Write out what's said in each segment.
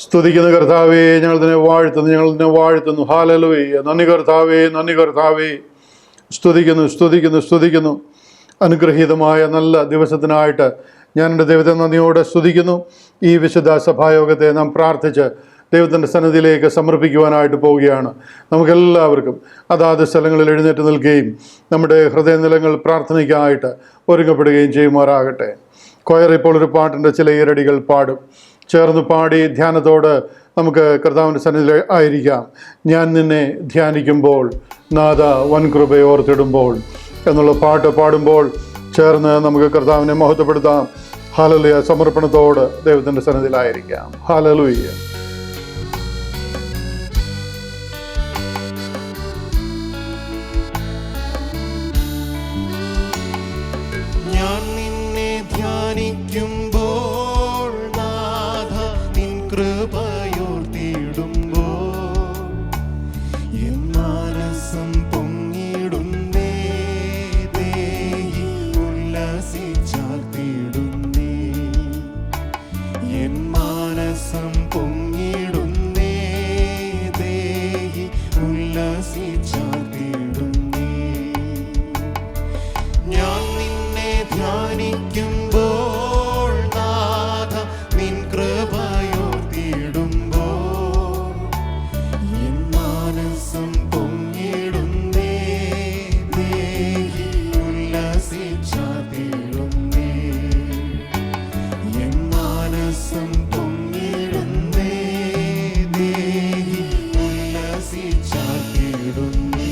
സ്തുതിക്കുന്ന കർത്താവേ, ഞങ്ങൾ നിന്നെ വാഴ്ത്തുന്നു. ഹല്ലേലൂയ. നന്ദി കർത്താവേ. സ്തുതിക്കുന്നു. അനുഗ്രഹീതമായ നല്ല ദിവസത്തിനായിട്ട് ഞാൻ എൻ്റെ ദൈവത്തെ നന്ദിയോടെ സ്തുതിക്കുന്നു. ഈ വിശുദ്ധ സഭായോഗത്തെ നാം പ്രാർത്ഥിച്ച് ദൈവത്തിൻ്റെ സന്നിധിയിലേക്ക് സമർപ്പിക്കുവാനായിട്ട് പോവുകയാണ്. നമുക്കെല്ലാവർക്കും അതാത് സ്ഥലങ്ങളിൽ എഴുന്നേറ്റ് നിൽക്കുകയും നമ്മുടെ ഹൃദയനിലങ്ങൾ പ്രാർത്ഥനയ്ക്കായിട്ട് ഒരുങ്ങപ്പെടുകയും ചെയ്യുമാറാകട്ടെ. കൊയർ ഇപ്പോൾ ഒരു പാട്ടിൻ്റെ ചില ഈരടികൾ പാടും. ചേർന്ന് പാടി ധ്യാനത്തോട് നമുക്ക് കർത്താവിൻ്റെ സന്നിധിയിൽ ആയിരിക്കാം. ഞാൻ നിന്നെ ധ്യാനിക്കുമ്പോൾ നാഥ വൻകൃപയെ ഓർത്തിടുമ്പോൾ എന്നുള്ള പാട്ട് പാടുമ്പോൾ ചേർന്ന് നമുക്ക് കർത്താവിനെ മഹത്വപ്പെടുത്താം. ഹല്ലേലൂയ. സമർപ്പണത്തോട് ദൈവത്തിൻ്റെ സന്നിധിയിലായിരിക്കാം. ഹല്ലേലൂയ. ഞാൻ നിന്നെ ധ്യാനിക്കുമ്പോൾ നാഥ നിൻ കൃപയോർത്തിടുമ്പോൾ എൻ മനസ്സം പൊങ്ങിടുന്നേ, ദേഹി ഉല്ലസിച്ചാർത്തിടുന്നേ. എൻ മനസ്സം പൊങ്ങിടുന്നേ, ദേഹി ഉല്ലസിച്ചാർത്തിടുന്നേ. ഞാൻ ധ്യാനിക്കുമ്പോൾ നാഥ നിൻ കൃപയോർത്തിടുമ്പോൾ എൻ മനസ്സം പൊങ്ങിടുന്നേ, ദേഹി ഉല്ലസിച്ചാർത്തിടുന്നേ. എൻ മനസ്സം പൊങ്ങിടുന്നേ, ദേഹി ഉല്ലസിച്ചാർത്തിടുന്നേ.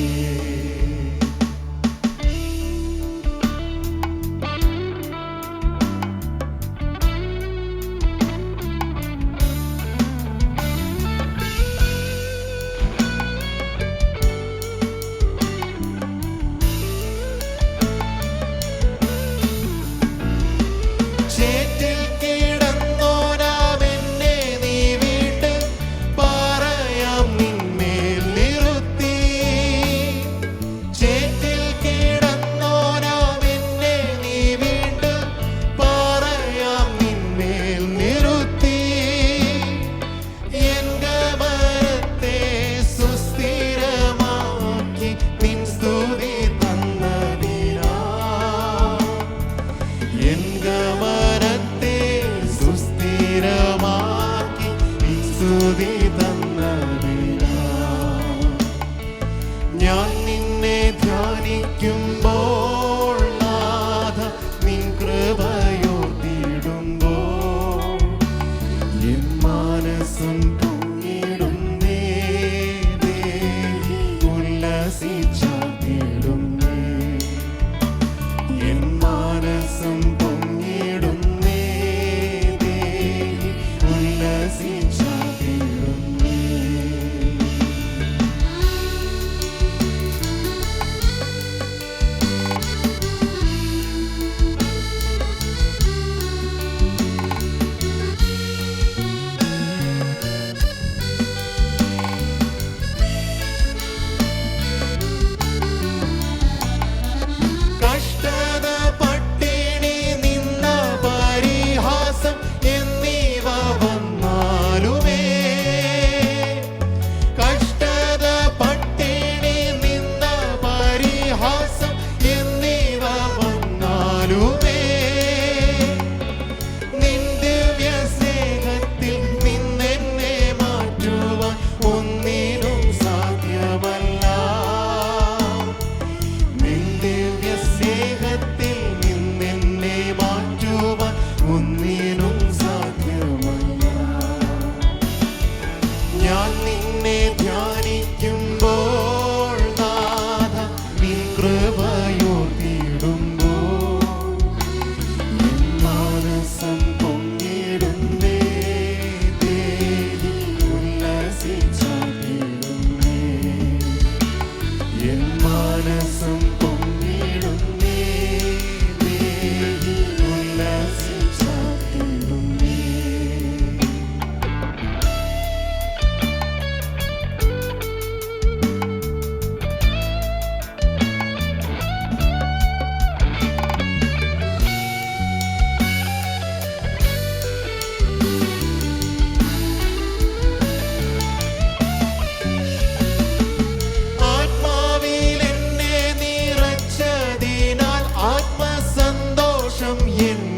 ചേറ്റിൽ കിടന്നോനാമെന്നെ നീ വീണ്ട് പറയാം നിന്മേൽ നിറുത്തി. ചേറ്റിൽ കിടന്നോനാമെന്നെ നീ വീണ്ട് പറയാം നിന്മേൽ നിറുത്തി. എൻ ഗമനത്തെ സുസ്ഥിരമാക്കി നിൻ സ്തുതി തന്നതിനാ. എൻ ഗമനത്തെ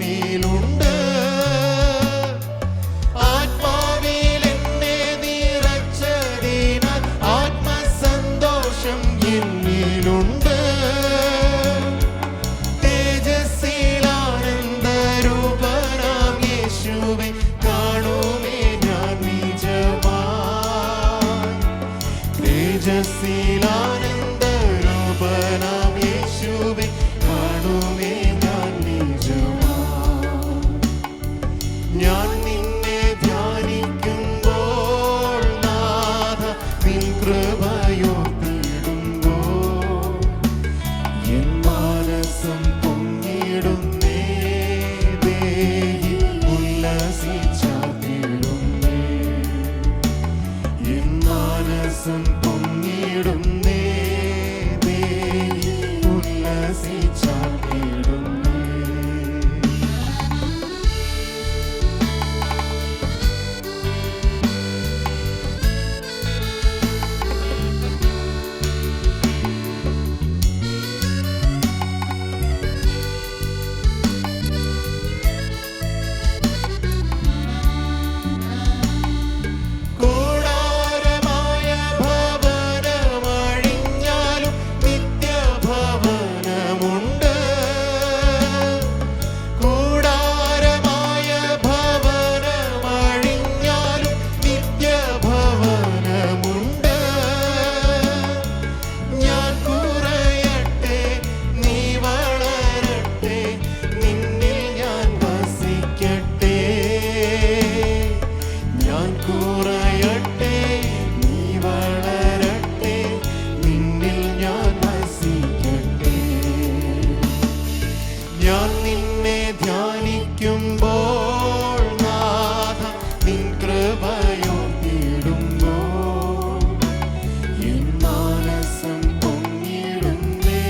എന്നിലുണ്ട്. ആത്മാവിൽ എന്നെ നിറച്ചതിനാൽ ആത്മസന്തോഷം എന്നിലുണ്ട്. തേജസ്സിലാനന്ദരൂപനാം യേശുവെ കാണുമേ ഞാൻ നിജമായി. തേജസ്സിലാനന്ദരൂപനാം യേശുവെ കാണുമേ ഞാൻ നിജമായി. ഞാൻ നിന്നെ ധ്യാനിക്കുമ്പോൾ നാഥ നിൻ കൃപയോർത്തിടുമ്പോൾ എൻ മാനസം പൊങ്ങിടുന്നേ. ദേഹി ഉല്ലസിച്ചാർത്തിടുന്നേ. എൻ മാനസം പൊങ്ങിടുന്നേ. ദേഹി ഉല്ലസിച്ചാർത്തിടുന്നേ. കൂടാരമായ ഭവനമഴിഞ്ഞാലും നിത്യഭവനമുണ്ട്. കൂടാരമായ ഭവനമഴിഞ്ഞാലും നിത്യഭവനമുണ്ട്. ഞാൻ കുറയട്ടെ നീ വളരട്ടെ, നിന്നിൽ ഞാൻ വസിക്കട്ടെ. ഞാൻ കുറയട്ടെ നീ വളരട്ടെ, നിന്നിൽ ഞാൻ വസിക്കട്ടെ. ഞാൻ നിന്നെ ധ്യാനിക്കുമ്പോൾ നാഥ നിൻ കൃപയോർത്തിടുമ്പോൾ എൻ മാനസം പൊങ്ങിടുന്നേ.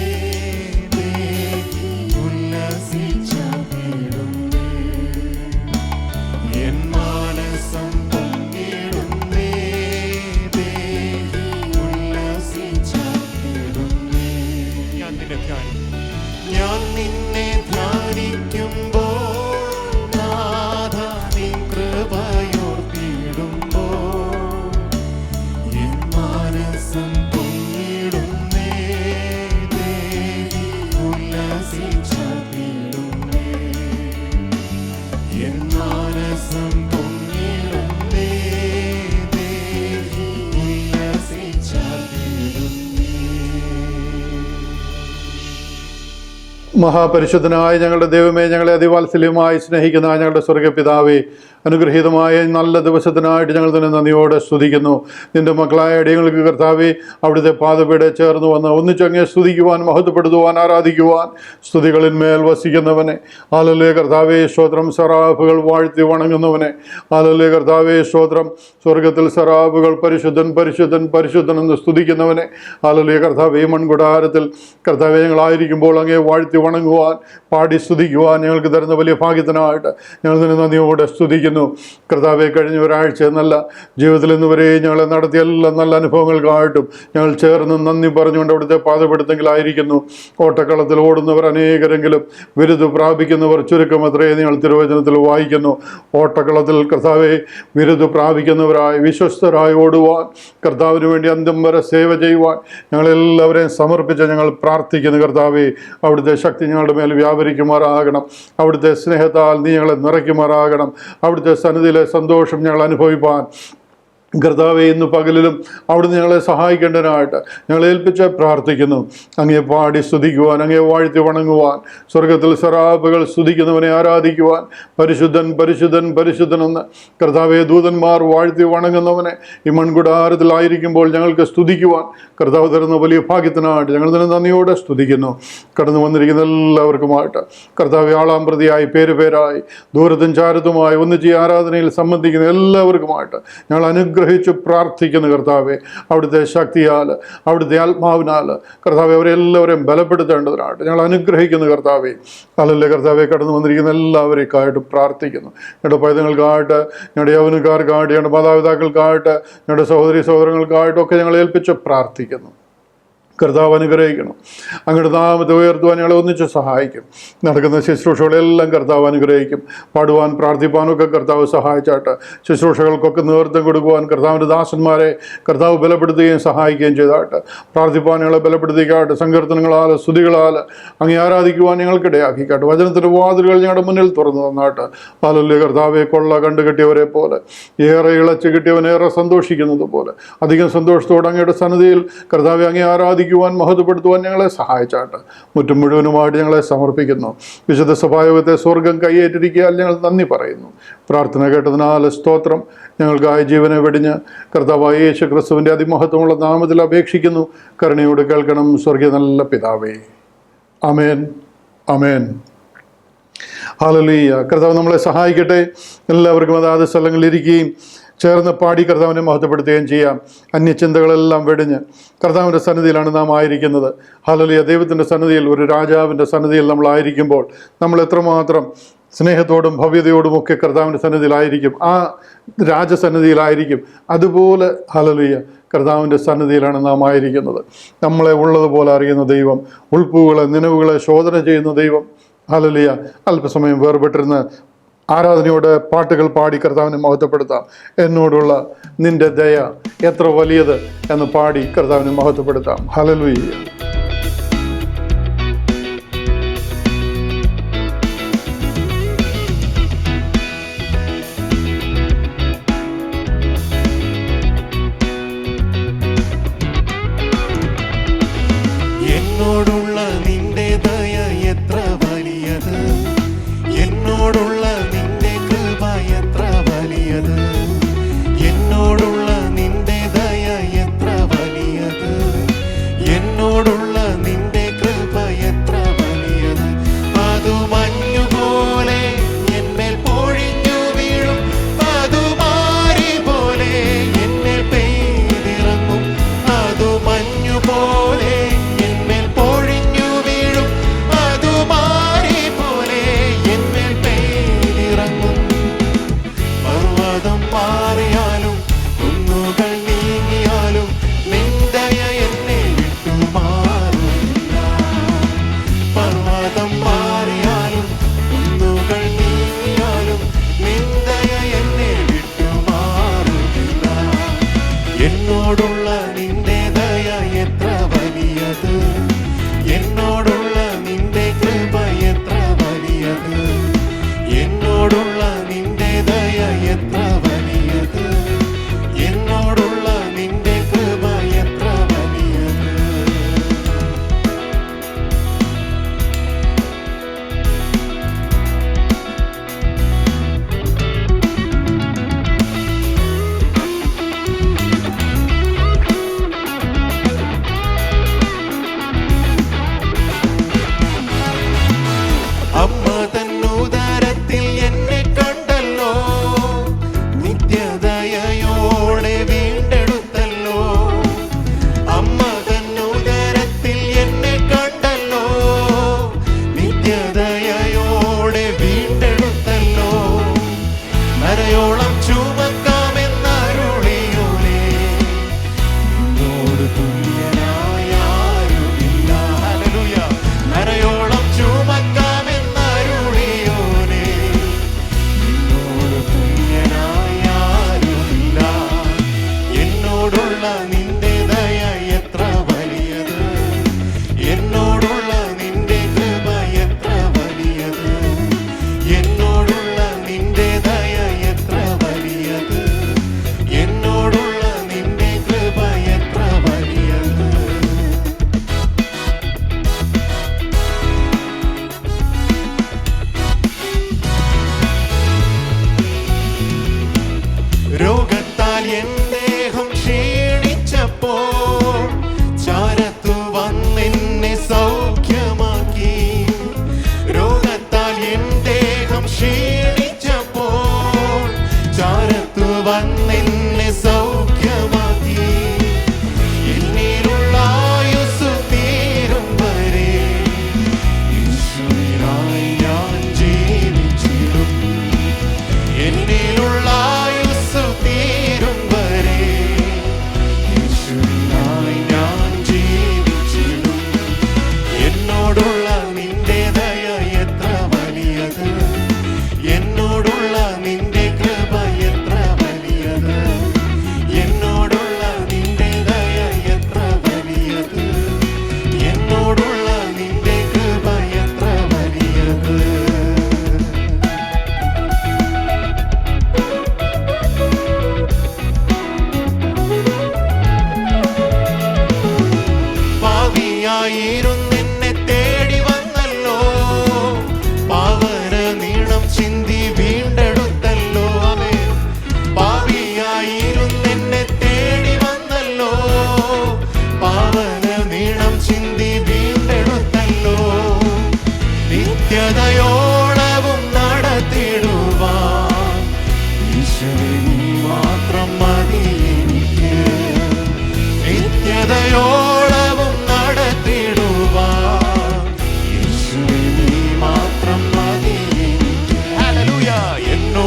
ദേഹി ഉല്ലസിച്ചാർത്തിടുന്നേ. എൻ മാനസം പൊങ്ങിടുന്നേ. ദേഹി ഉല്ലസിച്ചാർത്തിടുന്നേ. ഞാൻ നിന്നെ ധ്യാനിക്കുമ്പോൾ നാഥ നിൻ കൃപയോർത്തിടുമ്പോൾ എൻ മാനസം പൊങ്ങിടുന്നേ. ദേഹി ഉല്ലസിച്ചാർത്തിടുന്നേ. എൻ മാനസം പൊങ്ങിടുന്നേ. ദേഹി ഉല്ലസിച്ചാർത്തിടുന്നേ. മഹാപരിശുദ്ധനായ ഞങ്ങളുടെ ദൈവമേ, ഞങ്ങളെ അതിവാത്സല്യമായി സ്നേഹിക്കുന്ന ഞങ്ങളുടെ സ്വർഗ്ഗപിതാവേ, അനുഗ്രഹീതമായ നല്ല ദിവസത്തിനായിട്ട് ഞങ്ങൾ തന്നെ നന്ദിയോടെ സ്തുതിക്കുന്നു. നിന്റെ മക്കളായ അടിയങ്ങൾക്ക് കർത്താവേ, അവിടുത്തെ പാദപീഠ ചേർന്ന് വന്ന് ഒന്നിച്ചങ്ങേ സ്തുതിക്കുവാൻ, മഹത്വപ്പെടുത്തുവാൻ, ആരാധിക്കുവാൻ സ്തുതികളിന്മേൽ വസിക്കുന്നവനെ, ഹല്ലേലൂയ കർത്താവേ സ്തോത്രം. സറാഫുകൾ വാഴ്ത്തി വണങ്ങുന്നവനെ, ഹല്ലേലൂയ കർത്താവേ സ്തോത്രം. സ്വർഗത്തിൽ സറാഫുകൾ പരിശുദ്ധൻ പരിശുദ്ധൻ പരിശുദ്ധൻ എന്ന് സ്തുതിക്കുന്നവനെ, ഹല്ലേലൂയ കർത്താവേ. മൺകുടാരത്തിൽ കർത്താവേ ഞങ്ങളായിരിക്കുമ്പോൾ അങ്ങേ വാഴ്ത്തി വണങ്ങുവാൻ, പാടി സ്തുതിക്കുവാൻ ഞങ്ങൾക്ക് തരുന്ന വലിയ ഭാഗ്യത്തിനായിട്ട് ഞങ്ങൾ തന്നെ നന്ദിയോടെ സ്തുതിക്കുന്നു. കർത്താവെ, കഴിഞ്ഞ ഒരാഴ്ച നല്ല ജീവിതത്തിൽ ഇന്നുവരെ ഞങ്ങളെ നടത്തിയ എല്ലാ നല്ല അനുഭവങ്ങൾക്കായിട്ടും ഞങ്ങൾ ചേർന്ന് നന്ദി പറഞ്ഞുകൊണ്ട് അവിടുത്തെ പാദപ്പെടുത്തെങ്കിലായിരിക്കുന്നു. ഓട്ടക്കളത്തിൽ ഓടുന്നവർ അനേകരെങ്കിലും ബിരുദ് പ്രാപിക്കുന്നവർ ചുരുക്കമത്രേ ഞങ്ങൾ തിരുവചനത്തിൽ വായിക്കുന്നു. ഓട്ടക്കളത്തിൽ കർത്താവെ ബിരുദ് പ്രാപിക്കുന്നവരായി വിശ്വസ്തരായി ഓടുവാൻ, കർത്താവിന് വേണ്ടി അന്ത്യം വരെ സേവ ചെയ്യുവാൻ ഞങ്ങളെല്ലാവരെയും സമർപ്പിച്ച് ഞങ്ങൾ പ്രാർത്ഥിക്കുന്നു. കർത്താവെ, അവിടുത്തെ ശക്തി ഞങ്ങളുടെ മേൽ വ്യാപരിക്കുമാറാകണം. അവിടുത്തെ സ്നേഹത്താൽ നീ ഞങ്ങളെ നിറയ്ക്കുമാറാകണം. അവിടുത്തെ സന്നിധിയിലെ സന്തോഷം ഞങ്ങൾ അനുഭവിപ്പാൻ കർത്താവെ ഇന്ന് പകലിലും അവിടുന്ന് ഞങ്ങളെ സഹായിക്കേണ്ടതിനായിട്ട് ഞങ്ങളെ ഏൽപ്പിച്ച് പ്രാർത്ഥിക്കുന്നു. അങ്ങേ പാടി സ്തുതിക്കുവാൻ, അങ്ങേ വാഴ്ത്തി വണങ്ങുവാൻ, സ്വർഗത്തിൽ സറാബുകൾ സ്തുതിക്കുന്നവനെ ആരാധിക്കുവാൻ, പരിശുദ്ധൻ പരിശുദ്ധൻ പരിശുദ്ധനെന്ന് കർത്താവെ ദൂതന്മാർ വാഴ്ത്തി വണങ്ങുന്നവനെ ഈ മൺകുടാരത്തിലായിരിക്കുമ്പോൾ ഞങ്ങൾക്ക് സ്തുതിക്കുവാൻ കർത്താവ് തരുന്ന വലിയ ഭാഗ്യത്തിനായിട്ട് ഞങ്ങൾ തന്നെ നന്ദിയോടെ സ്തുതിക്കുന്നു. കടന്നു വന്നിരിക്കുന്ന എല്ലാവർക്കുമായിട്ട് കർത്താവെ ആളാം പ്രതിയായി പേരായി ദൂരത്തും ചാരത്തുമായി ഒന്നിച്ച് ഈ ആരാധനയിൽ സംബന്ധിക്കുന്ന എല്ലാവർക്കുമായിട്ട് ഞങ്ങൾ അനുഗ്രഹിച്ച് പ്രാർത്ഥിക്കുന്നു. കർത്താവെ, അവിടുത്തെ ശക്തിയാൽ, അവിടുത്തെ ആത്മാവിനാൽ കർത്താവെ അവരെല്ലാവരെയും ബലപ്പെടുത്തേണ്ടതിനായിട്ട് ഞങ്ങൾ അനുഗ്രഹിക്കുന്നു. കർത്താവെ, അല്ലല്ലേ കർത്താവെ, കടന്നു വന്നിരിക്കുന്ന എല്ലാവരെക്കായിട്ട് പ്രാർത്ഥിക്കുന്നു. ഞങ്ങളുടെ പൈതങ്ങൾക്കായിട്ട്, ഞങ്ങളുടെ യൗവനക്കാർക്കായിട്ട്, ഞങ്ങളുടെ മാതാപിതാക്കൾക്കായിട്ട്, ഞങ്ങളുടെ സഹോദരി സഹോദരങ്ങൾക്കായിട്ടൊക്കെ ഞങ്ങൾ ഏൽപ്പിച്ച് പ്രാർത്ഥിക്കുന്നു. കർത്താവ് അനുഗ്രഹിക്കണം. അങ്ങയുടെ നാമത്തെ ഉയർത്തുവാൻ ഞങ്ങളെ ഒന്നിച്ച് സഹായിക്കും. നടക്കുന്ന ശുശ്രൂഷകളെല്ലാം കർത്താവ് അനുഗ്രഹിക്കും. പാടുവാൻ പ്രാർത്ഥിപ്പാനൊക്കെ കർത്താവ് സഹായിച്ചാട്ട്. ശുശ്രൂഷകൾക്കൊക്കെ നേതൃത്വം കൊടുക്കുവാൻ കർത്താവിൻ്റെ ദാസന്മാരെ കർത്താവ് ബലപ്പെടുത്തുകയും സഹായിക്കുകയും ചെയ്താട്ട്. പ്രാർത്ഥിപ്പാൻ ഞങ്ങളെ ബലപ്പെടുത്തിക്കാട്ട്. സങ്കീർത്തനങ്ങളാൽ സ്തുതികളാൽ അങ്ങേ ആരാധിക്കുവാൻ ഞങ്ങൾക്കിടയാക്കിക്കാട്ട്. വചനത്തിൻ്റെ വാതിലുകൾ ഞങ്ങളുടെ മുന്നിൽ തുറന്നു തന്നാട്ട്. ഹല്ലേലൂയ. കർത്താവെ കൊള്ള കണ്ടുകെട്ടിയവരെ പോലെ, ഏറെ ഇളച്ച് കിട്ടിയവൻ ഏറെ സന്തോഷിക്കുന്നത് പോലെ അധികം സന്തോഷത്തോടെ അങ്ങയുടെ സന്നിധിയിൽ കർത്താവെ അങ്ങേ ആരാധിക്കുവാൻ മഹത്വപ്പെടുത്തുവാൻ ഞങ്ങളെ സഹായിച്ചാട്ട്. മുറ്റും മുഴുവനുമായിട്ട് ഞങ്ങളെ സമർപ്പിക്കുന്നു. വിശുദ്ധ സഭായോഗത്തെ സ്വർഗം കൈയേറ്റിരിക്കാൻ ഞങ്ങൾ നന്ദി പറയുന്നു. പ്രാർത്ഥന കേട്ടതിനാൽ സ്തോത്രം. ഞങ്ങൾക്കായ ജീവനെ വെടിഞ്ഞ് കർത്താവായ യേശു ക്രിസ്തുവിൻ്റെ അതിമഹത്വമുള്ള നാമത്തിൽ അപേക്ഷിക്കുന്നു. കരുണയോട് കേൾക്കണം സ്വർഗീയ നല്ല പിതാവേ. ആമേൻ, ആമേൻ. ഹല്ലേലൂയ. കർത്താവ് നമ്മളെ സഹായിക്കട്ടെ. എല്ലാവർക്കും അതാത് സ്ഥലങ്ങളിൽ ഇരിക്കുകയും ചേർന്ന് പാടി കർത്താവിനെ മഹത്വപ്പെടുത്തുകയും ചെയ്യാം. അന്യചിന്തകളെല്ലാം വെടിഞ്ഞ് കർത്താവിൻ്റെ സന്നിധിയിലാണ് നാം ആയിരിക്കുന്നത്. ഹല്ലേലൂയ. ദൈവത്തിൻ്റെ സന്നിധിയിൽ, ഒരു രാജാവിൻ്റെ സന്നിധിയിൽ നമ്മളായിരിക്കുമ്പോൾ നമ്മൾ എത്രമാത്രം സ്നേഹത്തോടും ഭവ്യതയോടുമൊക്കെ കർത്താവിൻ്റെ സന്നിധിയിലായിരിക്കും, ആ രാജസന്നിധിയിലായിരിക്കും. അതുപോലെ ഹല്ലേലൂയ കർത്താവിൻ്റെ സന്നിധിയിലാണ് നാം ആയിരിക്കുന്നത്. നമ്മളെ ഉള്ളതുപോലെ അറിയുന്ന ദൈവം, ഉൾപ്പുകളെ നിലവുകളെ ശോധന ചെയ്യുന്ന ദൈവം. ഹല്ലേലൂയ. അല്പസമയം വേർപെട്ടിരുന്ന് ആരാധനയോടെ പാട്ടുകൾ പാടി കർത്താവിനെ മഹത്വപ്പെടുത്താം. എന്നോടുള്ള നിന്റെ ദയ എത്ര വലിയത് എന്ന് പാടി കർത്താവിനെ മഹത്വപ്പെടുത്താം. ഹല്ലേലൂയ. എന്നോടുള്ള നിന്റെ ദയ എത്ര വലിയത്, എന്നോടുള്ള നിന്റെ കൃപ എത്ര വലിയത്, എന്നോടുള്ള നിന്റെ ദയ എത്ര വലിയത്, എന്നോടുള്ള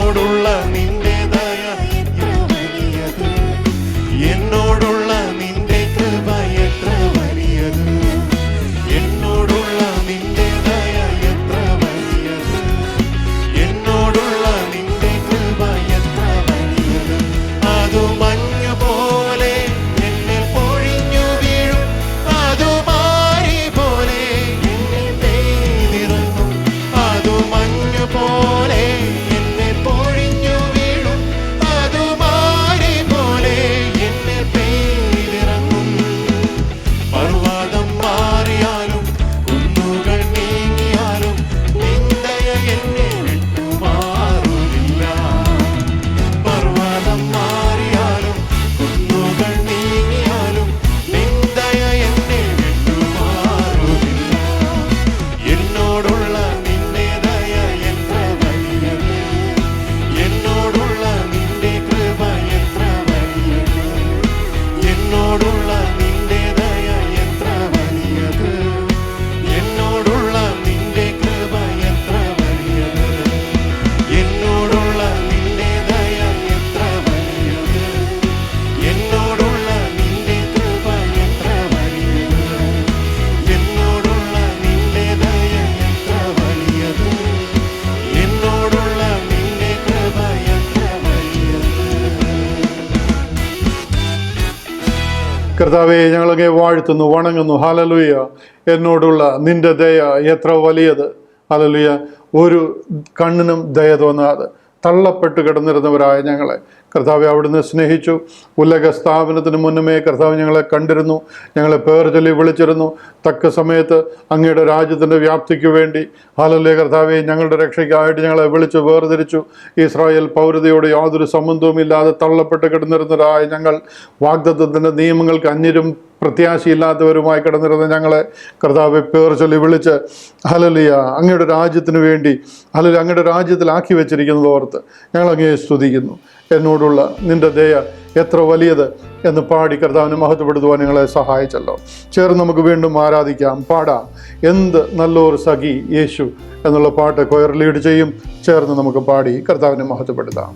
എന്നോടുള്ള നിന്റെ ദയ എത്ര വലിയത്, എന്നോടുള്ള നിന്റെ കൃപ എത്ര വലിയത്, എന്നോടുള്ള നിന്റെ ദയ എത്ര വലിയത്, എന്നോടുള്ള നിന്റെ കൃപ എത്ര വലിയത്. അതു മഞ്ഞു പോലെ എന്നിൽ പൊഴിഞ്ഞു വീഴും, അതു മാരി പോലെ എന്നിൽ പെയ്തിറങ്ങും, അതു മഞ്ഞു പോലെ എന്നിൽ പൊഴിഞ്ഞു വീഴും, അതു മാരി പോലെ എന്നിൽ പെയ്തിറങ്ങും. പർവ്വതം മാറിയാലും കുന്നുകൾ നീങ്ങിയാലും നിന്ദയ എന്നെ വിട്ടുമാറുന്നില്ല. പർവ്വതം മാറിയാലും കുന്നുകൾ നീങ്ങിയാലും നിന്ദയ എന്നെ വിട്ടുമാറുന്നില്ല. എന്നോടുള്ള നിന്റെ ദയ എത്ര വലിയത്, എന്നോടുള്ള നിന്റെ കൃപ എത്ര വലിയത്, എന്നോടുള്ള നിന്റെ ദയ എത്ര വലിയത്, എന്നോടുള്ള നിന്റെ കൃപ എത്ര വലിയത്, എന്നോടുള്ള നിന്റെ ദയ എത്ര വലിയത്, എന്നോടുള്ള നിന്റെ കൃപ എത്ര വലിയത്, എന്നോടുള്ള നിന്റെ ദയ എത്ര വലിയത്, എന്നോടുള്ള നിന്റെ കൃപ എത്ര വലിയത്. കർത്താവെ, ഞങ്ങളങ്ങേ വാഴ്ത്തുന്നു, വണങ്ങുന്നു. ഹല്ലേലൂയ. എന്നോടുള്ള നിന്റെ ദയ എത്ര വലിയത്. ഹല്ലേലൂയ. ഒരു കണ്ണിനും ദയ തോന്നാതെ തള്ളപ്പെട്ട് കിടന്നിരുന്നവരായ ഞങ്ങളെ കർത്താവെ അവിടുന്ന് സ്നേഹിച്ചു. ഉലക സ്ഥാപനത്തിന് മുന്നമേ കർത്താവ് ഞങ്ങളെ കണ്ടിരുന്നു, ഞങ്ങളെ പേർ ചൊല്ലി വിളിച്ചിരുന്നു. തക്ക സമയത്ത് അങ്ങയുടെ രാജ്യത്തിൻ്റെ വ്യാപ്തിക്ക് വേണ്ടി ഹല്ലേലൂയ കർത്താവെ ഞങ്ങളുടെ രക്ഷയ്ക്കായിട്ട് ഞങ്ങളെ വിളിച്ചു വേർതിരിച്ചു. ഇസ്രായേൽ പൗരതയോട് യാതൊരു സംബന്ധവും ഇല്ലാതെ തള്ളപ്പെട്ട് കിടന്നിരുന്നവരായ ഞങ്ങൾ, വാഗ്ദത്തത്തിൻ്റെ നിയമങ്ങൾക്ക് അന്യരും പ്രത്യാശയില്ലാത്തവരുമായി കിടന്നിരുന്ന ഞങ്ങളെ കർത്താവെ പേർ ചൊല്ലി വിളിച്ച് ഹല്ലേലൂയ അങ്ങയുടെ രാജ്യത്തിന് വേണ്ടി ഹല്ലേലൂയ അങ്ങയുടെ രാജ്യത്തിലാക്കി വെച്ചിരിക്കുന്നത് ഓർത്ത് ഞങ്ങൾ അങ്ങയെ സ്തുതിക്കുന്നു. എന്നോടുള്ള നിന്റെ ദയ എത്ര വലിയത് എന്ന് പാടി കർത്താവിനെ മഹത്വപ്പെടുത്തുവാൻ നിങ്ങളെ സഹായിച്ചല്ലോ. ചേർന്ന് നമുക്ക് വീണ്ടും ആരാധിക്കാം, പാടാം. എന്ത് നല്ലൊരു സഖി യേശു എന്നുള്ള പാട്ട് കൊയർ ലീഡ് ചെയ്യും. ചേർന്ന് നമുക്ക് പാടി കർത്താവിനെ മഹത്വപ്പെടുത്താം.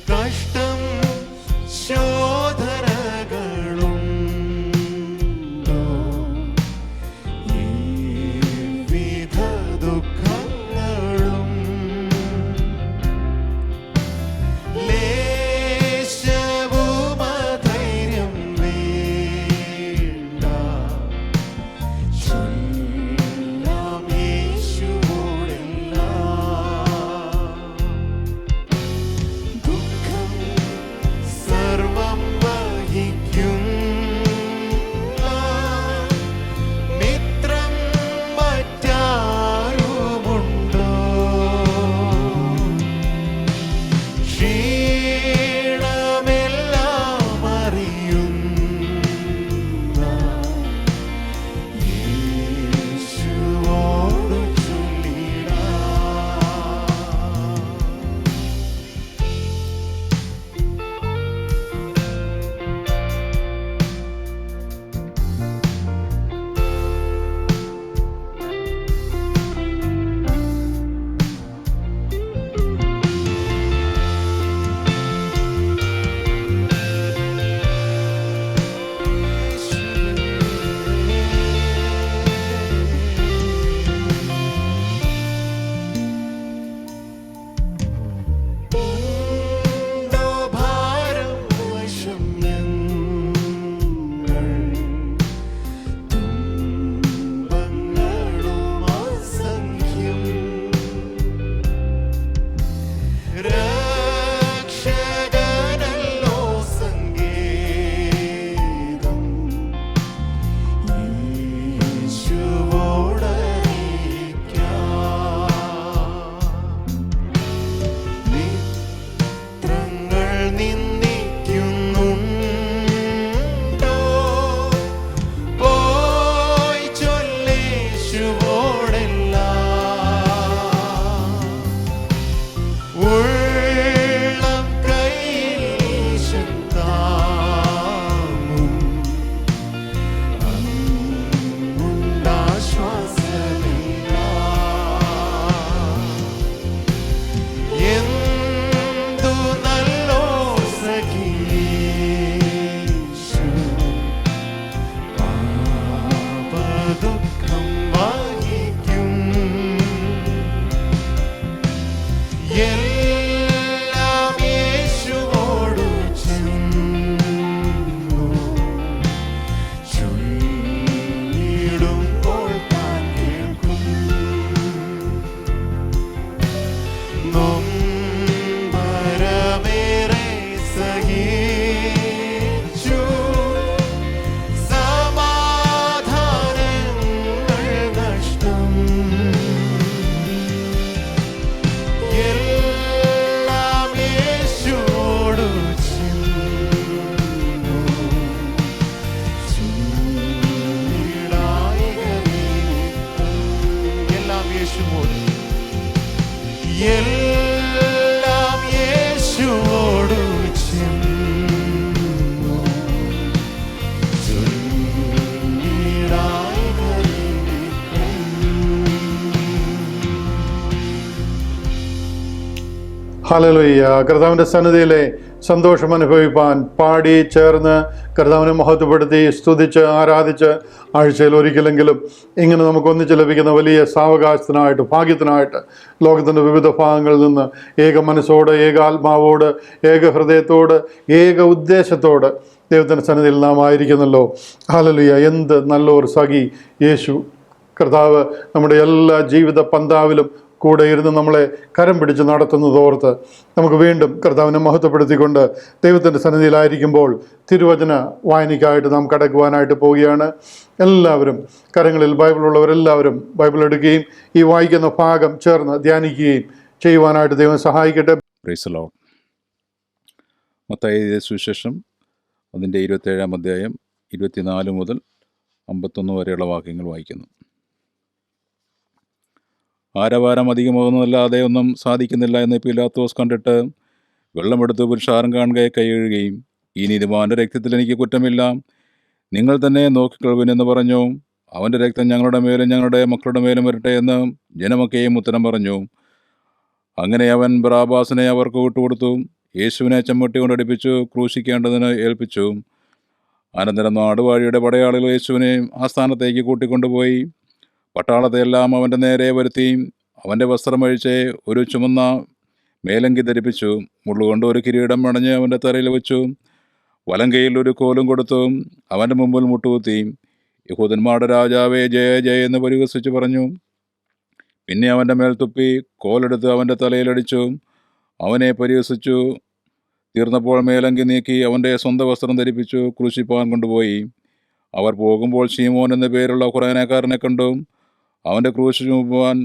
കഷ്ടം ശോധനകളുണ്ടോ, വിവിധ ദുഃഖങ്ങളും ലേശവും അധൈര്യം വേണ്ട, ചൊല്ലാം യേശുവോടെല്ലാം. ദുഃഖം ഹല്ലേലൂയ. കർത്താവിൻ്റെ സന്നിധിയിലെ സന്തോഷം അനുഭവിപ്പാൻ പാടി ചേർന്ന് കർത്താവിനെ മഹത്വപ്പെടുത്തി സ്തുതിച്ച് ആരാധിച്ച് ആഴ്ചയിൽ ഒരിക്കലെങ്കിലും ഇങ്ങനെ നമുക്ക് ഒന്നിച്ച് ലഭിക്കുന്ന വലിയ സാവകാശത്തിനായിട്ട് ഭാഗ്യത്തിനായിട്ട് ലോകത്തിൻ്റെ വിവിധ ഭാഗങ്ങളിൽ നിന്ന് ഏക മനസ്സോട്, ഏക ആത്മാവോട്, ഏക ഹൃദയത്തോട്, ഏക ഉദ്ദേശത്തോട് ദൈവത്തിൻ്റെ സന്നിധിയിൽ നാം ആയിരിക്കുന്നല്ലോ. ഹല്ലേലൂയ. എന്ത് നല്ലൊരു സഖി യേശു കർത്താവ് നമ്മുടെ എല്ലാ ജീവിത പന്താവിലും കൂടെ ഇരുന്ന് നമ്മളെ കരം പിടിച്ച് നടത്തുന്നതോർത്ത് നമുക്ക് വീണ്ടും കർത്താവിനെ മഹത്വപ്പെടുത്തിക്കൊണ്ട് ദൈവത്തിൻ്റെ സന്നിധിയിലായിരിക്കുമ്പോൾ തിരുവചന വായനയ്ക്കായിട്ട് നാം കടക്കുവാനായിട്ട് പോവുകയാണ്. എല്ലാവരും കരങ്ങളിൽ ബൈബിളുള്ളവരെല്ലാവരും ബൈബിൾ എടുക്കുകയും ഈ വായിക്കുന്ന ഭാഗം ചേർന്ന് ധ്യാനിക്കുകയും ചെയ്യുവാനായിട്ട് ദൈവം സഹായിക്കട്ടെ. Praise the Lord. മത്തായി എഴുതിയ സുവിശേഷം അതിൻ്റെ 27-ാം അധ്യായം 24 മുതൽ 51 വരെയുള്ള വാക്യങ്ങൾ വായിക്കുന്നു. ആരവാരം അധികമാകുന്നതല്ലാതെ ഒന്നും സാധിക്കുന്നില്ല എന്ന് പീലാത്തോസ് കണ്ടിട്ട് വെള്ളമെടുത്ത് പുരുഷാരം കാണുകയെ കൈകഴുകുകയും ഈ നീതിമാന്റെ രക്തത്തിൽ എനിക്ക് കുറ്റമില്ല, നിങ്ങൾ തന്നെ നോക്കിക്കൊള്ളുവിനെന്ന് പറഞ്ഞു. അവൻ്റെ രക്തം ഞങ്ങളുടെ മേലും ഞങ്ങളുടെ മക്കളുടെ മേലും വരട്ടെ എന്ന് ജനമൊക്കെയും ഉത്തരം പറഞ്ഞു. അങ്ങനെ അവൻ ബറാബാസിനെ അവർക്ക് വിട്ടുകൊടുത്തു. യേശുവിനെ ചമ്മട്ടി കൊണ്ടടിപ്പിച്ചു ക്രൂശിക്കേണ്ടതിന് ഏൽപ്പിച്ചു. അനന്തരം നാടുവാഴിയുടെ പടയാളികൾ യേശുവിനെ ആ സ്ഥാനത്തേക്ക് കൂട്ടിക്കൊണ്ടുപോയി പട്ടാളത്തെ എല്ലാം അവൻ്റെ നേരെ വരുത്തി അവൻ്റെ വസ്ത്രം അഴിച്ച് ഒരു ചുമന്ന മേലങ്കി ധരിപ്പിച്ചു. മുള്ളുകൊണ്ട് ഒരു കിരീടം അണഞ്ഞ് അവൻ്റെ തലയിൽ വെച്ചു. വലങ്കയിൽ ഒരു കോലും കൊടുത്തു അവൻ്റെ മുമ്പിൽ മുട്ടുകുത്തി, യഹൂദന്മാരുടെ രാജാവേ ജയ ജയ എന്ന് പരിഹസിച്ചു പറഞ്ഞു. പിന്നെ അവൻ്റെ മേൽ തുപ്പി കോലെടുത്ത് അവൻ്റെ തലയിലടിച്ചു. അവനെ പരിഹസിച്ചു തീർന്നപ്പോൾ മേലങ്കി നീക്കി അവൻ്റെ സ്വന്തം വസ്ത്രം ധരിപ്പിച്ചു ക്രൂശിപ്പാൻ കൊണ്ടുപോയി. അവർ പോകുമ്പോൾ ശീമോൻ എന്ന പേരുള്ള കുറേനക്കാരനെ കണ്ടു. അവൻ്റെ ക്രൂശ് ചുമപ്പാൻ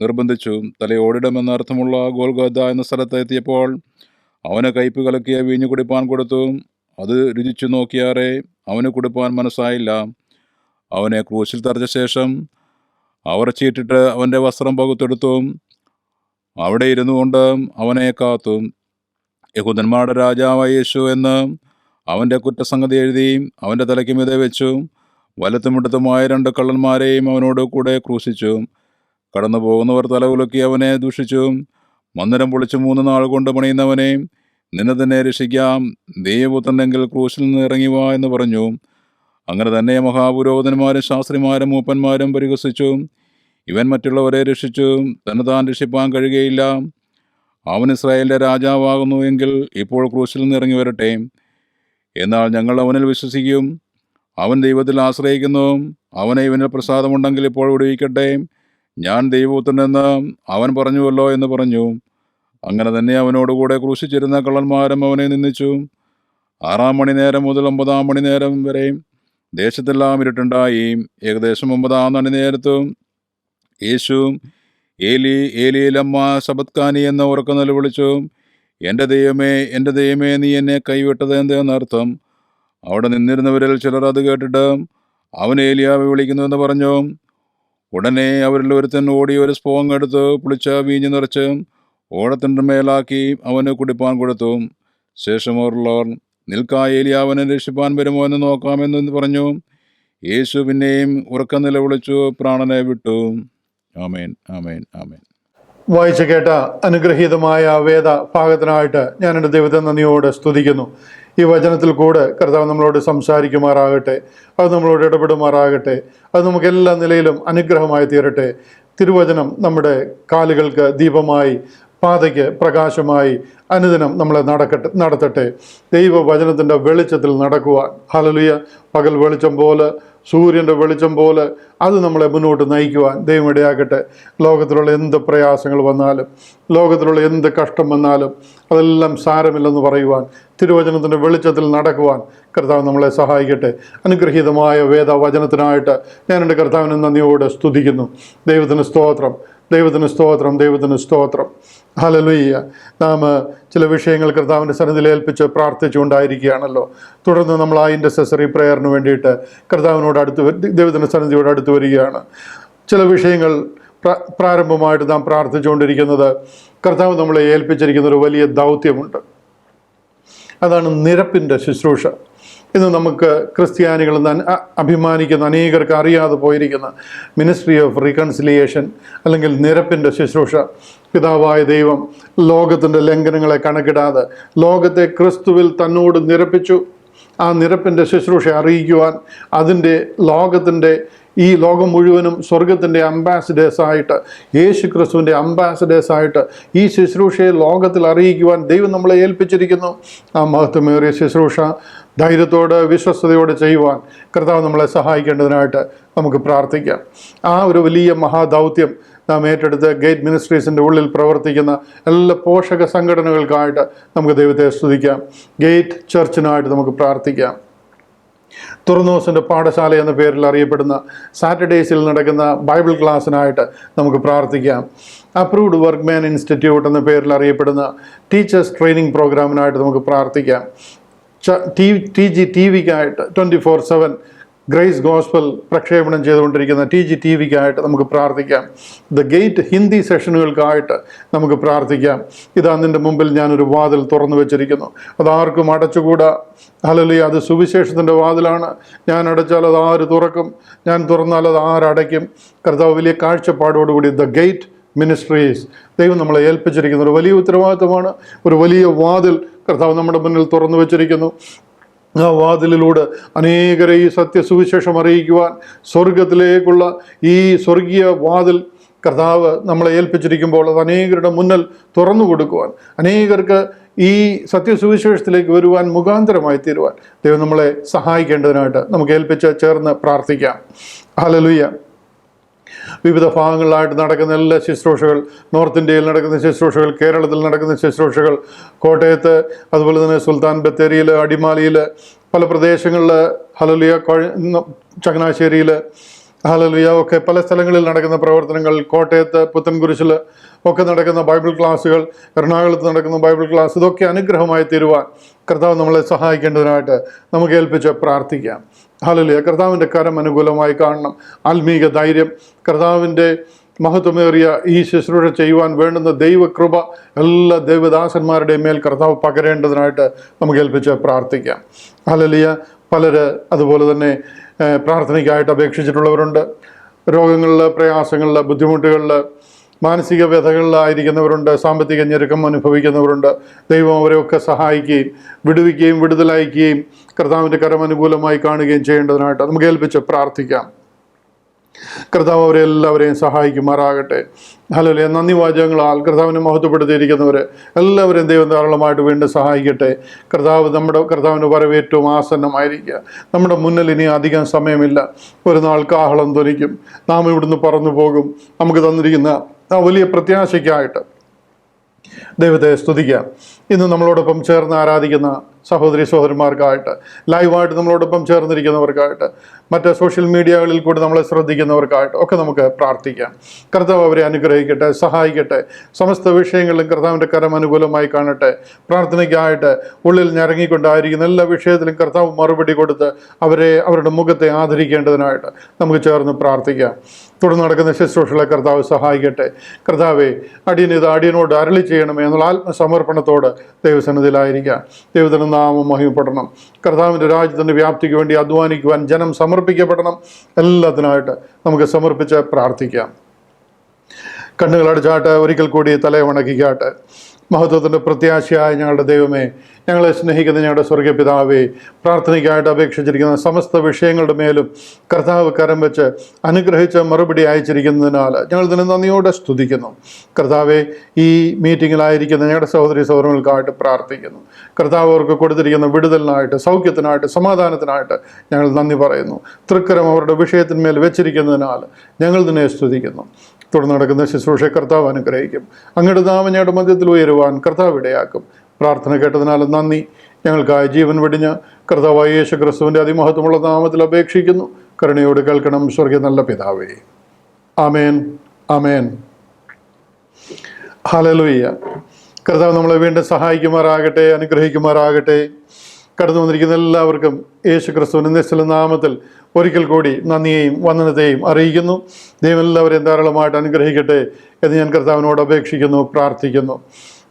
നിർബന്ധിച്ചു. തലയോടിടമെന്ന അർത്ഥമുള്ള ഗോൽഗോഥ എന്ന സ്ഥലത്ത് എത്തിയപ്പോൾ അവന് കയ്പ് കലക്കിയ വീഞ്ഞു കുടിപ്പാൻ കൊടുത്തു. അത് രുചിച്ചു നോക്കിയാറെ അവന് കുടിപ്പാൻ മനസ്സായില്ല. അവനെ ക്രൂശിൽ തറച്ച ശേഷം അവർ ചീട്ടിട്ട് അവൻ്റെ വസ്ത്രം പകുത്തെടുത്തു. അവിടെ ഇരുന്നു കൊണ്ട് അവനെ കാത്തു. യഹൂദന്മാരുടെ രാജാവായ യേശു എന്ന് അവൻ്റെ കുറ്റസംഗതി എഴുതി അവൻ്റെ തലയ്ക്ക് മീതെ വെച്ചു. വലത്തും ഇടത്തുമായ 2 കള്ളന്മാരെയും അവനോട് കൂടെ ക്രൂശിച്ചു. കടന്നു പോകുന്നവർ തല ഉലുക്കി അവനെ ദൂഷിച്ചു. മന്ദിരം പൊളിച്ച് 3 നാൾ കൊണ്ട് പണിയുന്നവനെ, നിന്നെ തന്നെ രക്ഷിക്കാം, ദൈവപുത്രനെങ്കിൽ ക്രൂശിൽ നിന്ന് ഇറങ്ങി വാ എന്ന് പറഞ്ഞു. അങ്ങനെ തന്നെ മഹാപുരോഹിതന്മാരും ശാസ്ത്രിമാരും മൂപ്പന്മാരും പരിഹസിച്ചു. ഇവൻ മറ്റുള്ളവരെ രക്ഷിച്ചു, തന്നെ താൻ രക്ഷിപ്പാൻ കഴിയുകയില്ല. അവൻ ഇസ്രായേലിൻ്റെ രാജാവാകുന്നു എങ്കിൽ ഇപ്പോൾ ക്രൂശിൽ നിന്ന് ഇറങ്ങി വരട്ടെ. എന്നാൽ ഞങ്ങൾ അവനിൽ വിശ്വസിക്കും. അവൻ ദൈവത്തിൽ ആശ്രയിക്കുന്നു. അവനെ ഇവനിൽ പ്രസാദമുണ്ടെങ്കിൽ ഇപ്പോൾ വിടുവിക്കട്ടെ. ഞാൻ ദൈവപുത്രനെന്ന് അവൻ പറഞ്ഞുവല്ലോ എന്ന് പറഞ്ഞു. അങ്ങനെ തന്നെ അവനോടുകൂടെ ക്രൂശിച്ചിരുന്ന കള്ളന്മാരും അവനെ നിന്ദിച്ചു. 6-ാം മണിനേരം മുതൽ 9-ാം മണിനേരം വരെ ദേശത്തെല്ലാം ഇരുട്ടുണ്ടായി. ഏകദേശം 9-ാം മണിനേരത്തും യേശു ഏലി ഏലി ലമ്മ ശബത്കാനി എന്ന് ഉറക്കം നിലവിളിച്ചു. എൻ്റെ ദൈവമേ നീ എന്നെ കൈവിട്ടത് എന്തെന്നർത്ഥം. അവിടെ നിന്നിരുന്നവരിൽ ചിലർ അത് കേട്ടിട്ട് അവൻ ഏലിയാവെ വിളിക്കുന്നുവെന്ന് പറഞ്ഞു. ഉടനെ അവരിൽ ഒരുത്തൻ ഓടി ഒരു സ്പോങ് എടുത്ത് പുളിച്ച വീഞ്ഞു നിറച്ച് ഓടത്തിൻ്റെ മേലാക്കി അവന് കുടിപ്പാൻ കൊടുത്തു. ശേഷം അവരുള്ളവർ, നിൽക്കാ, ഏലിയാവനെ രക്ഷിപ്പാൻ വരുമോ എന്ന് നോക്കാമെന്ന് പറഞ്ഞു. യേശു പിന്നെയും ഉറക്കം നിലവിളിച്ചു പ്രാണനെ വിട്ടു. ആമേൻ, ആമേൻ, ആമേൻ. വായിച്ചു കേട്ട അനുഗ്രഹീതമായ വേദ ഭാഗത്തിനായിട്ട് ഞാൻ എൻ്റെ ദൈവത്തെ നന്ദിയോടെ സ്തുതിക്കുന്നു. ഈ വചനത്തിൽ കൂടെ കർത്താവ് നമ്മളോട് സംസാരിക്കുമാറാകട്ടെ, അത് നമ്മളോട് ഇടപെടുമാറാകട്ടെ, അത് നമുക്ക് എല്ലാ നിലയിലും അനുഗ്രഹമായി തീരട്ടെ. തിരുവചനം നമ്മുടെ കാലുകൾക്ക് ദീപമായി, പാതയ്ക്ക് പ്രകാശമായി അനുദിനം നമ്മളെ നടത്തട്ടെ. ദൈവവചനത്തിൻ്റെ വെളിച്ചത്തിൽ നടക്കുവാൻ, ഹല്ലേലൂയ, പകൽ വെളിച്ചം പോലെ, സൂര്യൻ്റെ വെളിച്ചം പോലെ അത് നമ്മളെ മുന്നോട്ട് നയിക്കുവാൻ ദൈവം ഇടയാക്കട്ടെ. ലോകത്തിലുള്ള എന്ത് പ്രയാസങ്ങൾ വന്നാലും, ലോകത്തിലുള്ള എന്ത് കഷ്ടം വന്നാലും അതെല്ലാം സാരമില്ലെന്ന് പറയുവാൻ, തിരുവചനത്തിൻ്റെ വെളിച്ചത്തിൽ നടക്കുവാൻ കർത്താവ് നമ്മളെ സഹായിക്കട്ടെ. അനുഗ്രഹീതമായ വേദവചനത്തിനായിട്ട് ഞാൻ എൻ്റെ കർത്താവിനെ നന്ദിയോടെ സ്തുതിക്കുന്നു. ദൈവത്തിന് സ്തോത്രം, ദൈവത്തിന് സ്തോത്രം, ദൈവത്തിന് സ്തോത്രം. ഹല്ലേലൂയ. നാം ചില വിഷയങ്ങൾ കർത്താവിൻ്റെ സന്നിധിയിൽ ഏൽപ്പിച്ച് പ്രാർത്ഥിച്ചുകൊണ്ടായിരിക്കുകയാണല്ലോ. തുടർന്ന് നമ്മൾ ആ ഇൻ്റർസെസറി പ്രെയറിന് വേണ്ടിയിട്ട് കർത്താവിനോട് ദൈവത്തിൻ്റെ സന്നിധിയോട് അടുത്ത് വരികയാണ്. ചില വിഷയങ്ങൾ പ്രാരംഭമായിട്ട് നാം പ്രാർത്ഥിച്ചുകൊണ്ടിരിക്കുന്നത്, കർത്താവ് നമ്മളെ ഏൽപ്പിച്ചിരിക്കുന്ന ഒരു വലിയ ദൗത്യമുണ്ട്. അതാണ് നിരപ്പിൻ്റെ ശുശ്രൂഷ. ഇന്ന് നമുക്ക് ക്രിസ്ത്യാനികൾ അഭിമാനിക്കുന്ന, അനേകർക്ക് അറിയാതെ പോയിരിക്കുന്ന മിനിസ്ട്രി ഓഫ് റീകൺസിലിയേഷൻ അല്ലെങ്കിൽ നിരപ്പിൻ്റെ ശുശ്രൂഷ. പിതാവായ ദൈവം ലോകത്തിൻ്റെ ലംഘനങ്ങളെ കണക്കിടാതെ ലോകത്തെ ക്രിസ്തുവിൽ തന്നോട് നിരപ്പിച്ചു. ആ നിരപ്പിൻ്റെ ശുശ്രൂഷ അറിയിക്കുവാൻ, അതിൻ്റെ ലോകത്തിൻ്റെ, ഈ ലോകം മുഴുവനും സ്വർഗത്തിൻ്റെ അംബാസിഡേഴ്സായിട്ട്, യേശു ക്രിസ്തുവിൻ്റെ അംബാസിഡേഴ്സായിട്ട് ഈ ശുശ്രൂഷയെ ലോകത്തിൽ അറിയിക്കുവാൻ ദൈവം നമ്മളെ ഏൽപ്പിച്ചിരിക്കുന്നു. ആ മഹത്വമേറിയ ശുശ്രൂഷ ധൈര്യത്തോടെ, വിശ്വസ്തയോടെ ചെയ്യുവാൻ കർത്താവ് നമ്മളെ സഹായിക്കേണ്ടതിനായിട്ട് നമുക്ക് പ്രാർത്ഥിക്കാം. ആ ഒരു വലിയ മഹാദൗത്യം നാം ഏറ്റെടുത്ത് ഗേറ്റ് മിനിസ്ട്രീസിൻ്റെ ഉള്ളിൽ പ്രവർത്തിക്കുന്ന എല്ലാ പോഷക സംഘടനകൾക്കായിട്ട് നമുക്ക് ദൈവത്തെ സ്തുതിക്കാം. ഗേറ്റ് ചർച്ചിനായിട്ട് നമുക്ക് പ്രാർത്ഥിക്കാം. തുറന്നോസിൻ്റെ പാഠശാല എന്ന പേരിൽ അറിയപ്പെടുന്ന സാറ്റർഡേസിൽ നടക്കുന്ന ബൈബിൾ ക്ലാസ്സിനായിട്ട് നമുക്ക് പ്രാർത്ഥിക്കാം. അപ്രൂവ്ഡ് വർക്ക്മാൻ ഇൻസ്റ്റിറ്റ്യൂട്ട് എന്ന പേരിൽ അറിയപ്പെടുന്ന ടീച്ചേഴ്സ് ട്രെയിനിങ് പ്രോഗ്രാമിനായിട്ട് നമുക്ക് പ്രാർത്ഥിക്കാം. TGTVക്കായിട്ട് 24/7 ഗ്രേസ് ഗോസ്പൽ പ്രക്ഷേപണം ചെയ്തുകൊണ്ടിരിക്കുന്ന TGTVക്കായിട്ട് നമുക്ക് പ്രാർത്ഥിക്കാം. ദ ഗേറ്റ് ഹിന്ദി സെഷനുകൾക്കായിട്ട് നമുക്ക് പ്രാർത്ഥിക്കാം. ഇതാ നിൻ്റെ മുമ്പിൽ ഞാനൊരു വാതിൽ തുറന്നു വെച്ചിരിക്കുന്നു, അതാർക്കും അടച്ചുകൂടാ. ഹല്ലേലൂയ. അത് സുവിശേഷത്തിൻ്റെ വാതിലാണ്. ഞാൻ അടച്ചാൽ അത് ആര് തുറക്കും? ഞാൻ തുറന്നാൽ അത് ആരടയ്ക്കും? കർത്താവ് വലിയ കാഴ്ചപ്പാടോടുകൂടി ദ ഗേറ്റ് മിനിസ്ട്രീസ് ദൈവം നമ്മളെ ഏൽപ്പിച്ചിരിക്കുന്ന ഒരു വലിയ ഉത്തരവാദിത്വമാണ്. ഒരു വലിയ വാതിൽ കർത്താവ് നമ്മുടെ മുന്നിൽ തുറന്നു വെച്ചിരിക്കുന്നു. ആ വാതിലിലൂടെ അനേകരെ ഈ സത്യസുവിശേഷം അറിയിക്കുവാൻ, സ്വർഗത്തിലേക്കുള്ള ഈ സ്വർഗീയ വാതിൽ കർത്താവ് നമ്മളെ ഏൽപ്പിച്ചിരിക്കുമ്പോൾ അത് അനേകരുടെ മുന്നിൽ തുറന്നു കൊടുക്കുവാൻ, അനേകർക്ക് ഈ സത്യസുവിശേഷത്തിലേക്ക് വരുവാൻ മുഖാന്തരമായി തീരുവാൻ ദൈവം നമ്മളെ സഹായിക്കേണ്ടതിനായിട്ട് നമുക്ക് ഏൽപ്പിച്ച് ചേർന്ന് പ്രാർത്ഥിക്കാം. ഹല്ലേലൂയ. വിവിധ ഭാഗങ്ങളിലായിട്ട് നടക്കുന്ന എല്ലാ ശുശ്രൂഷകൾ, നോർത്ത് ഇന്ത്യയിൽ നടക്കുന്ന ശുശ്രൂഷകൾ, കേരളത്തിൽ നടക്കുന്ന ശുശ്രൂഷകൾ, കോട്ടയത്ത്, അതുപോലെ തന്നെ സുൽത്താൻ ബത്തേരിയിൽ, അടിമാലിയിൽ, പല പ്രദേശങ്ങളിൽ, ഹല്ലേലൂയ, ചങ്ങനാശ്ശേരിയിൽ, ഹല്ലേലൂയ, ഒക്കെ പല സ്ഥലങ്ങളിൽ നടക്കുന്ന പ്രവർത്തനങ്ങൾ, കോട്ടയത്ത് പുത്തൻകുരിശിൽ ഒക്കെ നടക്കുന്ന ബൈബിൾ ക്ലാസ്സുകൾ, എറണാകുളത്ത് നടക്കുന്ന ബൈബിൾ ക്ലാസ്, ഇതൊക്കെ അനുഗ്രഹമായി തീരുവാൻ കർത്താവ് നമ്മളെ സഹായിക്കേണ്ടതിനായിട്ട് നമുക്ക് ഏൽപ്പിച്ച് പ്രാർത്ഥിക്കാം. ഹല്ലേലൂയ. കർത്താവിൻ്റെ കരം അനുകൂലമായി കാണണം. ആത്മീക ധൈര്യം, കർത്താവിൻ്റെ മഹത്വമേറിയ ഈ ശുശ്രൂഷ ചെയ്യുവാൻ വേണ്ടുന്ന ദൈവകൃപ എല്ലാ ദൈവദാസന്മാരുടെയും മേൽ കർത്താവ് പകരേണ്ടതിനായിട്ട് നമുക്ക് ഏൽപ്പിച്ച് പ്രാർത്ഥിക്കാം. ഹല്ലേലൂയ. പലര് അതുപോലെ തന്നെ പ്രാർത്ഥനയ്ക്കായിട്ട് അപേക്ഷിച്ചിട്ടുള്ളവരുണ്ട്. രോഗങ്ങളിൽ, പ്രയാസങ്ങളിൽ, ബുദ്ധിമുട്ടുകളിൽ, മാനസിക വ്യഥകളിലായിരിക്കുന്നവരുണ്ട്, സാമ്പത്തിക ഞെരുക്കം അനുഭവിക്കുന്നവരുണ്ട്. ദൈവം അവരെയൊക്കെ സഹായിക്കുകയും വിടുവിക്കുകയും വിടുതലയക്കുകയും കർത്താവിൻ്റെ കരം അനുകൂലമായി കാണുകയും ചെയ്യേണ്ടതിനായിട്ട് നമുക്ക് ഏൽപ്പിച്ച് പ്രാർത്ഥിക്കാം. കർത്താവ് അവരെ എല്ലാവരെയും സഹായിക്കുമാറാകട്ടെ. ഹല്ലേലൂയ. നന്ദി വാചകങ്ങളാൽ കർത്താവിനെ മഹത്വപ്പെടുത്തിയിരിക്കുന്നവർ എല്ലാവരെയും ദൈവം ധാരാളമായിട്ട് വീണ്ടും സഹായിക്കട്ടെ. കർത്താവിൻ്റെ വരവ് ഏറ്റവും ആസന്നമായിരിക്കുക. നമ്മുടെ മുന്നിൽ ഇനി അധികം സമയമില്ല. ഒരു നാൾ കാഹളം ധ്വനിക്കും, നാം ഇവിടുന്ന് പറന്നു പോകും. നമുക്ക് തന്നിരിക്കുന്ന ആ വലിയ പ്രത്യാശയ്ക്കായിട്ട് ദൈവത്തെ സ്തുതിക്കാം. ഇന്ന് നമ്മളോടൊപ്പം ചേർന്ന് ആരാധിക്കുന്ന സഹോദരി സഹോദരന്മാർക്കായിട്ട്, ലൈവായിട്ട് നമ്മളോടൊപ്പം ചേർന്നിരിക്കുന്നവർക്കായിട്ട്, മറ്റ് സോഷ്യൽ മീഡിയകളിൽ കൂടി നമ്മളെ ശ്രദ്ധിക്കുന്നവർക്കായിട്ട് ഒക്കെ നമുക്ക് പ്രാർത്ഥിക്കാം. കർത്താവ് അവരെ അനുഗ്രഹിക്കട്ടെ, സഹായിക്കട്ടെ. സമസ്ത വിഷയങ്ങളിലും കർത്താവിൻ്റെ കരം അനുകൂലമായി കാണട്ടെ. പ്രാർത്ഥനയ്ക്കായിട്ട് ഉള്ളിൽ ഞരങ്ങിക്കൊണ്ടായിരിക്കുന്ന എല്ലാ വിഷയത്തിലും കർത്താവ് മറുപടി കൊടുത്ത് അവരുടെ മുഖത്തെ ആദരിക്കേണ്ടതിനായിട്ട് നമുക്ക് ചേർന്ന് പ്രാർത്ഥിക്കാം. തുടർന്ന് നടക്കുന്ന ശുശ്രൂഷകളെ കർത്താവ് സഹായിക്കട്ടെ. കർത്താവെ, അടിയനോട് അരുളി ചെയ്യണമേ എന്നുള്ള ആത്മസമർപ്പണത്തോട് ദൈവസന്നിധിയിലായിരിക്കാം. ദൈവത്തിന് നാമം മഹിമപ്പെടണം. കർത്താവിൻ്റെ രാജ്യത്തിൻ്റെ വ്യാപ്തിക്ക് വേണ്ടി അധ്വാനിക്കുവാൻ ജനം സമർപ്പിക്കപ്പെടണം. എല്ലാത്തിനായിട്ട് നമുക്ക് സമർപ്പിച്ച് പ്രാർത്ഥിക്കാം. കണ്ണുകളടച്ചാട്ട് ഒരിക്കൽ കൂടി തലവണക്കിക്കാട്ടെ. മഹത്വത്തിൻ്റെ പ്രത്യാശയായ ഞങ്ങളുടെ ദൈവമേ, ഞങ്ങളെ സ്നേഹിക്കുന്ന ഞങ്ങളുടെ സ്വർഗ്ഗ പിതാവേ, പ്രാർത്ഥനയ്ക്കായിട്ട് അപേക്ഷിച്ചിരിക്കുന്ന സമസ്ത വിഷയങ്ങളുടെ മേലും കർത്താവ് കരം വെച്ച് അനുഗ്രഹിച്ച് മറുപടി അയച്ചിരിക്കുന്നതിനാൽ ഞങ്ങൾ ഇതിനെ നന്ദിയോടെ സ്തുതിക്കുന്നു. കർത്താവെ, ഈ മീറ്റിങ്ങിലായിരിക്കുന്ന ഞങ്ങളുടെ സഹോദരി സഹോദരങ്ങൾക്കായിട്ട് പ്രാർത്ഥിക്കുന്നു. കർത്താവ് അവർക്ക് കൊടുത്തിരിക്കുന്ന വിടുതലിനായിട്ട്, സൗഖ്യത്തിനായിട്ട്, സമാധാനത്തിനായിട്ട് ഞങ്ങൾ നന്ദി പറയുന്നു. തൃക്കരം അവരുടെ വിഷയത്തിന്മേൽ വെച്ചിരിക്കുന്നതിനാൽ ഞങ്ങൾ ഇതിനെ സ്തുതിക്കുന്നു. തുടർന്ന് നടക്കുന്ന ശുശ്രൂഷ കർത്താവ് അനുഗ്രഹിക്കും. അങ്ങയുടെ നാമം ഞങ്ങളുടെ മധ്യത്തിൽ ഉയരുവാൻ കർത്താവ് ഇടയാക്കും. പ്രാർത്ഥന കേട്ടതിനാൽ നന്ദി. ഞങ്ങൾക്കായി ജീവൻ വെടിഞ്ഞ് കർത്താവായ യേശു ക്രിസ്തുവിൻ്റെ അതിമഹത്വമുള്ള നാമത്തിൽ അപേക്ഷിക്കുന്നു. കരുണയോട് കേൾക്കണം സ്വർഗ്ഗ നല്ല പിതാവേ. ആമേൻ, ആമേൻ. ഹല്ലേലൂയ. കർത്താവ് നമ്മളെ വീണ്ടും സഹായിക്കുമാറാകട്ടെ, അനുഗ്രഹിക്കുമാറാകട്ടെ. കടന്നു വന്നിരിക്കുന്ന എല്ലാവർക്കും യേശു ക്രിസ്തുവിൻ്റെ നിശ്ചല നാമത്തിൽ ഒരിക്കൽ കൂടി നന്ദിയെയും വന്ദനത്തെയും അറിയിക്കുന്നു. ദൈവം എല്ലാവരെയും ധാരാളമായിട്ട് അനുഗ്രഹിക്കട്ടെ എന്ന് ഞാൻ കർത്താവിനോട് അപേക്ഷിക്കുന്നു, പ്രാർത്ഥിക്കുന്നു.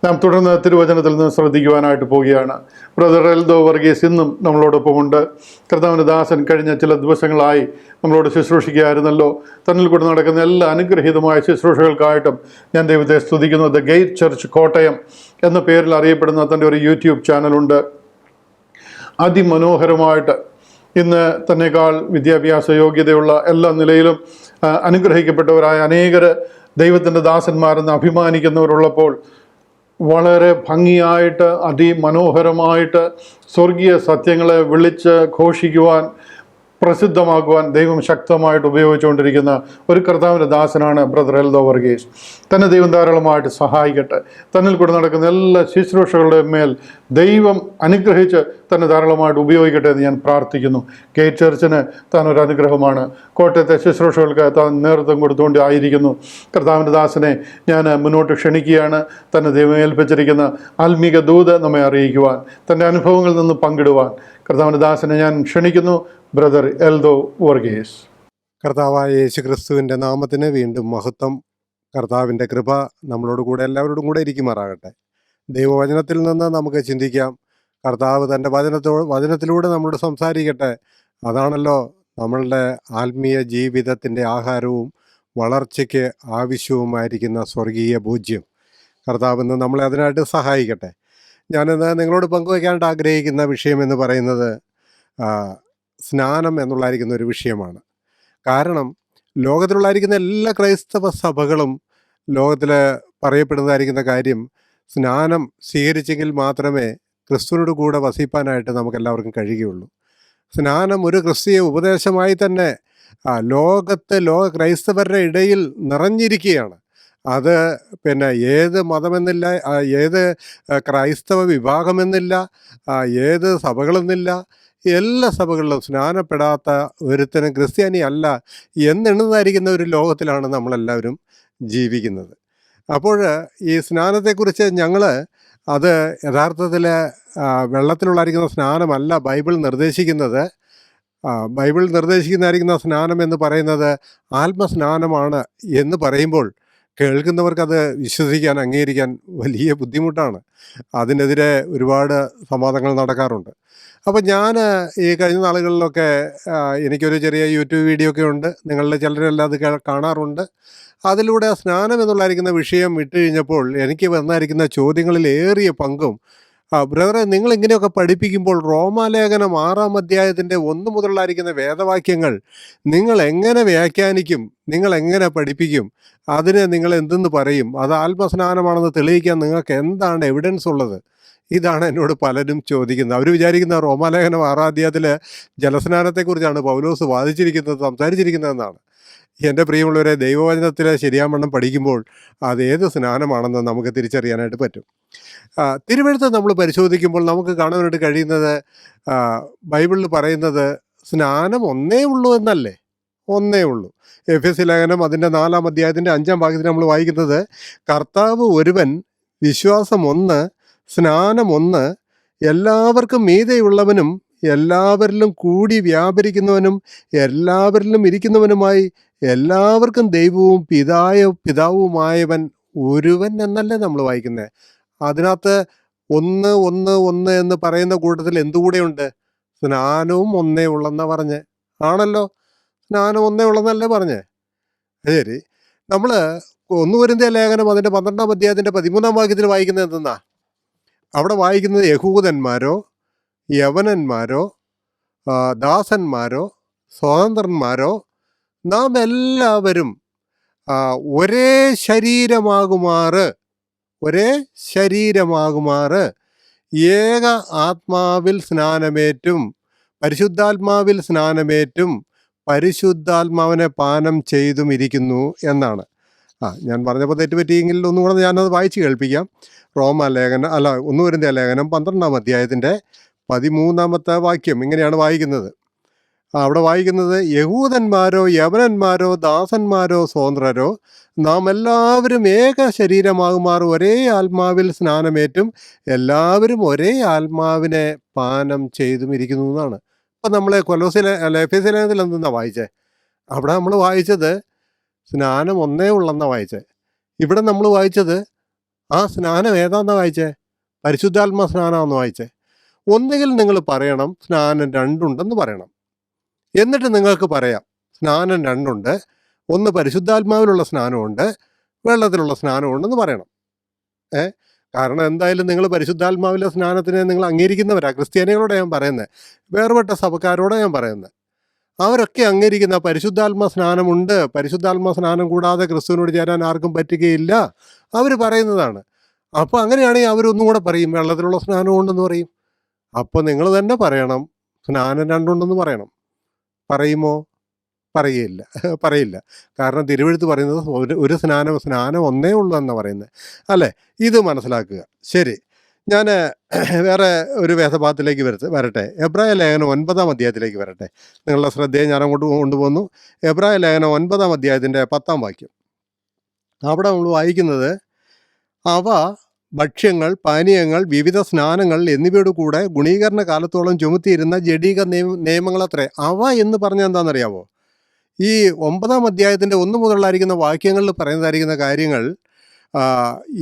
നാം തുടർന്ന് തിരുവചനത്തിൽ നിന്ന് ശ്രദ്ധിക്കുവാനായിട്ട് പോവുകയാണ്. ബ്രദർ എൽദോ വർഗീസ് ഇന്നും നമ്മളോടൊപ്പമുണ്ട്. കർത്താവിൻ്റെ ദാസൻ കഴിഞ്ഞ ചില ദിവസങ്ങളായി നമ്മളോട് ശുശ്രൂഷിക്കുകയായിരുന്നല്ലോ. തന്നിൽ കൂടെ നടക്കുന്ന എല്ലാ അനുഗ്രഹീതമായ ശുശ്രൂഷകൾക്കായിട്ടും ഞാൻ ദൈവത്തെ സ്തുതിക്കുന്നു. ദ ഗേറ്റ് ചർച്ച് കോട്ടയം എന്ന പേരിൽ അറിയപ്പെടുന്ന തൻ്റെ ഒരു യൂട്യൂബ് ചാനലുണ്ട്. അതിമനോഹരമായിട്ട് ഇന്ന് തന്നെക്കാൾ വിദ്യാഭ്യാസ യോഗ്യതയുള്ള എല്ലാ നിലയിലും അനുഗ്രഹിക്കപ്പെട്ടവരായ അനേകർ ദൈവത്തിൻ്റെ ദാസന്മാരെന്ന് അഭിമാനിക്കുന്നവരുള്ളപ്പോൾ വളരെ ഭംഗിയായിട്ട് അതിമനോഹരമായിട്ട് സ്വർഗീയ സത്യങ്ങളെ വിളിച്ച് ഘോഷിക്കുവാൻ പ്രസിദ്ധമാക്കുവാൻ ദൈവം ശക്തമായിട്ട് ഉപയോഗിച്ചുകൊണ്ടിരിക്കുന്ന ഒരു കർത്താവിൻ്റെ ദാസനാണ് ബ്രദർ എൽദോ വർഗീസ്. തന്നെ ദൈവം ധാരാളമായിട്ട് സഹായിക്കട്ടെ. തന്നിൽ കൂടെ നടക്കുന്ന എല്ലാ ശുശ്രൂഷകളുടെ മേൽ ദൈവം അനുഗ്രഹിച്ച് തന്നെ ധാരാളമായിട്ട് ഉപയോഗിക്കട്ടെ എന്ന് ഞാൻ പ്രാർത്ഥിക്കുന്നു. ഗേറ്റ് ചർച്ചിന് താൻ ഒരു അനുഗ്രഹമാണ്. കോട്ടയത്തെ ശുശ്രൂഷകൾക്ക് താൻ നേതൃത്വം കൊടുത്തുകൊണ്ട് ആയിരിക്കുന്നു. കർത്താവിൻ്റെ ദാസനെ ഞാൻ മുന്നോട്ട് ക്ഷണിക്കുകയാണ്. തന്നെ ദൈവം ഏൽപ്പിച്ചിരിക്കുന്ന ആത്മീക ദൂത് നമ്മെ അറിയിക്കുവാൻ, തൻ്റെ അനുഭവങ്ങളിൽ നിന്ന് പങ്കിടുവാൻ കർത്താവിൻ്റെ ദാസനെ ഞാൻ ക്ഷണിക്കുന്നു. ബ്രദർ എൽദോ വർഗീസ്. കർത്താവായ യേശു ക്രിസ്തുവിൻ്റെ നാമത്തിന് വീണ്ടും മഹത്വം. കർത്താവിൻ്റെ കൃപ നമ്മളോട് കൂടെ എല്ലാവരോടും കൂടെ ഇരിക്കുമാറാകട്ടെ. ദൈവവചനത്തിൽ നിന്ന് നമുക്ക് ചിന്തിക്കാം. കർത്താവ് തൻ്റെ വചനത്തിലൂടെ നമ്മളോട് സംസാരിക്കട്ടെ. അതാണല്ലോ നമ്മളുടെ ആത്മീയ ജീവിതത്തിൻ്റെ ആഹാരവും വളർച്ചയ്ക്ക് ആവശ്യവുമായിരിക്കുന്ന സ്വർഗീയ പൂജ്യം. കർത്താവ് ഇന്ന് നമ്മളെ അതിനായിട്ട് സഹായിക്കട്ടെ. ഞാനിന്ന് നിങ്ങളോട് പങ്കുവയ്ക്കാനായിട്ട് ആഗ്രഹിക്കുന്ന വിഷയം എന്ന് പറയുന്നത് സ്നാനം എന്നുള്ളതായിരിക്കുന്ന ഒരു വിഷയമാണ്. കാരണം ലോകത്തിലുള്ളായിരിക്കുന്ന എല്ലാ ക്രൈസ്തവ സഭകളും ലോകത്തിൽ പറയപ്പെടുന്നതായിരിക്കുന്ന കാര്യം, സ്നാനം സ്വീകരിച്ചെങ്കിൽ മാത്രമേ ക്രിസ്തുവിനോട് കൂടെ വസിപ്പാനായിട്ട് നമുക്കെല്ലാവർക്കും കഴിയുകയുള്ളൂ. സ്നാനം ഒരു ക്രിസ്തീയ ഉപദേശമായി തന്നെ ലോക ക്രൈസ്തവരുടെ ഇടയിൽ നിറഞ്ഞിരിക്കുകയാണ്. അത് ഏത് മതമെന്നില്ല, ഏത് ക്രൈസ്തവ വിഭാഗമെന്നില്ല, ഏത് സഭകളെന്നില്ല, എല്ലാ സഭകളിലും സ്നാനപ്പെടാത്ത ഒരുത്തനും ക്രിസ്ത്യാനി അല്ല എന്നെണ്ണതായിരിക്കുന്ന ഒരു ലോകത്തിലാണ് നമ്മളെല്ലാവരും ജീവിക്കുന്നത്. അപ്പോൾ ഈ സ്നാനത്തെക്കുറിച്ച് ഞങ്ങൾ അത് യഥാർത്ഥത്തിൽ വെള്ളത്തിലുള്ളായിരിക്കുന്ന സ്നാനമല്ല ബൈബിൾ നിർദ്ദേശിക്കുന്നത്. ബൈബിൾ നിർദ്ദേശിക്കുന്നതായിരിക്കുന്ന സ്നാനം എന്ന് പറയുന്നത് ആത്മസ്നാനമാണ് എന്ന് പറയുമ്പോൾ കേൾക്കുന്നവർക്കത് വിശ്വസിക്കാൻ, അംഗീകരിക്കാൻ വലിയ ബുദ്ധിമുട്ടാണ്. അതിനെതിരെ ഒരുപാട് സംവാദങ്ങൾ നടക്കാറുണ്ട്. അപ്പോൾ ഞാൻ ഈ കഴിഞ്ഞ നാളുകളിലൊക്കെ എനിക്കൊരു ചെറിയ യൂട്യൂബ് വീഡിയോ ഒക്കെ ഉണ്ട്. നിങ്ങളിൽ ചിലരെല്ലാം അത് കാണാറുണ്ട്. അതിലൂടെ സ്നാനം എന്നുള്ളതായിരിക്കുന്ന വിഷയം ഇട്ട് കഴിഞ്ഞപ്പോൾ എനിക്ക് വന്നായിരിക്കുന്ന ചോദ്യങ്ങളിൽ ഏറിയ പങ്കും, ബ്രദറെ, നിങ്ങൾ ഇങ്ങനെയൊക്കെ പഠിപ്പിക്കുമ്പോൾ റോമാലേഖനം 6-ാം അധ്യായത്തിൻ്റെ 1 മുതലുള്ളായിരിക്കുന്ന വേദവാക്യങ്ങൾ നിങ്ങൾ എങ്ങനെ വ്യാഖ്യാനിക്കും, നിങ്ങൾ എങ്ങനെ പഠിപ്പിക്കും, അതിന് നിങ്ങൾ എന്തെന്ന് പറയും, അത് ആത്മസ്നാനമാണെന്ന് തെളിയിക്കാൻ നിങ്ങൾക്ക് എന്താണ് എവിഡൻസ് ഉള്ളത്? ഇതാണ് എന്നോട് പലരും ചോദിക്കുന്നത്. അവർ വിചാരിക്കുന്ന റോമാലേഖനം 6-ാം അധ്യായത്തിൽ ജലസ്നാനത്തെക്കുറിച്ചാണ് പൗലോസ് വാദിച്ചിരിക്കുന്നത്, സംസാരിച്ചിരിക്കുന്നതെന്നാണ്. എൻ്റെ പ്രിയമുള്ളവരെ, ദൈവവചനത്തിലെ ശരിയാവണ്ണം പഠിക്കുമ്പോൾ അതേത് സ്നാനമാണെന്ന് നമുക്ക് തിരിച്ചറിയാനായിട്ട് പറ്റും. തിരുവെഴുത്ത് നമ്മൾ പരിശോധിക്കുമ്പോൾ നമുക്ക് കാണാനായിട്ട് കഴിയുന്നത്, ബൈബിളിൽ പറയുന്നത് സ്നാനം ഒന്നേ ഉള്ളൂ എന്നല്ലേ? ഒന്നേ ഉള്ളൂ. എഫെസ്യ ലേഖനം അതിൻ്റെ 4-ാം അധ്യായത്തിൻ്റെ 5-ാം ഭാഗത്തിൽ നമ്മൾ വായിക്കുന്നത്, കർത്താവ് ഒരുവൻ, വിശ്വാസം ഒന്ന്, സ്നാനം ഒന്ന്, എല്ലാവർക്കും മീതെയുള്ളവനും എല്ലാവരിലും കൂടി വ്യാപരിക്കുന്നവനും എല്ലാവരിലും ഇരിക്കുന്നവനുമായി എല്ലാവർക്കും ദൈവവും പിതാവുമായവൻ ഒരുവൻ എന്നല്ലേ നമ്മൾ വായിക്കുന്നത്. അതിനകത്ത് ഒന്ന് ഒന്ന് ഒന്ന് എന്ന് പറയുന്ന കൂട്ടത്തിൽ എന്തുകൂടെയുണ്ട്? സ്നാനവും ഒന്നേ ഉള്ളെന്നാ പറഞ്ഞ് ആണല്ലോ. സ്നാനം ഒന്നേ ഉള്ളെന്നല്ലേ പറഞ്ഞേ. ശരി, നമ്മൾ 1 കൊരിന്ത്യർ ലേഖനം അതിൻ്റെ 12-ാം അധ്യായത്തിൻ്റെ 13-ാം വാക്യത്തിൽ വായിക്കുന്നത് എന്തെന്നാ? അവിടെ വായിക്കുന്നത്, യഹൂദന്മാരോ യവനന്മാരോ ദാസന്മാരോ സ്വതന്ത്രന്മാരോ നാം എല്ലാവരും ഒരേ ശരീരമാകുമാറ് ഏക ആത്മാവിൽ സ്നാനമേറ്റും പരിശുദ്ധാത്മാവിൽ സ്നാനമേറ്റും പരിശുദ്ധാത്മാവിനെ പാനം ചെയ്തും ഇരിക്കുന്നു എന്നാണ്. ഞാൻ പറഞ്ഞപ്പോൾ തെറ്റുപറ്റിയെങ്കിൽ ഒന്നും കൂടെ ഞാനത് വായിച്ച് കേൾപ്പിക്കാം. 1 കൊരിന്ത്യർ ലേഖനം 12-ാം അധ്യായത്തിൻ്റെ 13-ാമത്തെ വാക്യം ഇങ്ങനെയാണ് വായിക്കുന്നത്. അവിടെ വായിക്കുന്നത്, യഹൂദന്മാരോ യവനന്മാരോ ദാസന്മാരോ സ്വതന്ത്രരോ നാം എല്ലാവരും ഏക ശരീരമാകുമാർ ഒരേ ആത്മാവിൽ സ്നാനമേറ്റും എല്ലാവരും ഒരേ ആത്മാവിനെ പാനം ചെയ്തും ഇരിക്കുന്നു എന്നാണ്. അപ്പം നമ്മൾ എഫെസ്യ ലേഖനത്തിൽ എന്തെന്നാണ് വായിച്ചേ? അവിടെ നമ്മൾ വായിച്ചത് സ്നാനം ഒന്നേ ഉള്ളെന്നാണ് വായിച്ചത്. ഇവിടെ നമ്മൾ വായിച്ചത് ആ സ്നാനം ഏതാന്നാ വായിച്ചേ? പരിശുദ്ധാത്മ സ്നാനമാണെന്ന് വായിച്ചേ. ഒന്നുകിൽ നിങ്ങൾ പറയണം സ്നാനം രണ്ടുണ്ടെന്ന് പറയണം. എന്നിട്ട് നിങ്ങൾക്ക് പറയാം സ്നാനം രണ്ടുണ്ട്, ഒന്ന് പരിശുദ്ധാത്മാവിലുള്ള സ്നാനമുണ്ട്, വെള്ളത്തിലുള്ള സ്നാനമുണ്ടെന്ന് പറയണം. ഏ കാരണം എന്തായാലും നിങ്ങൾ പരിശുദ്ധാത്മാവിലെ സ്നാനത്തിനെ നിങ്ങൾ അംഗീകരിക്കുന്നവരാ. ക്രിസ്ത്യാനികളോട് ഞാൻ പറയുന്നത്, വേർപെട്ട സഭക്കാരോട് ഞാൻ പറയുന്നത്, അവരൊക്കെ അംഗീകരിക്കുന്ന പരിശുദ്ധാത്മ സ്നാനമുണ്ട്, പരിശുദ്ധാത്മ സ്നാനം കൂടാതെ ക്രിസ്തുവിനോട് ചേരാൻ ആർക്കും പറ്റുകയില്ല, അവർ പറയുന്നതാണ്. അപ്പോൾ അങ്ങനെയാണെങ്കിൽ അവരൊന്നും കൂടെ പറയും വെള്ളത്തിലുള്ള സ്നാനം ഉണ്ടെന്ന് പറയും. അപ്പോൾ നിങ്ങൾ തന്നെ പറയണം സ്നാനം രണ്ടുണ്ടെന്ന് പറയണം. പറയുമോ? പറയുകയില്ല. പറയില്ല. കാരണം തിരുവെഴുത്ത് പറയുന്നത് ഒരു സ്നാനം ഒന്നേ ഉള്ളൂ എന്നാണ് പറയുന്നത്, അല്ലേ? ഇത് മനസ്സിലാക്കുക. ശരി, ഞാൻ വേറെ ഒരു വേദഭാഗത്തിലേക്ക് വരട്ടെ. എബ്രായ ലേഖനം 9-ാം അധ്യായത്തിലേക്ക് വരട്ടെ. നിങ്ങളുടെ ശ്രദ്ധയെ ഞാൻ അങ്ങോട്ട് കൊണ്ടുപോകുന്നു. എബ്രായ ലേഖനം 9-ാം അധ്യായത്തിൻ്റെ 10-ാം വാക്യം. അവിടെ നമ്മൾ വായിക്കുന്നത്, അവ ഭക്ഷ്യങ്ങൾ, പാനീയങ്ങൾ, വിവിധ സ്നാനങ്ങൾ എന്നിവയോട് കൂടെ ഗുണീകരണ കാലത്തോളം ചുമത്തിയിരുന്ന ജഡീക നിയമങ്ങളത്രേ. അവ എന്ന് പറഞ്ഞാൽ എന്താണെന്നറിയാവോ? ഈ 9-ാം അധ്യായത്തിൻ്റെ 1 മുതലായിരിക്കുന്ന വാക്യങ്ങളിൽ പറയുന്നതായിരിക്കുന്ന കാര്യങ്ങൾ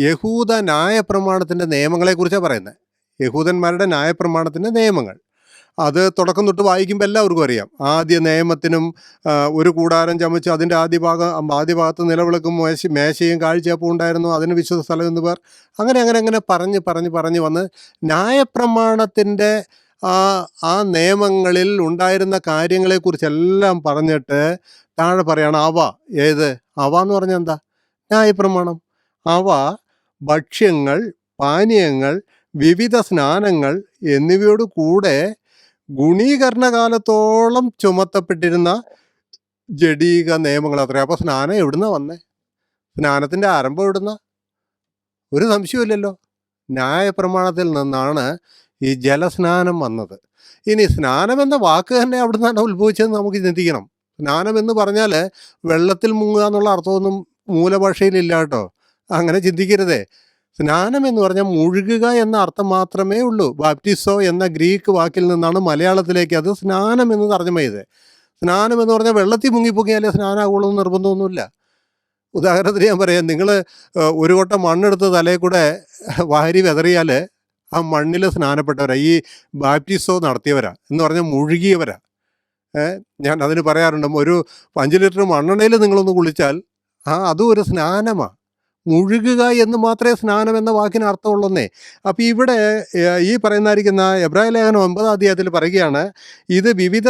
യഹൂദ ന്യായപ്രമാണത്തിൻ്റെ നിയമങ്ങളെക്കുറിച്ചാണ് പറയുന്നത്. യഹൂദന്മാരുടെ ന്യായപ്രമാണത്തിൻ്റെ നിയമങ്ങൾ അത് തുടക്കം തൊട്ട് വായിക്കുമ്പോൾ എല്ലാവർക്കും അറിയാം. ആദ്യ നിയമത്തിനും ഒരു കൂടാരം ചമച്ച് അതിൻ്റെ ആദ്യ ഭാഗത്ത് നിലവിളക്കും മേശയും കാഴ്ചയപ്പവും ഉണ്ടായിരുന്നു, അതിന് വിശുദ്ധ സ്ഥലം എന്ന് പേർ. അങ്ങനെ പറഞ്ഞ് വന്ന് ന്യായപ്രമാണത്തിൻ്റെ ആ നിയമങ്ങളിൽ ഉണ്ടായിരുന്ന കാര്യങ്ങളെക്കുറിച്ചെല്ലാം പറഞ്ഞിട്ട് താഴെ പറയണം അവ. ഏത് അവ എന്ന് പറഞ്ഞാൽ എന്താ? ന്യായപ്രമാണം. അവ ഭക്ഷ്യങ്ങൾ, പാനീയങ്ങൾ, വിവിധ സ്നാനങ്ങൾ എന്നിവയോട് കൂടെ ഗുണീകരണ കാലത്തോളം ചുമത്തപ്പെട്ടിരുന്ന ജഡീക നിയമങ്ങൾ അത്രേ. അപ്പോൾ സ്നാനം എവിടുന്നാ വന്നേ? സ്നാനത്തിൻ്റെ ആരംഭം എവിടുന്ന? ഒരു സംശയമില്ലല്ലോ, ന്യായപ്രമാണത്തിൽ നിന്നാണ് ഈ ജലസ്നാനം വന്നത്. ഇനി സ്നാനം എന്ന വാക്ക് തന്നെ അവിടെ നിന്നാണ് ഉത്ഭവിച്ചതെന്ന് നമുക്ക് ചിന്തിക്കണം. സ്നാനം എന്ന് പറഞ്ഞാൽ വെള്ളത്തിൽ മുങ്ങുക എന്നുള്ള അർത്ഥമൊന്നും മൂലഭാഷയിലില്ല കേട്ടോ, അങ്ങനെ ചിന്തിക്കരുതേ. സ്നാനം എന്ന് പറഞ്ഞാൽ മുഴുകുക എന്ന അർത്ഥം മാത്രമേ ഉള്ളൂ. ബാപ്റ്റിസോ എന്ന ഗ്രീക്ക് വാക്കിൽ നിന്നാണ് മലയാളത്തിലേക്ക് അത് സ്നാനം എന്ന് തർജ്ജമ ചെയ്തത്. സ്നാനം എന്ന് പറഞ്ഞാൽ വെള്ളത്തിൽ മുങ്ങിപ്പൊങ്ങിയാലേ സ്നാനമാകുള്ളൂ എന്ന് നിർബന്ധമൊന്നുമില്ല. ഉദാഹരണത്തിന് ഞാൻ പറയാം, നിങ്ങൾ ഒരു കൊട്ട മണ്ണെടുത്ത് തലയിൽ കൂടെ വാരി വെതറിയാൽ ആ മണ്ണിൽ സ്നാനപ്പെട്ടവരാ, ഈ ബാപ്റ്റിസോ നടത്തിയവരാ എന്ന് പറഞ്ഞാൽ മുഴുകിയവരാ. ഞാൻ അതിന് പറയാറുണ്ട്, ഒരു 5 ലിറ്റർ മണ്ണെണ്ണയിൽ നിങ്ങളൊന്ന് കുളിച്ചാൽ അതും ഒരു സ്നാനമാണ്. മുഴുകുക എന്ന് മാത്രമേ സ്നാനം എന്ന വാക്കിന് അർത്ഥമുള്ളന്നേ. അപ്പോൾ ഇവിടെ ഈ പറയുന്നതായിരിക്കുന്ന എബ്രായ ലേഖനം 9-ാം അധ്യായത്തിൽ പറയുകയാണ്, ഇത് വിവിധ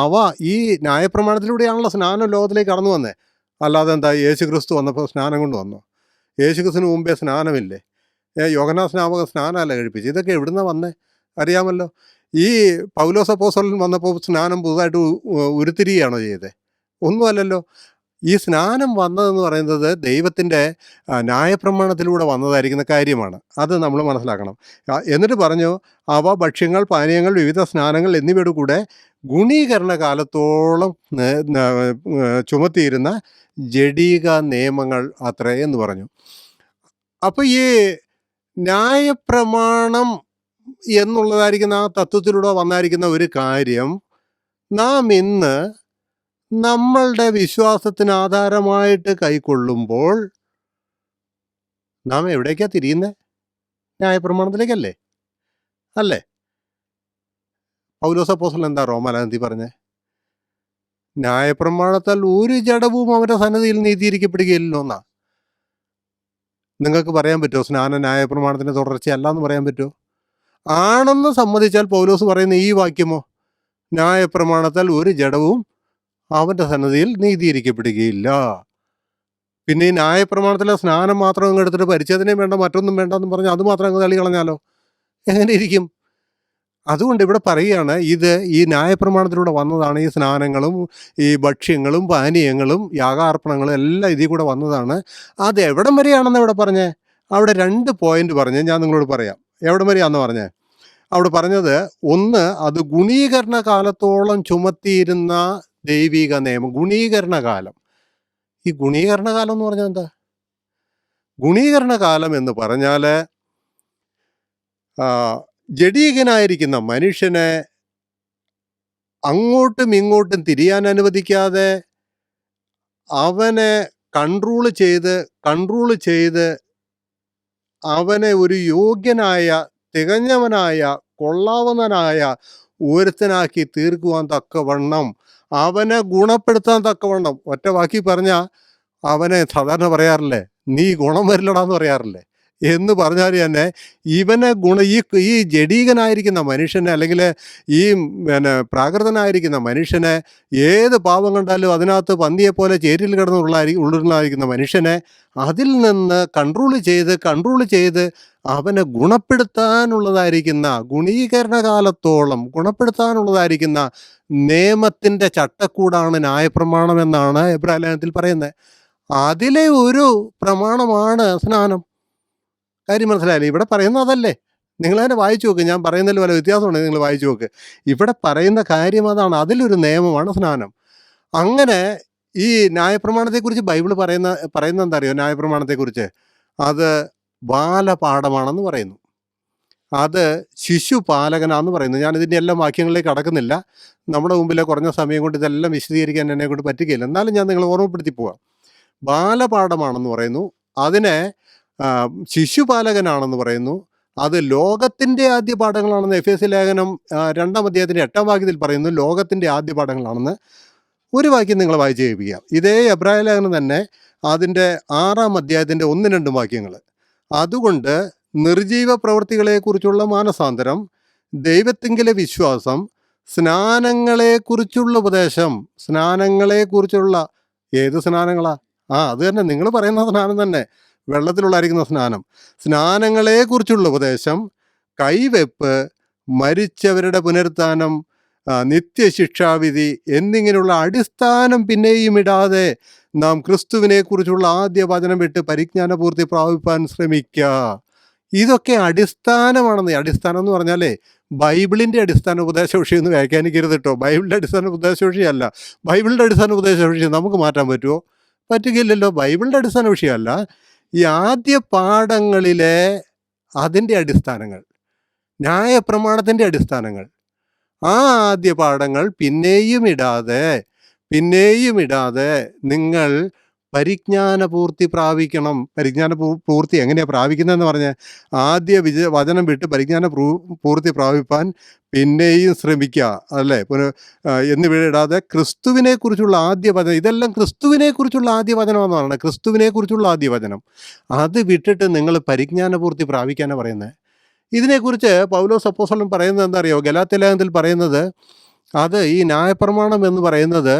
അവ ഈ ന്യായപ്രമാണത്തിലൂടെയാണല്ലോ സ്നാനം ലോകത്തിലേക്ക് കടന്നു വന്നേ. അല്ലാതെ എന്താ യേശു ക്രിസ്തു വന്നപ്പോൾ സ്നാനം കൊണ്ട് വന്നോ? യേശു ക്രിസ്തുവിന് മുമ്പേ സ്നാനമില്ലേ? യോഹന്നാൻ സ്നാപകൻ സ്നാനമല്ല കഴിപ്പിച്ചു. ഇതൊക്കെ എവിടുന്നാ വന്നേ? അറിയാമല്ലോ. ഈ പൗലോസ് അപ്പോസ്തലൻ വന്നപ്പോൾ സ്നാനം പുതുതായിട്ട് ഉരുത്തിരിയുകയാണോ ചെയ്തത്? ഒന്നുമല്ലല്ലോ. ഈ സ്നാനം വന്നതെന്ന് പറയുന്നത് ദൈവത്തിൻ്റെ ന്യായപ്രമാണത്തിലൂടെ വന്നതായിരിക്കുന്ന കാര്യമാണ്. അത് നമ്മൾ മനസ്സിലാക്കണം. എന്നിട്ട് പറഞ്ഞു, അവ ഭക്ഷ്യങ്ങൾ, പാനീയങ്ങൾ, വിവിധ സ്നാനങ്ങൾ എന്നിവയുടെ കൂടെ ഗുണീകരണ കാലത്തോളം ചുമത്തിയിരുന്ന ജഡീക നിയമങ്ങൾ അത്രേ എന്ന് പറഞ്ഞു. അപ്പോൾ ഈ ന്യായപ്രമാണം എന്നുള്ളതായിരിക്കുന്ന ആ തത്വത്തിലൂടെ വന്നായിരിക്കുന്ന ഒരു കാര്യം നാം ഇന്ന് നമ്മളുടെ വിശ്വാസത്തിന് ആധാരമായിട്ട് കൈക്കൊള്ളുമ്പോൾ നാം എവിടേക്കാണ് തിരിയുന്നത്? ന്യായപ്രമാണത്തിലേക്കല്ലേ? അല്ലേ? പൗലോസ് അപ്പോസ്തലൻ എന്താ റോമാലേഖനത്തിൽ പറഞ്ഞേ? ന്യായപ്രമാണത്താൽ ഒരു ജഡവും അവരുടെ സന്നിധിയിൽ നീതീകരിക്കപ്പെടുകയില്ലല്ലോ എന്നാ. നിങ്ങൾക്ക് പറയാൻ പറ്റുമോ സ്നാനം ന്യായപ്രമാണത്തിൻ്റെ തുടർച്ചയല്ല എന്ന് പറയാൻ പറ്റുമോ? ആണെന്ന് സമ്മതിച്ചാൽ പൗലോസ് പറയുന്ന ഈ വാക്യമോ, ന്യായപ്രമാണത്താൽ ഒരു ജഡവും അവൻ്റെ സന്നിധിയിൽ നീതീകരിക്കപ്പെടുകയില്ല. പിന്നെ ഈ ന്യായപ്രമാണത്തിലെ സ്നാനം മാത്രം അങ്ങ് എടുത്തിട്ട് പരിച്ഛേദനയും വേണ്ട, മറ്റൊന്നും വേണ്ട എന്ന് പറഞ്ഞാൽ അത് മാത്രം അങ്ങ് തള്ളി കളഞ്ഞാലോ? എങ്ങനെ ഇരിക്കും? അതുകൊണ്ട് ഇവിടെ പറയുകയാണ്, ഇത് ഈ ന്യായപ്രമാണത്തിലൂടെ വന്നതാണ്. ഈ സ്നാനങ്ങളും ഈ ഭക്ഷ്യങ്ങളും പാനീയങ്ങളും യാഗാർപ്പണങ്ങളും എല്ലാം ഇതിൽ കൂടെ വന്നതാണ്. അത് എവിടം വരെയാണെന്ന് ഇവിടെ പറഞ്ഞേ? അവിടെ 2 പോയിന്റ് പറഞ്ഞ് ഞാൻ നിങ്ങളോട് പറയാം. എവിടം വരെയാണെന്ന് പറഞ്ഞേ? അവിടെ പറഞ്ഞത്, ഒന്ന്, അത് ഗുണീകരണ കാലത്തോളം ചുമത്തിയിരുന്ന ദൈവിക നിയമം. ഗുണീകരണ കാലം. ഈ ഗുണീകരണ കാലം എന്ന് പറഞ്ഞാൽ എന്താ? ഗുണീകരണ കാലം എന്ന് പറഞ്ഞാൽ ജഡീകനായിരിക്കുന്ന മനുഷ്യനെ അങ്ങോട്ടും ഇങ്ങോട്ടും തിരിയാൻ അനുവദിക്കാതെ അവനെ കൺട്രോൾ ചെയ്ത് അവനെ ഒരു യോഗ്യനായ, തികഞ്ഞവനായ, കൊള്ളാവുന്നവനായ ഒരുത്തനാക്കി തീർക്കുവാൻ തക്കവണ്ണം, അവനെ ഗുണപ്പെടുത്താൻ തക്കവണ്ണം. ഒറ്റ വാക്കി പറഞ്ഞാൽ അവനെ സാധാരണ പറയാറില്ലേ, നീ ഗുണം വരില്ലടാന്ന് പറയാറില്ലേ എന്ന് പറഞ്ഞാൽ തന്നെ ഇവനെ ഈ ജഡീകനായിരിക്കുന്ന മനുഷ്യനെ, അല്ലെങ്കിൽ ഈ പ്രാകൃതനായിരിക്കുന്ന മനുഷ്യനെ, ഏത് പാപം കണ്ടാലും അതിനകത്ത് പന്നിയെപ്പോലെ ചേരിൽ ഉള്ളിരുന്നായിരിക്കുന്ന മനുഷ്യനെ അതിൽ നിന്ന് കൺട്രോൾ ചെയ്ത് അവനെ ഗുണപ്പെടുത്താനുള്ളതായിരിക്കുന്ന, ഗുണീകരണ കാലത്തോളം ഗുണപ്പെടുത്താനുള്ളതായിരിക്കുന്ന നിയമത്തിൻ്റെ ചട്ടക്കൂടാണ് ന്യായപ്രമാണം എന്നാണ് എബ്രായ ലേഖനത്തിൽ പറയുന്നത്. അതിലെ ഒരു പ്രമാണമാണ് സ്നാനം. കാര്യം മനസ്സിലായില്ലേ? ഇവിടെ പറയുന്നത് അതല്ലേ? നിങ്ങളതിനെ വായിച്ചു നോക്ക്. ഞാൻ പറയുന്നതിൽ വല്ല വ്യത്യാസമുണ്ടെങ്കിൽ നിങ്ങൾ വായിച്ചു നോക്ക്. ഇവിടെ പറയുന്ന കാര്യം അതാണ്. അതിലൊരു നിയമമാണ് സ്നാനം. അങ്ങനെ ഈ ന്യായപ്രമാണത്തെക്കുറിച്ച് ബൈബിൾ പറയുന്ന എന്താ അറിയോ? ന്യായപ്രമാണത്തെക്കുറിച്ച് അത് ബാലപാഠമാണെന്ന് പറയുന്നു. അത് ശിശുപാലകനാന്ന് പറയുന്നു. ഞാൻ ഇതിൻ്റെ എല്ലാം വാക്യങ്ങളിലേക്ക് കടക്കുന്നില്ല. നമ്മുടെ മുമ്പിലെ കുറഞ്ഞ സമയം കൊണ്ട് ഇതെല്ലാം വിശദീകരിക്കാൻ എന്നെ കൊണ്ട് പറ്റുകയില്ല. എന്നാലും ഞാൻ നിങ്ങളെ ഓർമ്മപ്പെടുത്തി പോവാം. ബാലപാഠമാണെന്ന് പറയുന്നു. അതിനെ ശിശുപാലകനാണെന്ന് പറയുന്നു. അത് ലോകത്തിൻ്റെ ആദ്യ പാഠങ്ങളാണെന്ന് എഫേസ്യ ലേഖനം 2-ാം അധ്യായത്തിൻ്റെ 8-ാം വാക്യത്തിൽ പറയുന്നു. ലോകത്തിൻ്റെ ആദ്യ പാഠങ്ങളാണെന്ന്. ഒരു വാക്യം നിങ്ങൾ വായിച്ച് കേൾപ്പിക്കാം. ഇതേ എബ്രായ ലേഖനം തന്നെ അതിൻ്റെ 6-ാം അധ്യായത്തിൻ്റെ 1-2 വാക്യങ്ങൾ. അതുകൊണ്ട് നിർജീവ പ്രവൃത്തികളെക്കുറിച്ചുള്ള മാനസാന്തരം, ദൈവത്തിങ്കിലെ വിശ്വാസം, സ്നാനങ്ങളെക്കുറിച്ചുള്ള ഉപദേശം. സ്നാനങ്ങളെക്കുറിച്ചുള്ള ഏത് സ്നാനങ്ങളാ? അത് തന്നെ നിങ്ങൾ പറയുന്ന സ്നാനം തന്നെ, വെള്ളത്തിലുള്ളായിരിക്കുന്ന സ്നാനം. സ്നാനങ്ങളെക്കുറിച്ചുള്ള ഉപദേശം, കൈവെപ്പ്, മരിച്ചവരുടെ പുനരുത്ഥാനം, നിത്യശിക്ഷാവിധി എന്നിങ്ങനെയുള്ള അടിസ്ഥാനം പിന്നെയും ഇടാതെ നാം ക്രിസ്തുവിനെക്കുറിച്ചുള്ള ആദ്യ വചനം വിട്ട് പരിജ്ഞാനപൂർത്തി പ്രാപിപ്പാൻ ശ്രമിക്കുക. ഇതൊക്കെ അടിസ്ഥാനമാണെന്ന്. അടിസ്ഥാനം എന്ന് പറഞ്ഞാലേ ബൈബിളിൻ്റെ അടിസ്ഥാന ഉപദേശ വിഷയം എന്ന് വ്യാഖ്യാനിക്കരുത് കേട്ടോ. ബൈബിളിൻ്റെ അടിസ്ഥാന ഉപദേശ വിഷയമല്ല. ബൈബിളിൻ്റെ അടിസ്ഥാന ഉപദേശ വിഷയം നമുക്ക് മാറ്റാൻ പറ്റുമോ? പറ്റുകയില്ലല്ലോ. ബൈബിളിൻ്റെ അടിസ്ഥാന വിഷയമല്ല. ഈ ആദ്യ പാഠങ്ങളിലെ അതിൻ്റെ അടിസ്ഥാനങ്ങൾ, ന്യായപ്രമാണത്തിൻ്റെ അടിസ്ഥാനങ്ങൾ, ആ ആദ്യ പാഠങ്ങൾ പിന്നെയും ഇടാതെ നിങ്ങൾ പരിജ്ഞാനപൂർത്തി പ്രാപിക്കണം. പൂർത്തി എങ്ങനെയാണ് പ്രാപിക്കുന്നതെന്ന് പറഞ്ഞാൽ ആദ്യ വചനം വിട്ട് പൂർത്തി പ്രാപിപ്പാൻ പിന്നെയും ശ്രമിക്കുക, അല്ലേ? എന്നിവിടെ ഇടാതെ ക്രിസ്തുവിനെക്കുറിച്ചുള്ള ആദ്യ വചനം. ഇതെല്ലാം ക്രിസ്തുവിനെക്കുറിച്ചുള്ള ആദ്യ വചനമെന്ന് പറയുന്നത്. ക്രിസ്തുവിനെക്കുറിച്ചുള്ള ആദ്യ വചനം അത് വിട്ടിട്ട് നിങ്ങൾ പരിജ്ഞാനപൂർത്തി പ്രാപിക്കാനാണ് പറയുന്നത്. ഇതിനെക്കുറിച്ച് പൗലോസ് അപ്പോസ്തലൻ പറയുന്നത് എന്താ അറിയോ? ഗലാത്യ ലേഖനത്തിൽ പറയുന്നത് അത് ഈ ന്യായപ്രമാണം എന്ന് പറയുന്നത്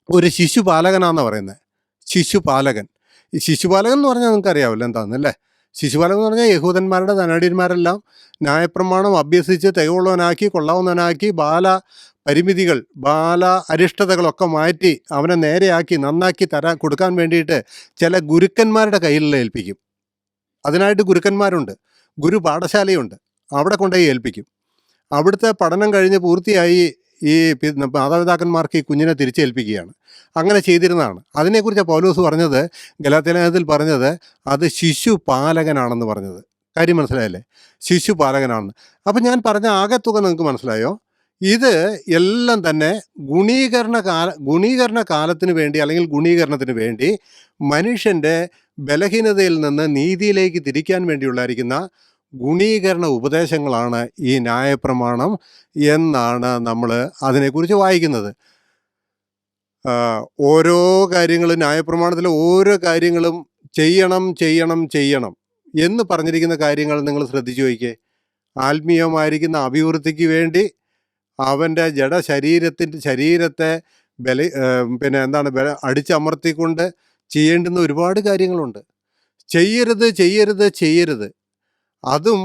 ഒരു ശിശുപാലകനാണെന്ന് പറയുന്നത്. ശിശുപാലകൻ. ഈ ശിശുപാലകൻ എന്ന് പറഞ്ഞാൽ നിങ്ങൾക്ക് അറിയാമല്ലോ എന്താണെന്നല്ലേ? ശിശുപാലകൻ എന്ന് പറഞ്ഞാൽ യഹൂദന്മാരുടെ ധനാഢ്യന്മാരെല്ലാം ന്യായപ്രമാണം അഭ്യസിച്ച് തികവുള്ളവനാക്കി, കൊള്ളാവുന്നവനാക്കി, പരിമിതികൾ, അരിഷ്ടതകളൊക്കെ മാറ്റി അവനെ നേരെയാക്കി നന്നാക്കി കൊടുക്കാൻ വേണ്ടിയിട്ട് ചില ഗുരുക്കന്മാരുടെ കയ്യിൽ ഏൽപ്പിക്കും. അതിനായിട്ട് ഗുരുക്കന്മാരുണ്ട്, ഗുരു പാഠശാലയുണ്ട്. അവിടെ കൊണ്ടുപോയി ഏൽപ്പിക്കും. അവിടുത്തെ പഠനം കഴിഞ്ഞ് പൂർത്തിയായി ഈ മാതാപിതാക്കന്മാർക്ക് ഈ കുഞ്ഞിനെ തിരിച്ചേൽപ്പിക്കുകയാണ്. അങ്ങനെ ചെയ്തിരുന്നതാണ്. അതിനെക്കുറിച്ച് പൗലോസ് പറഞ്ഞത്, ഗലാത്യ ലേഖനത്തിൽ പറഞ്ഞത് അത് ശിശുപാലകനാണെന്ന് പറഞ്ഞത്. കാര്യം മനസ്സിലായല്ലേ? ശിശുപാലകനാണെന്ന്. അപ്പം ഞാൻ പറഞ്ഞ ആകെത്തുക നിങ്ങൾക്ക് മനസ്സിലായോ? ഇത് എല്ലാം തന്നെ ഗുണീകരണ കാലത്തിന് വേണ്ടി, അല്ലെങ്കിൽ ഗുണീകരണത്തിന് വേണ്ടി മനുഷ്യൻ്റെ ബലഹീനതയിൽ നിന്ന് നീതിയിലേക്ക് തിരിക്കാൻ വേണ്ടിയുള്ളായിരിക്കുന്ന ഗുണീകരണ ഉപദേശങ്ങളാണ് ഈ ന്യായപ്രമാണം എന്നാണ് നമ്മൾ അതിനെക്കുറിച്ച് വായിക്കുന്നത്. ഓരോ കാര്യങ്ങളും, ന്യായപ്രമാണത്തിലെ ഓരോ കാര്യങ്ങളും ചെയ്യണം എന്ന് പറഞ്ഞിരിക്കുന്ന കാര്യങ്ങൾ നിങ്ങൾ ശ്രദ്ധിച്ചു നോക്കിയേ. ആത്മീയമായിരിക്കുന്ന അഭിവൃദ്ധിക്ക് വേണ്ടി അവൻ്റെ ശരീരത്തെ അടിച്ചമർത്തിക്കൊണ്ട് ചെയ്യേണ്ടുന്ന ഒരുപാട് കാര്യങ്ങളുണ്ട്. ചെയ്യരുത്. അതും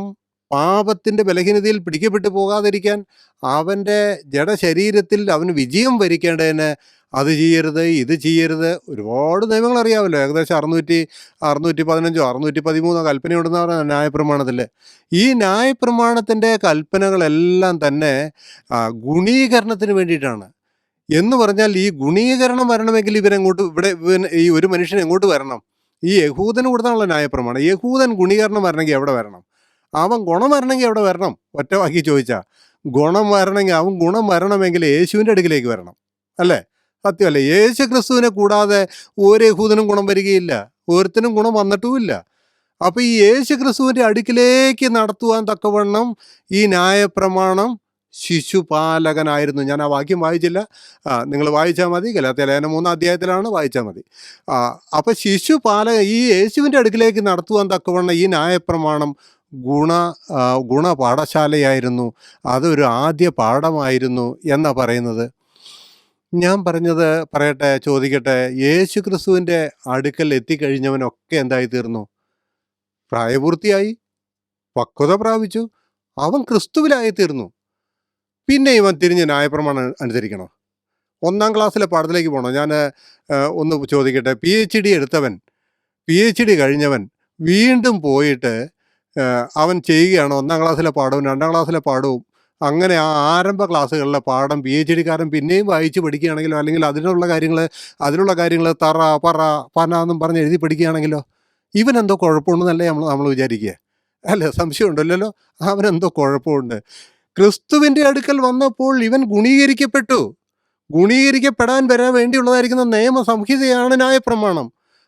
പാപത്തിൻ്റെ ബലഹീനതയിൽ പിടിക്കപ്പെട്ടു പോകാതിരിക്കാൻ അവൻ്റെ ജഡശരീരത്തിൽ അവന് വിജയം വരിക്കേണ്ടതിന് അത് ചെയ്യരുത്, ഇത് ചെയ്യരുത്, ഒരുപാട് നിയമങ്ങൾ അറിയാമല്ലോ. ഏകദേശം 615 613 കൽപ്പനയുണ്ടെന്ന് പറഞ്ഞാൽ ന്യായപ്രമാണത്തിൽ. ഈ ന്യായപ്രമാണത്തിൻ്റെ കൽപ്പനകളെല്ലാം തന്നെ ഗുണീകരണത്തിന് വേണ്ടിയിട്ടാണ്. എന്ന് പറഞ്ഞാൽ ഈ ഗുണീകരണം വരണമെങ്കിൽ ഈ ഒരു മനുഷ്യൻ എങ്ങോട്ട് വരണം? ഈ യഹൂദന് കൊടുത്താണല്ലോ ന്യായപ്രമാണം. യഹൂദൻ ഗുണീകരണം വരണമെങ്കിൽ എവിടെ വരണം? അവൻ ഗുണം വരണമെങ്കിൽ എവിടെ വരണം? ഒറ്റ വാക്കി ചോദിച്ചാൽ അവൻ ഗുണം വരണമെങ്കിൽ യേശുവിൻ്റെ അടുക്കിലേക്ക് വരണം, അല്ലേ? സത്യമല്ലേ? യേശു ക്രിസ്തുവിനെ കൂടാതെ ഒരു യഹൂദനും ഗുണം വരികയില്ല, ഒരുത്തനും ഗുണം വന്നിട്ടുമില്ല. അപ്പോൾ ഈ യേശു ക്രിസ്തുവിൻ്റെ അടുക്കിലേക്ക് നടത്തുവാൻ തക്കവണ്ണം ഈ ന്യായപ്രമാണം ശിശുപാലകനായിരുന്നു. ഞാൻ ആ വാക്യം വായിച്ചില്ല, നിങ്ങൾ വായിച്ചാൽ മതി. ഗലാത്യലേഖനം 3 അധ്യായത്തിലാണ്, വായിച്ചാൽ മതി. അപ്പോൾ ഈ യേശുവിൻ്റെ അടുക്കിലേക്ക് നടത്തുവാൻ തക്കവണ്ണം ഈ ന്യായപ്രമാണം ഗുണപാഠശാലയായിരുന്നു. അതൊരു ആദ്യ പാഠമായിരുന്നു എന്നാണ് പറയുന്നത്. ഞാൻ ചോദിക്കട്ടെ, യേശു ക്രിസ്തുവിൻ്റെ അടുക്കൽ എത്തിക്കഴിഞ്ഞവനൊക്കെ എന്തായി തീർന്നു? പ്രായപൂർത്തിയായി, പക്വത പ്രാപിച്ചു, അവൻ ക്രിസ്തുവിലായി തീർന്നു. പിന്നെ ഇവൻ തിരിഞ്ഞ് ന്യായപ്രമാണം അനുസരിക്കണോ? 1-ാം ക്ലാസ്സിലെ പാഠത്തിലേക്ക് പോകണോ? ഞാൻ ഒന്ന് ചോദിക്കട്ടെ, PhD എടുത്തവൻ, PhD കഴിഞ്ഞവൻ വീണ്ടും പോയിട്ട് അവൻ ചെയ്യുകയാണ് 1-ാം ക്ലാസ്സിലെ പാഠവും 2-ാം ക്ലാസ്സിലെ പാഠവും. അങ്ങനെ ആ ആരംഭ ക്ലാസ്സുകളിലെ പാഠം PhD-കാരൻ പിന്നെയും വായിച്ച് പഠിക്കുകയാണെങ്കിലോ, അല്ലെങ്കിൽ അതിലുള്ള കാര്യങ്ങൾ തറ പറ പന എന്നും പറഞ്ഞ് എഴുതി പഠിക്കുകയാണെങ്കിലോ, ഇവനെന്തോ കുഴപ്പമുണ്ടെന്നല്ലേ നമ്മൾ വിചാരിക്കുക? അല്ലേ? സംശയമുണ്ടല്ലോ, അവനെന്തോ കുഴപ്പമുണ്ട്. ക്രിസ്തുവിൻ്റെ അടുക്കൽ വന്നപ്പോൾ ഇവൻ ഗുണീകരിക്കപ്പെട്ടു. ഗുണീകരിക്കപ്പെടാൻ വരാൻ വേണ്ടിയുള്ളതായിരിക്കുന്ന നിയമസംഹിതയാണ് ന്യായപ്രമാണം.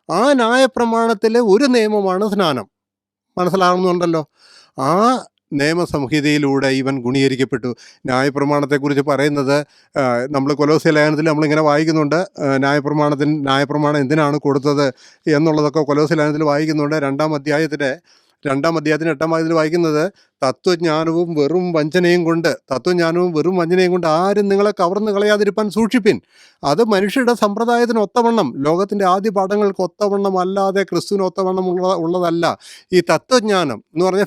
ആ ന്യായപ്രമാണത്തിലെ ഒരു നിയമമാണ് സ്നാനം. മനസ്സിലാകുന്നുണ്ടല്ലോ? ആ നിയമസംഹിതയിലൂടെ ഇവൻ ഗുണീകരിക്കപ്പെട്ടു. ന്യായപ്രമാണത്തെക്കുറിച്ച് പറയുന്നത് നമ്മൾ കൊലോസ്യ ലേഖനത്തിൽ നമ്മളിങ്ങനെ വായിക്കുന്നുണ്ട്. ന്യായപ്രമാണം എന്തിനാണ് കൊടുത്തത് എന്നുള്ളതൊക്കെ കൊലോസ്യ ലേഖനത്തിൽ വായിക്കുന്നുണ്ട്. 2-ാം അധ്യായത്തിന് 8-ാം വാക്യത്തിൽ വായിക്കുന്നത്, തത്വജ്ഞാനവും വെറും വഞ്ചനയും കൊണ്ട് ആരും നിങ്ങളെ കവർന്നു കളയാതിരിപ്പാൻ സൂക്ഷിപ്പിൻ. അത് മനുഷ്യരുടെ സമ്പ്രദായത്തിന് ഒത്തവണ്ണം, ലോകത്തിൻ്റെ ആദ്യ പാഠങ്ങൾക്ക് ഒത്തവണ്ണം അല്ലാതെ ക്രിസ്തുവിന് ഒത്തവണ്ണം ഉള്ളതല്ല. ഈ തത്വജ്ഞാനം എന്ന് പറഞ്ഞ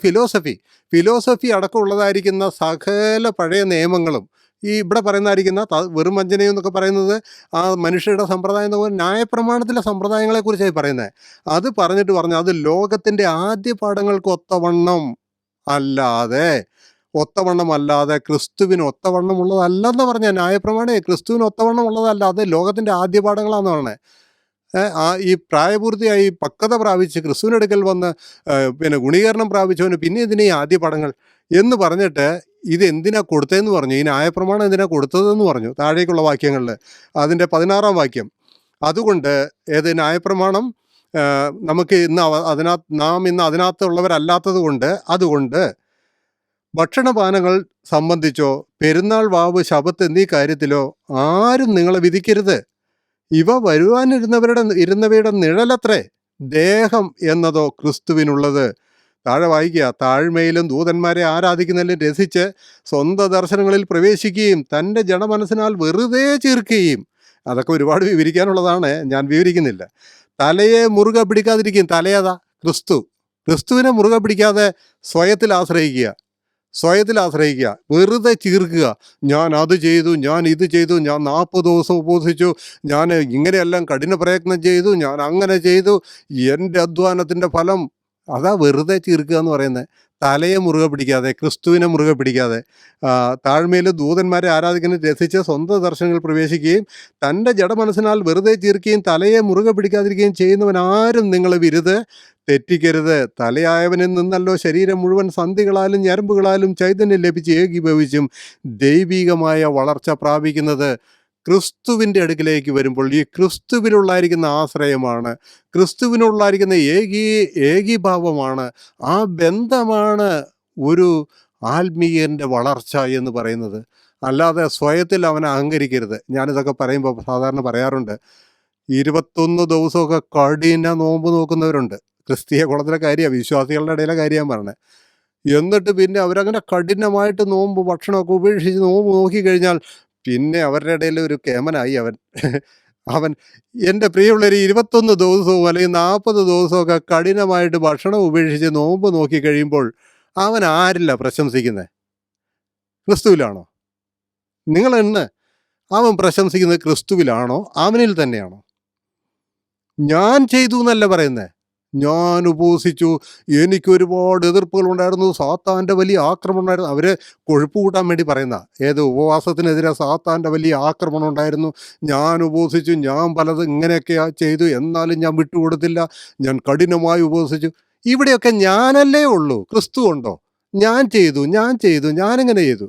ഫിലോസഫി അടക്കമുള്ളതായിരിക്കുന്ന സകല പഴയ നിയമങ്ങളും, ഈ ഇവിടെ പറയുന്നതായിരിക്കുന്ന വെറും വഞ്ചനയും എന്നൊക്കെ പറയുന്നത് ആ മനുഷ്യരുടെ സമ്പ്രദായം എന്ന് പറഞ്ഞാൽ ന്യായപ്രമാണത്തിലെ സമ്പ്രദായങ്ങളെക്കുറിച്ചായി പറയുന്നത്. അത് പറഞ്ഞു അത് ലോകത്തിൻ്റെ ആദ്യ പാഠങ്ങൾക്ക് ഒത്തവണ്ണം അല്ലാതെ ക്രിസ്തുവിന് ഒത്തവണ്ണം ഉള്ളതല്ലെന്ന് പറഞ്ഞാൽ, ന്യായപ്രമാണേ ക്രിസ്തുവിന് ഒത്തവണ്ണം ഉള്ളതല്ല, അത് ലോകത്തിൻ്റെ ആദ്യ പാഠങ്ങളാണെന്ന് പറഞ്ഞത്. ഈ പ്രായപൂർത്തിയായി പക്വത പ്രാപിച്ച് ക്രിസ്തുവിനടുക്കൽ വന്ന് ഗുണീകരണം പ്രാപിച്ചവന് പിന്നെ ഇതിനെ ഈ ആദ്യ പാഠങ്ങൾ എന്ന് പറഞ്ഞിട്ട് ഇതെന്തിനാ കൊടുത്തതെന്ന് പറഞ്ഞു. ഈ ന്യായപ്രമാണം എന്തിനാ കൊടുത്തതെന്ന് പറഞ്ഞു താഴേക്കുള്ള വാക്യങ്ങളിൽ. അതിൻ്റെ 16-ാം വാക്യം, അതുകൊണ്ട് ന്യായപ്രമാണം നമുക്ക് നാം ഇന്ന് അതിനകത്തുള്ളവരല്ലാത്തത് കൊണ്ട്, അതുകൊണ്ട് ഭക്ഷണപാനങ്ങൾ സംബന്ധിച്ചോ പെരുന്നാൾ, വാവ്, ശബത്ത് എന്നീ കാര്യത്തിലോ ആരും നിങ്ങളെ വിധിക്കരുത്. ഇവ ഇരുന്നവയുടെ നിഴലത്രേ, ദേഹം എന്നതോ ക്രിസ്തുവിനുള്ളത്. താഴെ വായിക്കുക, താഴ്മയിലും ദൂതന്മാരെ ആരാധിക്കുന്നതിലും രസിച്ച് സ്വന്തം ദർശനങ്ങളിൽ പ്രവേശിക്കുകയും തൻ്റെ ജഡമനസ്സിനാൽ വെറുതെ ചീർക്കുകയും, അതൊക്കെ ഒരുപാട് വിവരിക്കാനുള്ളതാണ്, ഞാൻ വിവരിക്കുന്നില്ല. തലയെ മുറുകെ പിടിക്കാതിരിക്കും. തലയതാ ക്രിസ്തുവിനെ മുറുകെ പിടിക്കാതെ സ്വയത്തിൽ ആശ്രയിക്കുക, വെറുതെ ചീർക്കുക. ഞാൻ അത് ചെയ്തു, ഞാൻ ഇത് ചെയ്തു, ഞാൻ 40 ദിവസം ഉപവസിച്ചു, ഞാൻ ഇങ്ങനെയെല്ലാം കഠിന പ്രയത്നം ചെയ്തു, ഞാൻ അങ്ങനെ ചെയ്തു, എൻ്റെ അധ്വാനത്തിൻ്റെ ഫലം. അതാ വെറുതെ ചീർക്കുക എന്ന് പറയുന്നത്. തലയെ മുറുകെ പിടിക്കാതെ, ക്രിസ്തുവിനെ മുറുകെ പിടിക്കാതെ, താഴ്മയിൽ ദൂതന്മാരെ ആരാധിക്കുന്ന രസിച്ച് സ്വന്തം ദർശനങ്ങൾ പ്രവേശിക്കുകയും തൻ്റെ ജഡമനസ്സിനാൽ വെറുതെ ചീർക്കുകയും തലയെ മുറുകെ പിടിക്കാതിരിക്കുകയും ചെയ്യുന്നവൻ ആരും നിങ്ങളെ തെറ്റിക്കരുത്. തലയായവനിൽ നിന്നല്ലോ ശരീരം മുഴുവൻ സന്ധികളാലും ഞരമ്പുകളാലും ചൈതന്യം ലഭിച്ച് ഏകീഭവിച്ചും ദൈവികമായ വളർച്ച പ്രാപിക്കുന്നത്. ക്രിസ്തുവിൻ്റെ അടുക്കിലേക്ക് വരുമ്പോൾ ഈ ക്രിസ്തുവിനുള്ളായിരിക്കുന്ന ആശ്രയമാണ്, ക്രിസ്തുവിനുള്ളായിരിക്കുന്ന ഏകീഭാവമാണ്, ആ ബന്ധമാണ് ഒരു ആത്മീയൻ്റെ വളർച്ച എന്ന് പറയുന്നത്. അല്ലാതെ സ്വയത്തിൽ അവനെ അഹങ്കരിക്കരുത്. ഞാനിതൊക്കെ പറയുമ്പോൾ സാധാരണ പറയാറുണ്ട്, 21 ദിവസമൊക്കെ കഠിന നോമ്പ് നോക്കുന്നവരുണ്ട്. ക്രിസ്തീയ കുളത്തിലെ കാര്യമാണ്, വിശ്വാസികളുടെ ഇടയിലെ കാര്യമാണ് പറഞ്ഞത്. എന്നിട്ട് പിന്നെ അവരങ്ങനെ കഠിനമായിട്ട് ഭക്ഷണമൊക്കെ ഉപേക്ഷിച്ച് നോമ്പ് നോക്കിക്കഴിഞ്ഞാൽ പിന്നെ അവരുടെ ഇടയിൽ ഒരു കേമനായി അവൻ. എൻ്റെ പ്രിയമുള്ളവർ, 21 ദിവസവും അല്ലെങ്കിൽ 40 ദിവസമൊക്കെ കഠിനമായിട്ട് ഭക്ഷണം ഉപേക്ഷിച്ച് നോമ്പ് നോക്കിക്കഴിയുമ്പോൾ അവൻ ആരില്ല പ്രശംസിക്കുന്നത്? ക്രിസ്തുവിലാണോ? നിങ്ങളെന്ന് അവൻ പ്രശംസിക്കുന്നത് ക്രിസ്തുവിലാണോ? അവനിൽ തന്നെയാണോ? ഞാൻ ചെയ്തു എന്നല്ല പറയുന്നത്, ഞാൻ ഉപവസിച്ചു, എനിക്ക് ഒരുപാട് എതിർപ്പുകളുണ്ടായിരുന്നു, സാത്താൻ്റെ വലിയ ആക്രമണം ഉണ്ടായിരുന്നു. അവർ കൊഴുപ്പ് കൂട്ടാൻ വേണ്ടി പറയുന്ന ഉപവാസത്തിനെതിരെ സാത്താൻ്റെ വലിയ ആക്രമണം ഉണ്ടായിരുന്നു, ഞാൻ ഉപവസിച്ചു, ഞാൻ പലത് ഇങ്ങനെയൊക്കെ ചെയ്തു, എന്നാലും ഞാൻ വിട്ടുകൊടുത്തില്ല, ഞാൻ കഠിനമായി ഉപവസിച്ചു. ഇവിടെയൊക്കെ ഞാനല്ലേ ഉള്ളൂ, ക്രിസ്തു ഉണ്ടോ? ഞാൻ ചെയ്തു, ഞാനിങ്ങനെ ചെയ്തു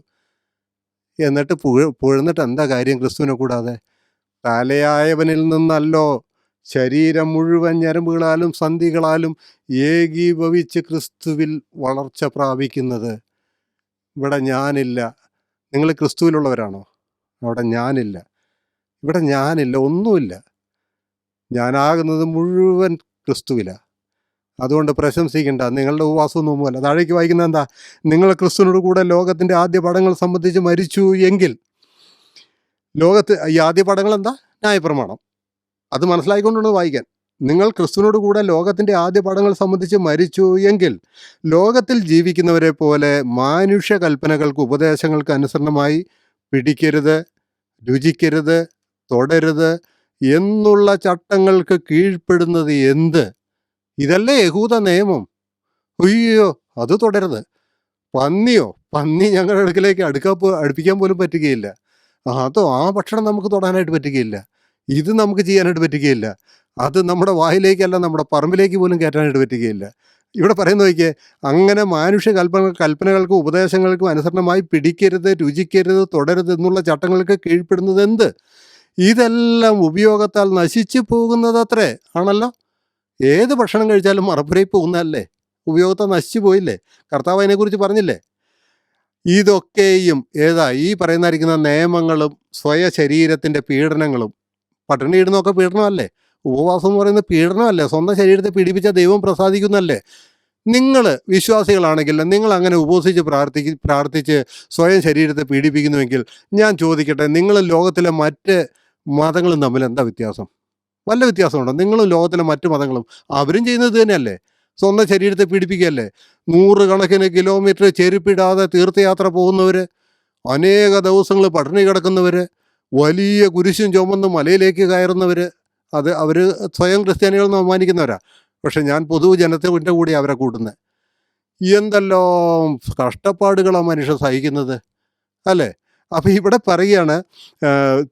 എന്നിട്ട് പുകഴ്ന്നിട്ട് എന്താ കാര്യം? ക്രിസ്തുവിനെ കൂടാതെ തലയായവനിൽ നിന്നല്ലോ ശരീരം മുഴുവൻ ഞരമ്പുകളാലും സന്ധികളാലും ഏകീഭവിച്ച് ക്രിസ്തുവിൽ വളർച്ച പ്രാപിക്കുന്നത്. ഇവിടെ ഞാനില്ല. നിങ്ങൾ ക്രിസ്തുവിലുള്ളവരാണോ? അവിടെ ഞാനില്ല. ഇവിടെ ഞാനില്ല, ഒന്നുമില്ല. ഞാനാകുന്നത് മുഴുവൻ ക്രിസ്തുവിലാണ്. അതുകൊണ്ട് പ്രശംസിക്കേണ്ട, നിങ്ങളുടെ ഉപവാസമൊന്നുമല്ല. താഴേക്ക് വായിക്കുന്നത് എന്താ? നിങ്ങൾ ക്രിസ്തുവിനോട് കൂടെ ലോകത്തിൻ്റെ ആദ്യ പടങ്ങൾ സംബന്ധിച്ച് മരിച്ചു എങ്കിൽ, ഈ ആദ്യ പടങ്ങൾ എന്താ? ന്യായപ്രമാണം. അത് മനസ്സിലായിക്കൊണ്ടാണ് വായിക്കാൻ. നിങ്ങൾ ക്രിസ്തുവിനോട് കൂടെ ലോകത്തിൻ്റെ ആദ്യ പടങ്ങൾ സംബന്ധിച്ച് മരിച്ചു എങ്കിൽ ലോകത്തിൽ ജീവിക്കുന്നവരെ പോലെ മാനുഷ്യ കൽപ്പനകൾക്ക് ഉപദേശങ്ങൾക്ക് അനുസരണമായി പിടിക്കരുത്, രുചിക്കരുത്, തൊടരുത് എന്നുള്ള ചട്ടങ്ങൾക്ക് കീഴ്പ്പെടുന്നത് എന്ത്? ഇതല്ലേ യഹൂദ നിയമം? അയ്യോ, അത് തുടരുത്. പന്നി ഞങ്ങളുടെ അടുക്കിലേക്ക് അടുപ്പിക്കാൻ പോലും പറ്റുകയില്ല. ആ ഭക്ഷണം നമുക്ക് തൊടാനായിട്ട് പറ്റുകയില്ല. ഇത് നമുക്ക് ചെയ്യാനായിട്ട് പറ്റുകയില്ല. അത് നമ്മുടെ വായിലേക്കല്ല, നമ്മുടെ പറമ്പിലേക്ക് പോലും കയറ്റാനായിട്ട് പറ്റുകയില്ല. ഇവിടെ പറയുന്ന നോക്കിയേ, അങ്ങനെ മാനുഷ്യ കൽപ്പനകൾക്കും ഉപദേശങ്ങൾക്കും അനുസരണമായി പിടിക്കരുത്, രുചിക്കരുത്, തൊടരുത് എന്നുള്ള ചട്ടങ്ങൾക്ക് കീഴ്പ്പെടുന്നത് എന്ത്? ഇതെല്ലാം ഉപയോഗത്താൽ നശിച്ചു പോകുന്നതത്രേ. ആണല്ലോ. ഏത് ഭക്ഷണം കഴിച്ചാലും മറപ്പുരയിൽ പോകുന്നതല്ലേ? ഉപയോഗത്താൽ നശിച്ചു പോയില്ലേ? കർത്താവ് അതിനെക്കുറിച്ച് പറഞ്ഞില്ലേ? ഇതൊക്കെയും ഈ പറയുന്നതായിരിക്കുന്ന നിയമങ്ങളും സ്വയ ശരീരത്തിൻ്റെ പീഡനങ്ങളും. പട്ടിണി ഇടുന്നതൊക്കെ പീഡനമല്ലേ? ഉപവാസം എന്ന് പറയുന്നത് പീഡനമല്ലേ? സ്വന്തം ശരീരത്തെ പീഡിപ്പിച്ചാൽ ദൈവം പ്രസാദിക്കുന്നല്ലേ? നിങ്ങൾ വിശ്വാസികളാണെങ്കിൽ നിങ്ങൾ അങ്ങനെ ഉപവസിച്ച് പ്രാർത്ഥിച്ച് സ്വയം ശരീരത്തെ പീഡിപ്പിക്കുന്നുവെങ്കിൽ ഞാൻ ചോദിക്കട്ടെ, നിങ്ങൾ ലോകത്തിലെ മറ്റ് മതങ്ങളും തമ്മിൽ എന്താ വ്യത്യാസം? വല്ല വ്യത്യാസമുണ്ടോ? നിങ്ങളും ലോകത്തിലെ മറ്റു മതങ്ങളും അവരും ചെയ്യുന്നത് തന്നെയല്ലേ? സ്വന്തം ശരീരത്തെ പീഡിപ്പിക്കുകയല്ലേ? 100 കണക്കിന് കിലോമീറ്റർ ചെരുപ്പിടാതെ തീർത്ഥയാത്ര പോകുന്നവർ, അനേക ദിവസങ്ങൾ പട്ടിണി കിടക്കുന്നവർ, വലിയ കുരിശും ചുമന്ന് മലയിലേക്ക് കയറുന്നവർ, അവർ സ്വയം ക്രിസ്ത്യാനികളെന്ന് അവമാനിക്കുന്നവരാ. പക്ഷെ ഞാൻ പൊതുജനത്തിൻ്റെ കൂടി അവരെ കൂട്ടുന്നത്. എന്തെല്ലാം കഷ്ടപ്പാടുകളാണ് മനുഷ്യർ സഹിക്കുന്നത് അല്ലേ? അപ്പോൾ ഇവിടെ പറയുകയാണ്,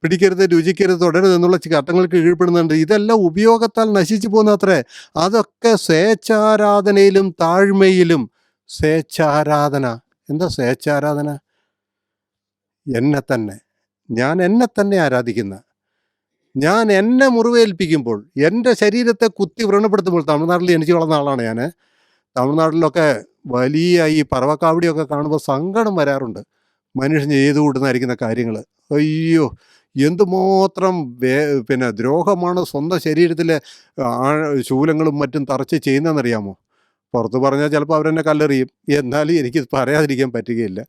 പിടിക്കരുത്, രുചിക്കരുത്, തുടരുത് എന്നുള്ള ചട്ടങ്ങൾക്ക് കീഴ്പ്പെടുന്നുണ്ട്. ഇതെല്ലാം ഉപയോഗത്താൽ നശിച്ചു പോകുന്നത്രേ. അതൊക്കെ സ്വേച്ഛാരാധനയിലും താഴ്മയിലും. സ്വേച്ഛാരാധന എന്താ? സ്വേച്ഛാരാധന ഞാൻ എന്നെ തന്നെ ആരാധിക്കുന്ന, ഞാൻ എന്നെ മുറിവേൽപ്പിക്കുമ്പോൾ, എൻ്റെ ശരീരത്തെ കുത്തി വ്രണപ്പെടുത്തുമ്പോൾ. തമിഴ്നാട്ടിൽ ജനിച്ചു വളർന്ന ആളാണ് ഞാൻ. തമിഴ്നാട്ടിലൊക്കെ വലിയ ഈ പറവക്കാവടിയൊക്കെ കാണുമ്പോൾ സങ്കടം വരാറുണ്ട്. മനുഷ്യൻ ചെയ്തു കൂട്ടുന്നതായിരിക്കുന്ന കാര്യങ്ങൾ. അയ്യോ, എന്തുമാത്രം ദ്രോഹമാണ് സ്വന്തം ശരീരത്തിലെ ശൂലങ്ങളും മറ്റും തറച്ച് ചെയ്യുന്നതെന്നറിയാമോ? പുറത്ത് പറഞ്ഞാൽ ചിലപ്പോൾ അവരെന്നെ കല്ലെറിയും. എന്നാലും എനിക്ക് പറയാതിരിക്കാൻ പറ്റുകയില്ല.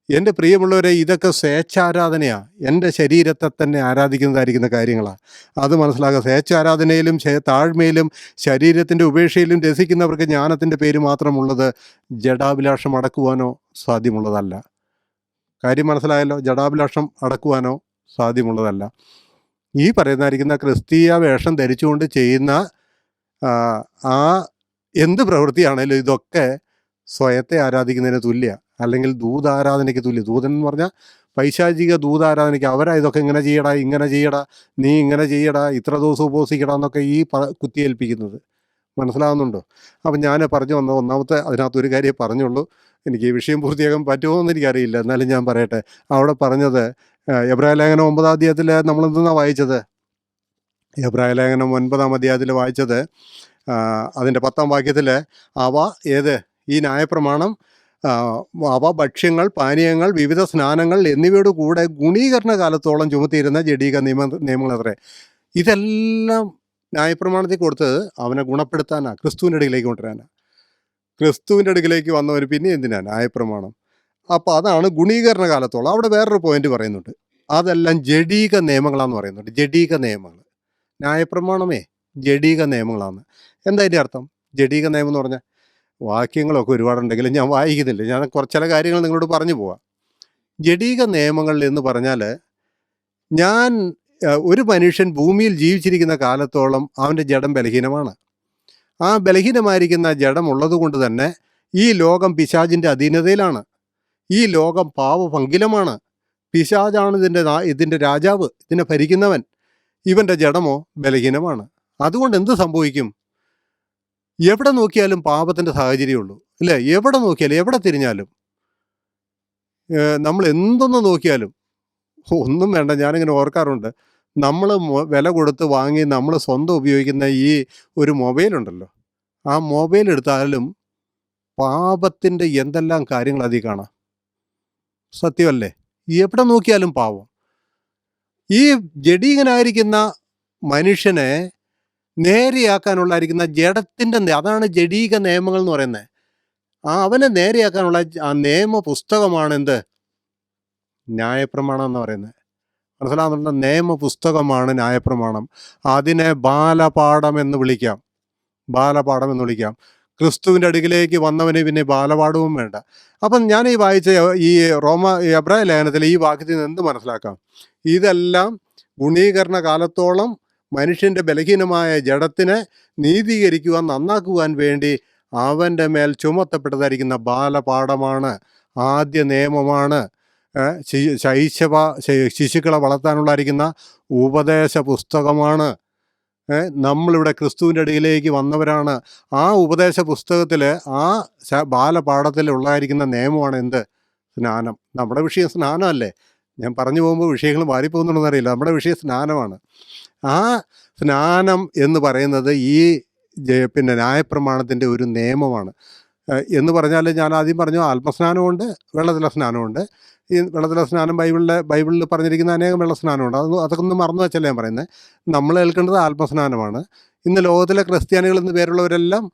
എൻ്റെ പ്രിയമുള്ളവരെ, ഇതൊക്കെ സ്വേച്ഛാരാധനയാണ്. എൻ്റെ ശരീരത്തെ തന്നെ ആരാധിക്കുന്നതായിരിക്കുന്ന കാര്യങ്ങളാണ്. അത് മനസ്സിലാക്കുക. സ്വേച്ഛാരാധനയിലും താഴ്മയിലും ശരീരത്തിൻ്റെ ഉപേക്ഷയിലും രസിക്കുന്നവർക്ക് ജ്ഞാനത്തിൻ്റെ പേര് മാത്രമുള്ളത്. ജഡാഭിലാഷം അടക്കുവാനോ സാധ്യമുള്ളതല്ല. കാര്യം മനസ്സിലായല്ലോ? ജഡാഭിലാഷം അടക്കുവാനോ സാധ്യമുള്ളതല്ല. ഈ പറയുന്നതായിരിക്കുന്ന ക്രിസ്തീയ വേഷം ധരിച്ചുകൊണ്ട് ചെയ്യുന്ന എന്ത് പ്രവൃത്തിയാണേലും ഇതൊക്കെ സ്വയത്തെ ആരാധിക്കുന്നതിന് തുല്യ, അല്ലെങ്കിൽ ദൂതാരാധനയ്ക്ക് തുല്യ. ദൂതൻ എന്ന് പറഞ്ഞാൽ പൈശാചിക ദൂതാരാധനയ്ക്ക്. അവരാ ഇതൊക്കെ ഇങ്ങനെ ചെയ്യടാ, ഇങ്ങനെ ചെയ്യടാ, നീ ഇങ്ങനെ ചെയ്യടാ, ഇത്ര ദിവസം ഉപവസിക്കടാ എന്നൊക്കെ കുത്തിയേൽപ്പിക്കുന്നത്. മനസ്സിലാകുന്നുണ്ടോ? അപ്പം ഞാൻ പറഞ്ഞു വന്ന ഒന്നാമത്തെ അതിനകത്തൊരു കാര്യം പറഞ്ഞുള്ളൂ. എനിക്ക് ഈ വിഷയം പൂർത്തിയാക്കാൻ പറ്റുമോ എന്ന് എനിക്കറിയില്ല, എന്നാലും ഞാൻ പറയട്ടെ. അവിടെ പറഞ്ഞത് എബ്രായ ലേഖനം 9-ാം അധ്യായത്തിൽ നമ്മളെന്താണ് വായിച്ചത്? എബ്രായ ലേഖനം 9-ാം അധ്യായത്തിൽ വായിച്ചത് അതിൻ്റെ 10-ാം വാക്യത്തിൽ ഈ ന്യായപ്രമാണം അവ ഭക്ഷ്യങ്ങൾ, പാനീയങ്ങൾ, വിവിധ സ്നാനങ്ങൾ എന്നിവയോട് കൂടെ ഗുണീകരണ കാലത്തോളം ചുമത്തിയിരുന്ന ജഡീക നിയമങ്ങളത്രേ. ഇതെല്ലാം ന്യായപ്രമാണത്തിൽ കൊടുത്തത് അവനെ ഗുണപ്പെടുത്താനാണ്, ക്രിസ്തുവിൻ്റെ അടുക്കിലേക്ക് കൊണ്ടുവരാനാണ്. ക്രിസ്തുവിൻ്റെ അടുക്കിലേക്ക് വന്നവർ പിന്നെ എന്തിനാണ് ന്യായപ്രമാണം? അപ്പോൾ അതാണ് ഗുണീകരണ കാലത്തോളം. അവിടെ വേറൊരു പോയിന്റ് പറയുന്നുണ്ട്. അതെല്ലാം ജഡീക നിയമങ്ങളാന്ന് പറയുന്നുണ്ട്. ജഡീക നിയമങ്ങൾ. ന്യായപ്രമാണമേ ജഡീക നിയമങ്ങളാണ്. എന്താ അതിൻ്റെ അർത്ഥം? ജഡീക നിയമം എന്ന് പറഞ്ഞാൽ വാക്യങ്ങളൊക്കെ ഒരുപാടുണ്ടെങ്കിലും ഞാൻ വായിക്കുന്നില്ല. ഞാൻ ചില കാര്യങ്ങൾ നിങ്ങളോട് പറഞ്ഞു പോവാം. ജഡീക നിയമങ്ങൾ എന്ന് പറഞ്ഞാൽ, ഒരു മനുഷ്യൻ ഭൂമിയിൽ ജീവിച്ചിരിക്കുന്ന കാലത്തോളം അവൻ്റെ ജഡം ബലഹീനമാണ്. ആ ബലഹീനമായിരിക്കുന്ന ജഡം ഉള്ളത് കൊണ്ട് തന്നെ ഈ ലോകം പിശാചിൻ്റെ അധീനതയിലാണ്. ഈ ലോകം പാപഭംഗിലമാണ്. പിശാചാണ് ഇതിൻ്റെ രാജാവ്, ഇതിനെ ഭരിക്കുന്നവൻ. ഇവൻ്റെ ജഡമോ ബലഹീനമാണ്. അതുകൊണ്ട് എന്ത് സംഭവിക്കും? എവിടെ നോക്കിയാലും പാപത്തിൻ്റെ സാഹചര്യമുള്ളൂ, അല്ലേ? എവിടെ നോക്കിയാലും, എവിടെ തിരിഞ്ഞാലും, നമ്മൾ എന്തൊന്ന് നോക്കിയാലും ഒന്നും വേണ്ട. ഞാനിങ്ങനെ ഓർക്കാറുണ്ട്, നമ്മൾ വില കൊടുത്ത് വാങ്ങി നമ്മൾ സ്വന്തം ഉപയോഗിക്കുന്ന ഈ ഒരു മൊബൈലുണ്ടല്ലോ, ആ മൊബൈൽ എടുത്താലും പാപത്തിൻ്റെ എന്തെല്ലാം കാര്യങ്ങൾ അതിൽ കാണാം. സത്യമല്ലേ? എവിടെ നോക്കിയാലും പാവം. ഈ ജഡീകനായിരിക്കുന്ന മനുഷ്യനെ നേരെയാക്കാനുള്ളായിരിക്കുന്ന ജഡത്തിൻ്റെ അതാണ് ജഡീക നിയമങ്ങൾ എന്ന് പറയുന്നത്. അവനെ നേരെയാക്കാനുള്ള ആ നിയമ പുസ്തകമാണ് എന്ത്? ന്യായപ്രമാണം എന്ന് പറയുന്നത്. മനസ്സിലാകുന്നുണ്ട്? നിയമ പുസ്തകമാണ് ന്യായപ്രമാണം. അതിനെ ബാലപാഠം എന്ന് വിളിക്കാം. ബാലപാഠം എന്ന് വിളിക്കാം. ക്രിസ്തുവിൻ്റെ അടുക്കിലേക്ക് വന്നവന് പിന്നെ ബാലപാഠവും വേണ്ട. അപ്പം ഞാൻ ഈ വായിച്ച ഈ എബ്രായ ലേഖനത്തിൽ ഈ വാക്യത്തിൽ നിന്ന് എന്ത് മനസ്സിലാക്കാം? ഇതെല്ലാം ഗുണീകരണ കാലത്തോളം മനുഷ്യൻ്റെ ബലഹീനമായ ജഡത്തിനെ നീതീകരിക്കുവാൻ, നന്നാക്കുവാൻ വേണ്ടി അവൻ്റെ മേൽ ചുമത്തപ്പെട്ടതായിരിക്കുന്ന ബാലപാഠമാണ്, ആദ്യ നിയമമാണ്. ശിശുക്കളെ വളർത്താനുള്ളായിരിക്കുന്ന ഉപദേശ പുസ്തകമാണ്. നമ്മളിവിടെ ക്രിസ്തുവിൻ്റെ അടിയിലേക്ക് വന്നവരാണ്. ആ ഉപദേശ പുസ്തകത്തിൽ ആ ബാലപാഠത്തിൽ ഉള്ളായിരിക്കുന്ന നിയമമാണ് എന്ത്? സ്നാനം. നമ്മുടെ വിഷയം സ്നാനമല്ലേ? ഞാൻ പറഞ്ഞു പോകുമ്പോൾ വിഷയങ്ങൾ മാറിപ്പോകുന്നുണ്ടെന്ന് അറിയില്ല. നമ്മുടെ വിഷയം സ്നാനമാണ്. ആ സ്നാനം എന്ന് പറയുന്നത് ഈ പിന്നെ ന്യായപ്രമാണത്തിൻ്റെ ഒരു നിയമമാണ്. എന്ന് പറഞ്ഞാൽ ഞാൻ ആദ്യം പറഞ്ഞു, ആത്മസ്നാനമുണ്ട്, വെള്ളത്തിലെ സ്നാനമുണ്ട്. ഈ വെള്ളത്തിലെ സ്നാനം ബൈബിളിൽ പറഞ്ഞിരിക്കുന്ന അനേകം വെള്ളസ്നാനമുണ്ട്. അതൊക്കെ ഒന്ന് മറന്നു വെച്ചല്ലേ ഞാൻ പറയുന്നത്. നമ്മൾ ഏൽക്കേണ്ടത് ആത്മസ്നാനമാണ്. ഇന്ന് ലോകത്തിലെ ക്രിസ്ത്യാനികൾ എന്ന് പേരുള്ളവരെല്ലാം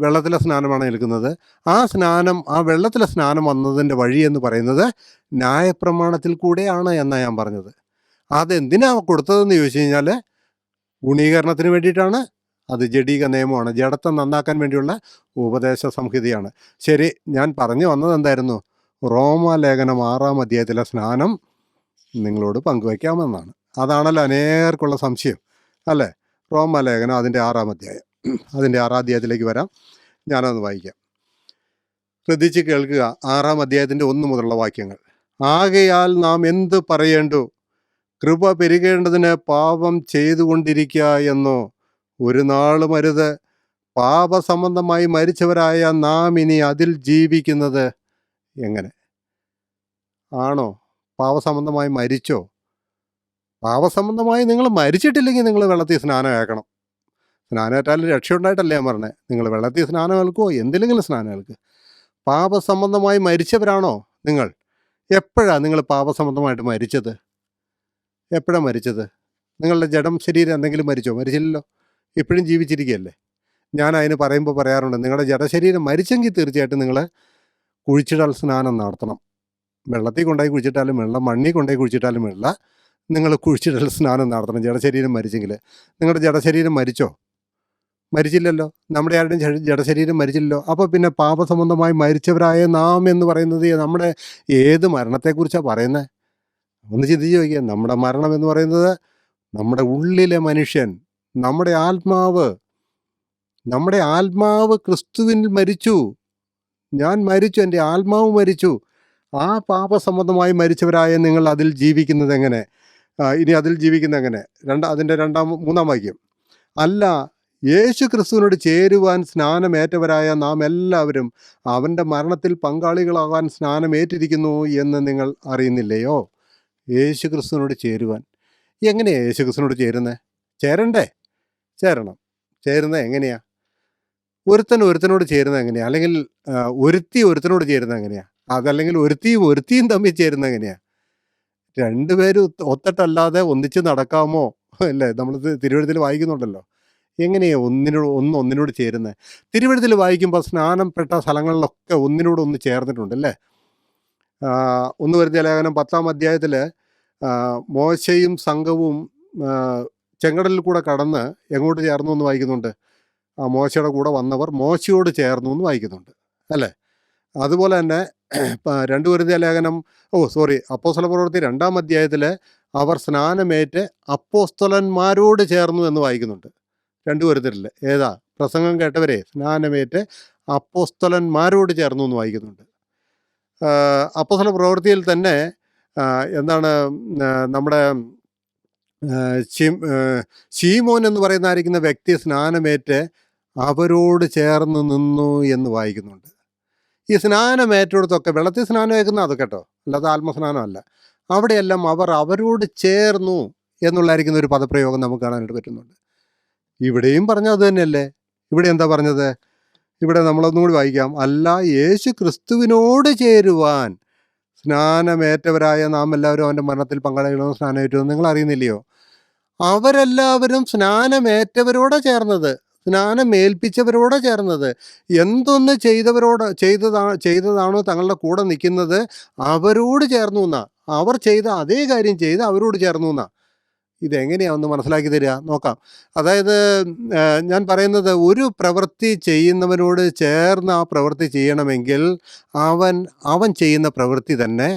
വെള്ളത്തിലെ സ്നാനമാണ് ഏൽക്കുന്നത്. ആ സ്നാനം, ആ വെള്ളത്തിലെ സ്നാനം വന്നതിൻ്റെ വഴി എന്ന് പറയുന്നത് ന്യായപ്രമാണത്തിൽ കൂടെയാണ് എന്നാണ് ഞാൻ പറഞ്ഞത്. അതെന്തിനാണ് കൊടുത്തതെന്ന് ചോദിച്ചു കഴിഞ്ഞാൽ ഗുണീകരണത്തിന് വേണ്ടിയിട്ടാണ്. അത് ജഡീക നിയമമാണ്, ജഡത്തെ നന്നാക്കാൻ വേണ്ടിയുള്ള ഉപദേശ സംഹിതയാണ്. ശരി, ഞാൻ പറഞ്ഞു വന്നത് എന്തായിരുന്നു? റോമാലേഖനം 6-ാം അധ്യായത്തിലെ സ്നാനം നിങ്ങളോട് പങ്കുവയ്ക്കാമെന്നാണ്. അതാണല്ലോ അനേകർക്കുള്ള സംശയം അല്ലേ? റോമാലേഖനം അതിൻ്റെ 6-ാം അധ്യായം, അതിൻ്റെ 6-ാം അധ്യായത്തിലേക്ക് വരാം. ഞാനൊന്ന് വായിക്കാം. ശ്രദ്ധിച്ച് കേൾക്കുക. 6-ാം അധ്യായത്തിൻ്റെ 1 മുതലുള്ള വാക്യങ്ങൾ. ആകയാൽ നാം എന്ത് പറയേണ്ടു? കൃപ പെരുകേണ്ടതിന് പാപം ചെയ്തുകൊണ്ടിരിക്കുക എന്നോ? ഒരു നാളും അരുത്. പാപസംബന്ധമായി മരിച്ചവരായ നാം ഇനി അതിൽ ജീവിക്കുന്നത് എങ്ങനെ? ആണോ? പാപസംബന്ധമായി മരിച്ചോ? പാപസംബന്ധമായി നിങ്ങൾ മരിച്ചിട്ടില്ലെങ്കിൽ നിങ്ങൾ വെള്ളത്തിൽ സ്നാനം ഏൽക്കണം. സ്നാനമേറ്റാലും രക്ഷയുണ്ടായിട്ടല്ലേ ഞാൻ പറഞ്ഞത്. നിങ്ങൾ വെള്ളത്തിൽ സ്നാനം ഏൽക്കുമോ? എന്തിലെങ്കിലും സ്നാനം ഏൽക്ക്. പാപസംബന്ധമായി മരിച്ചവരാണോ നിങ്ങൾ? എപ്പോഴാണ് നിങ്ങൾ പാപസംബന്ധമായിട്ട് മരിച്ചത്? എപ്പോഴാണ് മരിച്ചത്? നിങ്ങളുടെ ജഡം ശരീരം എന്തെങ്കിലും മരിച്ചോ? മരിച്ചില്ലല്ലോ. ഇപ്പോഴും ജീവിച്ചിരിക്കുകയല്ലേ. ഞാൻ അതിന് പറയുമ്പോൾ പറയാറുണ്ട്, നിങ്ങളുടെ ജഡശരീരം മരിച്ചെങ്കിൽ തീർച്ചയായിട്ടും നിങ്ങൾ കുഴിച്ചിടൽ സ്നാനം നടത്തണം. വെള്ളത്തിൽ കൊണ്ടുപോയി കുഴിച്ചിട്ടാലും വെള്ളം, മണ്ണിൽ കൊണ്ടുപോയി കുഴിച്ചിട്ടാലും വെള്ളം, നിങ്ങൾ കുഴിച്ചിടൽ സ്നാനം നടത്തണം ജഡശരീരം മരിച്ചെങ്കിൽ. നിങ്ങളുടെ ജഡശരീരം മരിച്ചോ? മരിച്ചില്ലല്ലോ. നമ്മുടെ ആരുടെയും ജഡശരീരം മരിച്ചില്ലല്ലോ. അപ്പോൾ പിന്നെ പാപസംബന്ധമായി മരിച്ചവരായ നാം എന്ന് പറയുന്നത് നമ്മുടെ ഏത് മരണത്തെക്കുറിച്ചാണ് പറയുന്നത്? ഒന്ന് ചിന്തിച്ച് നോക്കിയാൽ. നമ്മുടെ മരണം എന്ന് പറയുന്നത് നമ്മുടെ ഉള്ളിലെ മനുഷ്യൻ, നമ്മുടെ ആത്മാവ് ക്രിസ്തുവിൽ മരിച്ചു. ഞാൻ മരിച്ചു, എൻ്റെ ആത്മാവ് മരിച്ചു. ആ പാപസംബന്ധമായി മരിച്ചവരായ നിങ്ങൾ അതിൽ ജീവിക്കുന്നത് എങ്ങനെ? ഇനി അതിൽ ജീവിക്കുന്നത് എങ്ങനെ? അതിൻ്റെ 3-ാം വാക്യം. അല്ല, യേശു ക്രിസ്തുവിനോട് ചേരുവാൻ സ്നാനമേറ്റവരായ നാം എല്ലാവരും അവൻ്റെ മരണത്തിൽ പങ്കാളികളാകാൻ സ്നാനമേറ്റിരിക്കുന്നു എന്ന് നിങ്ങൾ അറിയുന്നില്ലയോ? യേശു ക്രിസ്തുവിനോട് ചേരുവാൻ. എങ്ങനെയാണ് യേശു ക്രിസ്തുവിനോട് ചേരുന്നത്? ചേരണ്ടേ? ചേരണം. ചേരുന്നത് എങ്ങനെയാണ്? ഒരുത്തനോട് ചേരുന്നത് എങ്ങനെയാണ്? അല്ലെങ്കിൽ ഒരുത്തനോട് ചേരുന്നത് എങ്ങനെയാണ്? അതല്ലെങ്കിൽ ഒരുത്തിയും തമ്മിൽ ചേരുന്നത് എങ്ങനെയാണ്? രണ്ടുപേരും ഒത്തിട്ടല്ലാതെ ഒന്നിച്ച് നടക്കാമോ? അല്ലേ? നമ്മൾ തിരുവഴുത്തിൽ വായിക്കുന്നുണ്ടല്ലോ. എങ്ങനെയാണ് ഒന്നിനോട് ചേരുന്നത്? തിരുവഴുത്തിൽ വായിക്കുമ്പോൾ സ്നാനപ്പെട്ട സ്ഥലങ്ങളിലൊക്കെ ഒന്നിനോടൊന്ന് ചേർന്നിട്ടുണ്ട് അല്ലേ? 1 കൊരിന്ത്യർ ലേഖനം 10-ാം അധ്യായത്തിൽ മോശയും സംഘവും ചെങ്കടലിൽ കൂടെ കടന്ന് എങ്ങോട്ട് ചേർന്നു എന്ന് വായിക്കുന്നുണ്ട്? ആ മോശയുടെ കൂടെ വന്നവർ മോശയോട് ചേർന്നു എന്ന് വായിക്കുന്നുണ്ട് അല്ലേ? അതുപോലെ തന്നെ 2 കൊരിന്ത്യർ ലേഖനം അപ്പോസ്തല പ്രവൃത്തി 2-ാം അധ്യായത്തിൽ അവർ സ്നാനമേറ്റ് അപ്പോസ്തലന്മാരോട് ചേർന്നു എന്ന് വായിക്കുന്നുണ്ട്. 2 കൊരിന്ത്യരിൽ ഏതാ? പ്രസംഗം കേട്ടവരെ സ്നാനമേറ്റ് അപ്പോസ്തലന്മാരോട് ചേർന്നു എന്ന് വായിക്കുന്നുണ്ട്. അപ്പോസ്തല പ്രവൃത്തിയിൽ തന്നെ എന്താണ് നമ്മുടെ ശീമോൻ എന്ന് പറയുന്നതായിരിക്കുന്ന വ്യക്തി സ്നാനമേറ്റ് അവരോട് ചേർന്ന് നിന്നു എന്ന് വായിക്കുന്നുണ്ട്. ഈ സ്നാനമേറ്റെടുത്തൊക്കെ വെള്ളത്തിൽ സ്നാനം ഏൽക്കുന്ന അത് കേട്ടോ, അല്ലാതെ ആത്മസ്നാനമല്ല. അവിടെയെല്ലാം അവരോട് ചേർന്നു എന്നുള്ളതായിരിക്കുന്ന ഒരു പദപ്രയോഗം നമുക്ക് കാണാനായിട്ട് പറ്റുന്നുണ്ട്. ഇവിടെയും പറഞ്ഞത് അത് തന്നെയല്ലേ. ഇവിടെ എന്താ പറഞ്ഞത്? ഇവിടെ നമ്മളൊന്നും കൂടി വായിക്കാം. അല്ല, യേശു ക്രിസ്തുവിനോട് ചേരുവാൻ സ്നാനമേറ്റവരായ നാം എല്ലാവരും അവൻ്റെ മരണത്തിൽ പങ്കാളികളോ സ്നാനമേറ്റു. നിങ്ങൾ അറിയുന്നില്ലയോ? അവരെല്ലാവരും സ്നാനമേറ്റവരോടെ ചേർന്നത്, സ്നാനമേൽപ്പിച്ചവരോടെ ചേർന്നത്, എന്തൊന്ന് ചെയ്തതാണോ തങ്ങളുടെ കൂടെ നിൽക്കുന്നത് അവരോട് ചേർന്നു എന്നാ. അവർ ചെയ്ത അതേ കാര്യം ചെയ്ത് അവരോട് ചേർന്നു എന്നാ. ഇതെങ്ങനെയാ ഒന്ന് മനസ്സിലാക്കി തരിക നോക്കാം. അതായത് ഞാൻ പറയുന്നത്, ഒരു പ്രവൃത്തി ചെയ്യുന്നവനോട് ചേർന്ന് ആ പ്രവൃത്തി ചെയ്യണമെങ്കിൽ അവൻ ചെയ്യുന്ന പ്രവൃത്തി തന്നെ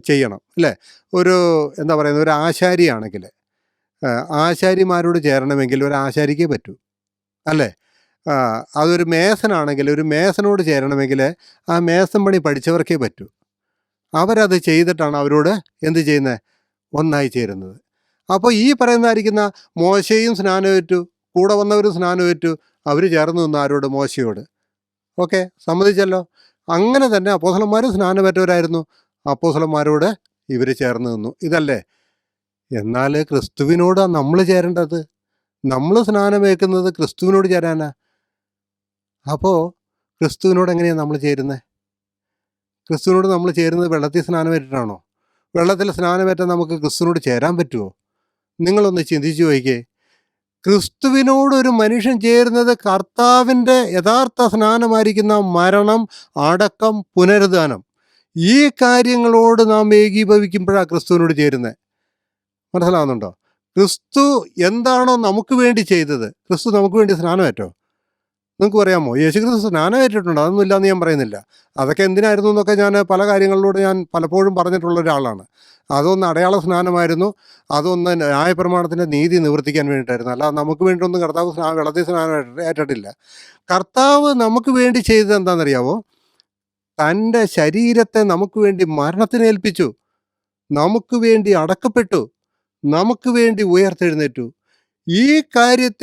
ചെയ്യണം അല്ലേ. ഒരു എന്താ പറയുന്നത്, ഒരു ആശാരിയാണെങ്കിൽ ആശാരിമാരോട് ചേരണമെങ്കിൽ ഒരു ആശാരിക്കേ പറ്റൂ അല്ലേ. അതൊരു മേസനാണെങ്കിൽ ഒരു മേസനോട് ചേരണമെങ്കിൽ ആ മേസൻ പണി പഠിച്ചവർക്കേ പറ്റൂ. അവരത് ചെയ്തിട്ടാണ് അവരോട് എന്ത് ചെയ്യുന്നത്, ഒന്നായി ചേരുന്നത്. അപ്പോൾ ഈ പറയുന്നതായിരിക്കുന്ന മോശയും സ്നാനമേറ്റു, കൂടെ വന്നവരും സ്നാനമേറ്റു, അവർ ചേർന്ന് നിന്നു ആരോട്? മോശയോട്. ഓക്കെ, സമ്മതിച്ചല്ലോ. അങ്ങനെ തന്നെ അപ്പോസ്തലന്മാരും സ്നാനമേറ്റവരായിരുന്നു, അപ്പോസ്തലന്മാരോട് ഇവർ ചേർന്ന് നിന്നു. ഇതല്ലേ. എന്നാൽ ക്രിസ്തുവിനോടാണ് നമ്മൾ ചേരേണ്ടത്. നമ്മൾ സ്നാനമേക്കുന്നത് ക്രിസ്തുവിനോട് ചേരാനാ. അപ്പോൾ ക്രിസ്തുവിനോട് എങ്ങനെയാണ് നമ്മൾ ചേരുന്നത്? ക്രിസ്തുവിനോട് നമ്മൾ ചേരുന്നത് വെള്ളത്തിൽ സ്നാനമേറ്റിട്ടാണോ? വെള്ളത്തിൽ സ്നാനമേറ്റാൻ നമുക്ക് ക്രിസ്തുവിനോട് ചേരാൻ പറ്റുമോ? നിങ്ങളൊന്ന് ചിന്തിച്ചു നോക്കിക്കേ. ക്രിസ്തുവിനോട് ഒരു മനുഷ്യൻ ചേരുന്നത് കർത്താവിൻ്റെ യഥാർത്ഥ സ്നാനമായിരിക്കുന്ന മരണം, അടക്കം, പുനരുദ്ധാനം, ഈ കാര്യങ്ങളോട് നാം ഏകീഭവിക്കുമ്പോഴാണ് ക്രിസ്തുവിനോട് ചേരുന്നത്. മനസ്സിലാവുന്നുണ്ടോ? ക്രിസ്തു എന്താണോ നമുക്ക് വേണ്ടി ചെയ്തത്, ക്രിസ്തു നമുക്ക് വേണ്ടി സ്നാനമേറ്റോ? നിങ്ങൾക്ക് പറയാമോ? യേശു ക്രിസ്തു സ്നാനമേറ്റിട്ടുണ്ടോ? അതൊന്നും ഇല്ലയെന്ന് ഞാൻ പറയുന്നില്ല. അതൊക്കെ എന്തിനായിരുന്നു എന്നൊക്കെ ഞാൻ പല കാര്യങ്ങളിലൂടെ ഞാൻ പലപ്പോഴും പറഞ്ഞിട്ടുള്ള ഒരാളാണ്. അതൊന്ന് അടയാള സ്നാനമായിരുന്നു, അതൊന്ന് ന്യായപ്രമാണത്തിൻ്റെ നീതി നിവർത്തിക്കാൻ വേണ്ടിയിട്ടായിരുന്നു. അല്ല, നമുക്ക് വേണ്ടിയൊന്നും കർത്താവ് വെള്ളത്തിൽ സ്നാനം ഏറ്റിട്ടില്ല. കർത്താവ് നമുക്ക് വേണ്ടി ചെയ്തത് എന്താണെന്നറിയാവോ? തൻ്റെ ശരീരത്തെ നമുക്ക് വേണ്ടി മരണത്തിനേൽപ്പിച്ചു, നമുക്ക് വേണ്ടി അടക്കപ്പെട്ടു, നമുക്ക് വേണ്ടി ഉയർത്തെഴുന്നേറ്റു. ഈ കാര്യം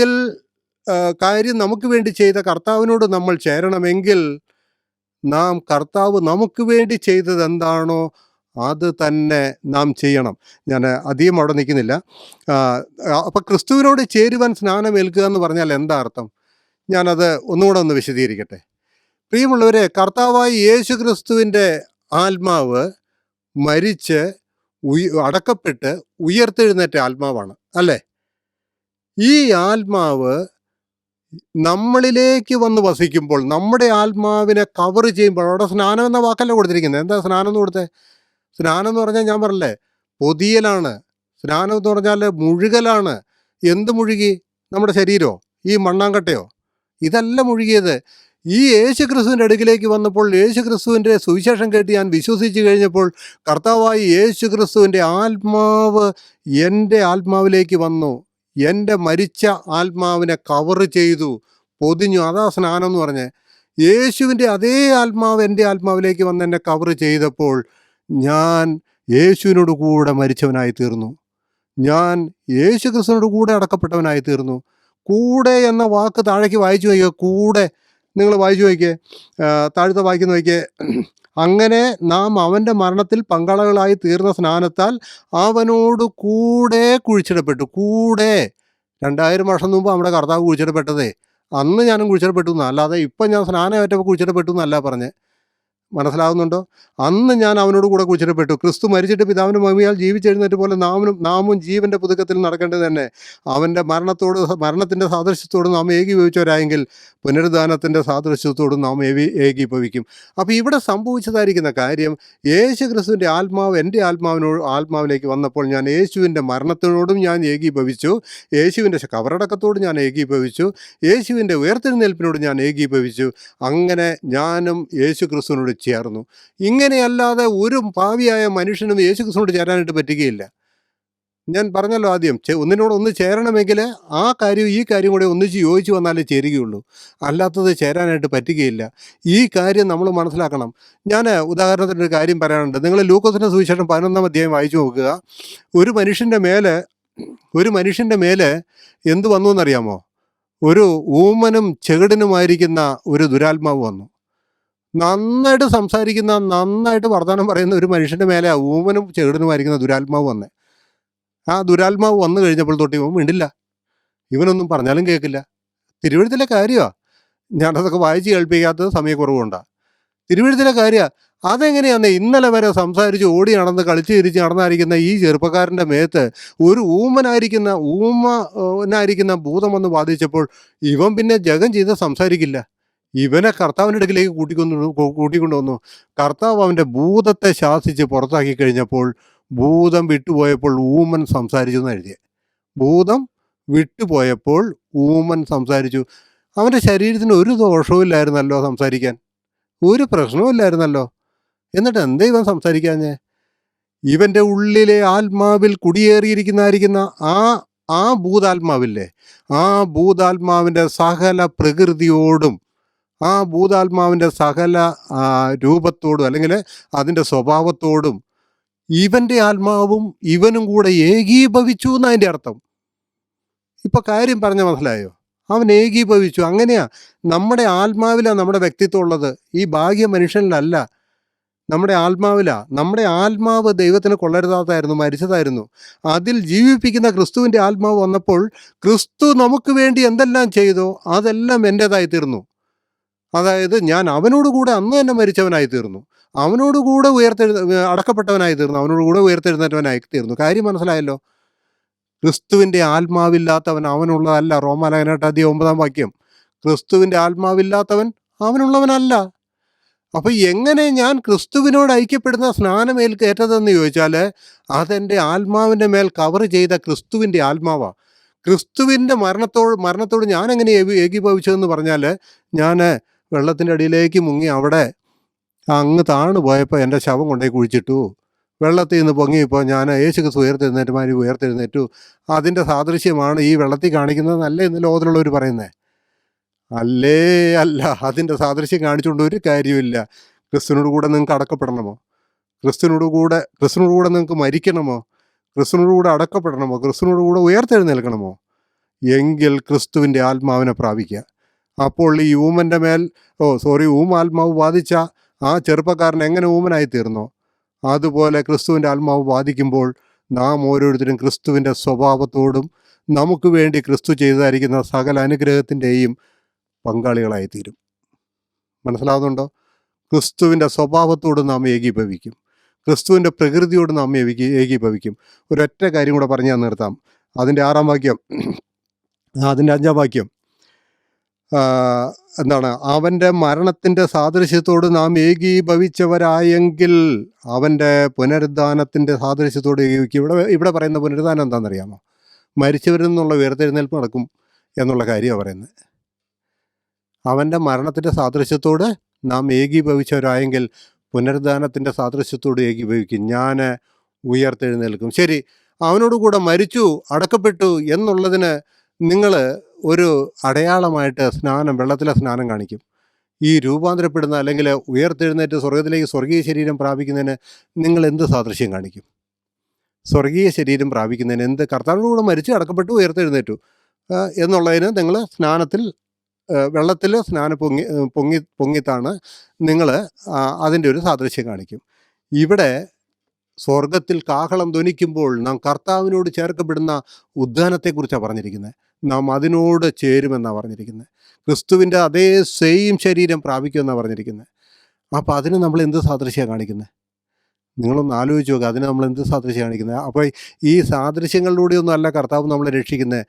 നമുക്ക് വേണ്ടി ചെയ്ത കർത്താവിനോട് നമ്മൾ ചേരണമെങ്കിൽ കർത്താവ് നമുക്ക് വേണ്ടി ചെയ്തത് എന്താണോ അത് തന്നെ നാം ചെയ്യണം. ഞാൻ അധികം അവിടെ നിൽക്കുന്നില്ല. അപ്പം ക്രിസ്തുവിനോട് ചേരുവാൻ സ്നാനമേൽക്കുക എന്ന് പറഞ്ഞാൽ എന്താ അർത്ഥം? ഞാനത് ഒന്നുകൂടെ ഒന്ന് വിശദീകരിക്കട്ടെ. പ്രിയമുള്ളവരെ, കർത്താവായ യേശു ക്രിസ്തുവിൻ്റെ ആത്മാവ് മരിച്ച് അടക്കപ്പെട്ട് ഉയർത്തെഴുന്നേറ്റ ആത്മാവാണ് അല്ലേ. ഈ ആത്മാവ് നമ്മളിലേക്ക് വന്ന് വസിക്കുമ്പോൾ, നമ്മുടെ ആത്മാവിനെ കവർ ചെയ്യുമ്പോൾ, അവിടെ സ്നാനം എന്ന വാക്കല്ല കൊടുത്തിരിക്കുന്നത്. എന്താ സ്നാനം എന്ന് കൊടുത്തേ? സ്നാനം എന്ന് പറഞ്ഞാൽ ഞാൻ പറഞ്ഞില്ലേ, പൊതിയലാണ്. സ്നാനം എന്ന് പറഞ്ഞാൽ മുഴുകലാണ്. എന്ത് മുഴുകി? നമ്മുടെ ശരീരമോ ഈ മണ്ണാങ്കട്ടയോ? ഇതല്ല മുഴുകിയത്. ഈ യേശു ക്രിസ്തുവിൻ്റെ അടുക്കിലേക്ക് വന്നപ്പോൾ, യേശു ക്രിസ്തുവിൻ്റെ സുവിശേഷം കേട്ട് ഞാൻ വിശ്വസിച്ച് കഴിഞ്ഞപ്പോൾ, കർത്താവായി യേശു ക്രിസ്തുവിൻ്റെ ആത്മാവ് എൻ്റെ ആത്മാവിലേക്ക് വന്നു. എൻ്റെ മരിച്ച ആത്മാവിനെ കവർ ചെയ്തു, പൊതിഞ്ഞു. അതാ സ്നാനം എന്ന് പറഞ്ഞേ. യേശുവിൻ്റെ അതേ ആത്മാവ് എൻ്റെ ആത്മാവിലേക്ക് വന്ന് എന്നെ കവർ ചെയ്തപ്പോൾ ഞാൻ യേശുവിനോട് കൂടെ മരിച്ചവനായി തീർന്നു. ഞാൻ യേശു ക്രിസ്തുവിനോട് കൂടെ അടക്കപ്പെട്ടവനായി തീർന്നു. കൂടെ എന്ന വാക്ക് താഴേക്ക് വായിച്ചു നോക്കിയോ. കൂടെ നിങ്ങൾ വായിച്ചു നോക്കിയേ, താഴത്തെ വായിക്കുന്ന നോക്കിയേ. അങ്ങനെ നാം അവൻ്റെ മരണത്തിൽ പങ്കാളികളായി തീർന്ന സ്നാനത്താൽ അവനോട് കൂടെ കുഴിച്ചിടപ്പെട്ടു. കൂടെ 2000 വർഷം മുമ്പ് നമ്മുടെ കർത്താവ് കുഴിച്ചിടപ്പെട്ടതേ. അന്ന് ഞാനും കുഴിച്ചിടപ്പെട്ടു എന്നല്ല, അല്ലാതെ ഇപ്പം ഞാൻ സ്നാനമേറ്റപ്പോൾ കുഴിച്ചിടപ്പെട്ടു എന്നല്ല പറഞ്ഞേ. മനസ്സിലാവുന്നുണ്ടോ? അന്ന് ഞാൻ അവനോട് കൂടെ കുഴിച്ചിടപ്പെട്ടു. ക്രിസ്തു മരിച്ചിട്ട് പിതാവിൻ്റെ മഹിമയാൽ ജീവിച്ചെഴുന്നേറ്റ് പോലെ നാമും ജീവൻ്റെ പുതുക്കത്തിൽ നടക്കേണ്ടത് തന്നെ. അവൻ്റെ മരണത്തിൻ്റെ സാദൃശ്യത്തോട് നാം ഏകീഭവിച്ചവരായെങ്കിൽ പുനരുദ്ധാനത്തിൻ്റെ സാദൃശ്യത്തോടും നാം ഏകീഭവിക്കും. അപ്പോൾ ഇവിടെ സംഭവിച്ചതായിരിക്കുന്ന കാര്യം, യേശു ക്രിസ്തുവിൻ്റെ ആത്മാവ് എൻ്റെ ആത്മാവിലേക്ക് വന്നപ്പോൾ ഞാൻ യേശുവിൻ്റെ മരണത്തിനോടും ഞാൻ ഏകീഭവിച്ചു, യേശുവിൻ്റെ കബറടക്കത്തോട് ഞാൻ ഏകീഭവിച്ചു, യേശുവിൻ്റെ ഉയർത്തെഴുന്നേൽപ്പിനോട് ഞാൻ ഏകീഭവിച്ചു. അങ്ങനെ ഞാനും യേശു ക്രിസ്തുവിനോട് ചേർന്നു. ഇങ്ങനെയല്ലാതെ ഒരു പാവിയായ മനുഷ്യനും യേശു ക്രിസ്തുവിനോട് ചേരാനായിട്ട് പറ്റുകയില്ല. ഞാൻ പറഞ്ഞല്ലോ ആദ്യം, ഒന്നിനോടൊന്ന് ചേരണമെങ്കിൽ ആ കാര്യം ഈ കാര്യം കൂടെ ഒന്നിച്ച് യോജിച്ച് വന്നാലേ ചേരുകയുള്ളൂ, അല്ലാത്തത് ചേരാനായിട്ട് പറ്റുകയില്ല. ഈ കാര്യം നമ്മൾ മനസ്സിലാക്കണം. ഞാൻ ഉദാഹരണത്തിനൊരു കാര്യം പറയാനുണ്ട്. നിങ്ങൾ ലൂക്കോസിൻ്റെ സുവിശേഷം 11-ാം അധ്യായം വായിച്ചു നോക്കുക. ഒരു മനുഷ്യൻ്റെ മേലെ എന്ത് വന്നു എന്നറിയാമോ? ഒരു ഊമനും ചെകിടനുമായിരിക്കുന്ന ഒരു ദുരാത്മാവ് വന്നു. നന്നായിട്ട് സംസാരിക്കുന്ന, നന്നായിട്ട് വർത്തമാനം പറയുന്ന ഒരു മനുഷ്യൻ്റെ മേലെ ഊമനും ചെകിടനുമായിരിക്കുന്ന ദുരാത്മാവ് വന്നേ. ആ ദുരാത്മാവ് വന്നു കഴിഞ്ഞപ്പോൾ തൊട്ട് ഇവൻ മിണ്ടില്ല. ഇവനൊന്നും പറഞ്ഞാലും കേൾക്കില്ല. തിരുവഴുത്തിലെ കാര്യമാണ്. ഞാനതൊക്കെ വായിച്ച് കേൾപ്പിക്കാത്തത് സമയക്കുറവുകൊണ്ടാണ്. തിരുവഴുത്തിലെ കാര്യമാണ്. അതെങ്ങനെയാന്ന് ഇന്നലെ വരെ സംസാരിച്ച് ഓടി നടന്ന് കളിച്ച് തിരിച്ച് നടന്നായിരിക്കുന്ന ഈ ചെറുപ്പക്കാരൻ്റെ മേത്ത് ഒരു ഊമനായിരിക്കുന്ന ഭൂതം വന്ന് ബാധിച്ചപ്പോൾ ഇവൻ പിന്നെ ജഗം ചെയ്ത് സംസാരിക്കില്ല. ഇവനെ കർത്താവിൻ്റെ അടുക്കിലേക്ക് കൂട്ടിക്കൊണ്ടുവന്നു. കർത്താവ് അവൻ്റെ ഭൂതത്തെ ശാസിച്ച് പുറത്താക്കി കഴിഞ്ഞപ്പോൾ ഭൂതം വിട്ടുപോയപ്പോൾ ഊമൻ സംസാരിച്ചു എന്ന് എഴുതിയത്. ഭൂതം വിട്ടുപോയപ്പോൾ ഊമൻ സംസാരിച്ചു. അവൻ്റെ ശരീരത്തിന് ഒരു ദോഷവും ഇല്ലായിരുന്നല്ലോ സംസാരിക്കാൻ, ഒരു പ്രശ്നവും ഇല്ലായിരുന്നല്ലോ. എന്നിട്ട് എന്താ ഇവൻ സംസാരിക്കാഞ്ഞേ? ഇവൻ്റെ ഉള്ളിലെ ആത്മാവിൽ കുടിയേറിയിരിക്കുന്ന ആ ഭൂതാത്മാവില്ലേ, ആ ഭൂതാത്മാവിൻ്റെ സകല പ്രകൃതിയോടും ആ ഭൂതാത്മാവിൻ്റെ സകല രൂപത്തോടും അല്ലെങ്കിൽ അതിൻ്റെ സ്വഭാവത്തോടും ഇവൻ്റെ ആത്മാവും ഇവനും കൂടെ ഏകീഭവിച്ചു എന്നതിൻ്റെ അർത്ഥം. ഇപ്പം കാര്യം പറഞ്ഞ മനസ്സിലായോ? അവൻ ഏകീഭവിച്ചു. അങ്ങനെയാ നമ്മുടെ ആത്മാവിലാണ് നമ്മുടെ വ്യക്തിത്വം ഉള്ളത്. ഈ ഭാഗ്യ മനുഷ്യനിലല്ല, നമ്മുടെ ആത്മാവിലാണ്. നമ്മുടെ ആത്മാവ് ദൈവത്തിന് കൊള്ളരുതാത്തായിരുന്നു, മരിച്ചതായിരുന്നു. അതിൽ ജീവിപ്പിക്കുന്ന ക്രിസ്തുവിൻ്റെ ആത്മാവ് വന്നപ്പോൾ ക്രിസ്തു നമുക്ക് വേണ്ടി എന്തെല്ലാം ചെയ്തോ അതെല്ലാം എൻ്റേതായി തീർന്നു. അതായത് ഞാൻ അവനോടുകൂടെ അന്ന് തന്നെ മരിച്ചവനായി തീർന്നു, അവനോടുകൂടെ അടക്കപ്പെട്ടവനായി തീർന്നു, അവനോടുകൂടെ ഉയർത്തെഴുന്നേറ്റവനായി തീർന്നു. കാര്യം മനസ്സിലായല്ലോ? ക്രിസ്തുവിൻ്റെ ആത്മാവില്ലാത്തവൻ അവനുള്ളതല്ല. റോമാലേഖനം 8:9 ക്രിസ്തുവിൻ്റെ ആത്മാവില്ലാത്തവൻ അവനുള്ളവനല്ല. അപ്പോൾ എങ്ങനെ ഞാൻ ക്രിസ്തുവിനോട് ഐക്യപ്പെടുന്ന സ്നാനമേൽക്കേറ്റതെന്ന് ചോദിച്ചാൽ അതെൻ്റെ ആത്മാവിൻ്റെ മേൽ കവർ ചെയ്ത ക്രിസ്തുവിൻ്റെ ആത്മാവാണ്. ക്രിസ്തുവിൻ്റെ മരണത്തോട് ഞാൻ എങ്ങനെ ഏകീഭവിച്ചതെന്ന് പറഞ്ഞാൽ, ഞാൻ വെള്ളത്തിൻ്റെ അടിയിലേക്ക് മുങ്ങി അവിടെ അങ്ങ് താണു പോയപ്പോൾ എൻ്റെ ശവം കൊണ്ടുപോയി കുഴിച്ചിട്ടു. വെള്ളത്തിൽ നിന്ന് പൊങ്ങിയപ്പോൾ ഞാൻ യേശു ക്രിസ്തു ഉയർത്തെഴുന്നേറ്റു. അതിൻ്റെ സാദൃശ്യമാണ് ഈ വെള്ളത്തിൽ കാണിക്കുന്നതെന്നല്ലേ ഇന്ന് ലോകത്തിലുള്ളവർ പറയുന്നത്? അല്ല. അതിൻ്റെ സാദൃശ്യം കാണിച്ചുകൊണ്ട് ഒരു കാര്യമില്ല. ക്രിസ്തുവിനോട് കൂടെ നിങ്ങൾക്ക് അടക്കപ്പെടണമോ? ക്രിസ്തുവിനോട് കൂടെ നിങ്ങൾക്ക് മരിക്കണമോ? ക്രിസ്തുവിനോട് കൂടെ അടക്കപ്പെടണമോ? ക്രിസ്തുവിനോട് കൂടെ ഉയർത്തെഴുന്നേൽക്കണമോ? എങ്കിൽ ക്രിസ്തുവിൻ്റെ ആത്മാവിനെ പ്രാപിക്കുക. അപ്പോൾ ഈ ഊമാത്മാവ് ബാധിച്ച ആ ചെറുപ്പക്കാരൻ എങ്ങനെ ഊമനായി തീർന്നോ അതുപോലെ ക്രിസ്തുവിൻ്റെ ആത്മാവ് ബാധിക്കുമ്പോൾ നാം ഓരോരുത്തരും ക്രിസ്തുവിൻ്റെ സ്വഭാവത്തോടും നമുക്ക് വേണ്ടി ക്രിസ്തു ചെയ്തായിരിക്കുന്ന സകല അനുഗ്രഹത്തിൻ്റെയും പങ്കാളികളായി തീരും. മനസ്സിലാവുന്നുണ്ടോ? ക്രിസ്തുവിൻ്റെ സ്വഭാവത്തോട് നാം ഏകീഭവിക്കും, ക്രിസ്തുവിൻ്റെ പ്രകൃതിയോട് നാം ഏകീഭവിക്കും. ഒരൊറ്റ കാര്യം കൂടെ പറഞ്ഞ് ഞാൻ നിർത്താം. അതിൻ്റെ 6-ാം വാക്യം, അതിൻ്റെ 5-ാം വാക്യം എന്താണ്? അവൻ്റെ മരണത്തിൻ്റെ സാദൃശ്യത്തോട് നാം ഏകീഭവിച്ചവരായെങ്കിൽ അവൻ്റെ പുനരുദ്ധാനത്തിൻ്റെ സാദൃശ്യത്തോട് ഏകീഭവിക്കും. ഇവിടെ പറയുന്ന പുനരുദ്ധാനം എന്താണെന്നറിയാമോ? മരിച്ചവരിൽ നിന്നുള്ള ഉയർത്തെഴുന്നേൽപ്പ് നടക്കും എന്നുള്ള കാര്യമാണ് പറയുന്നത്. അവൻ്റെ മരണത്തിൻ്റെ സാദൃശ്യത്തോട് നാം ഏകീഭവിച്ചവരായെങ്കിൽ പുനരുദ്ധാനത്തിൻ്റെ സാദൃശ്യത്തോട് ഏകീഭവിക്കും. ഞാൻ ഉയർത്തെഴുന്നേൽക്കും. ശരി, അവനോട് കൂടെ മരിച്ചു, അടക്കപ്പെട്ടു എന്നുള്ളതിന് നിങ്ങൾ ഒരു അടയാളമായിട്ട് വെള്ളത്തിലെ സ്നാനം കാണിക്കും. ഈ രൂപാന്തരപ്പെടുന്ന അല്ലെങ്കിൽ ഉയർത്തെഴുന്നേറ്റ് സ്വർഗത്തിലേക്ക് സ്വർഗീയ ശരീരം പ്രാപിക്കുന്നതിന് നിങ്ങൾ എന്ത് സാദൃശ്യം കാണിക്കും? സ്വർഗീയ ശരീരം പ്രാപിക്കുന്നതിന് എന്ത്? കർത്താവിനോട് കൂടെ മരിച്ചു, അടക്കപ്പെട്ടു, ഉയർത്തെഴുന്നേറ്റു എന്നുള്ളതിന് നിങ്ങൾ വെള്ളത്തിൽ സ്നാനം പൊങ്ങിത്താണ് നിങ്ങൾ അതിൻ്റെ ഒരു സാദൃശ്യം കാണിക്കും. ഇവിടെ സ്വർഗത്തിൽ കാഹളം ധ്വനിക്കുമ്പോൾ നാം കർത്താവിനോട് ചേർക്കപ്പെടുന്ന ഉദ്ധാനത്തെക്കുറിച്ചാണ് പറഞ്ഞിരിക്കുന്നത്. നാം അതിനോട് ചേരുമെന്നാണ് പറഞ്ഞിരിക്കുന്നത്. ക്രിസ്തുവിൻ്റെ അതേ സെയിം ശരീരം പ്രാപിക്കുമെന്നാണ് പറഞ്ഞിരിക്കുന്നത്. അപ്പോൾ അതിന് നമ്മൾ എന്ത് സാദൃശ്യമാണ് കാണിക്കുന്നത്? നിങ്ങളൊന്ന് ആലോചിച്ച് നോക്കുക, അതിന് നമ്മൾ എന്ത് സാദൃശ്യം കാണിക്കുന്നത്? അപ്പോൾ ഈ സാദൃശ്യങ്ങളിലൂടെയൊന്നും അല്ല കർത്താവ് നമ്മളെ രക്ഷിക്കുന്നത്,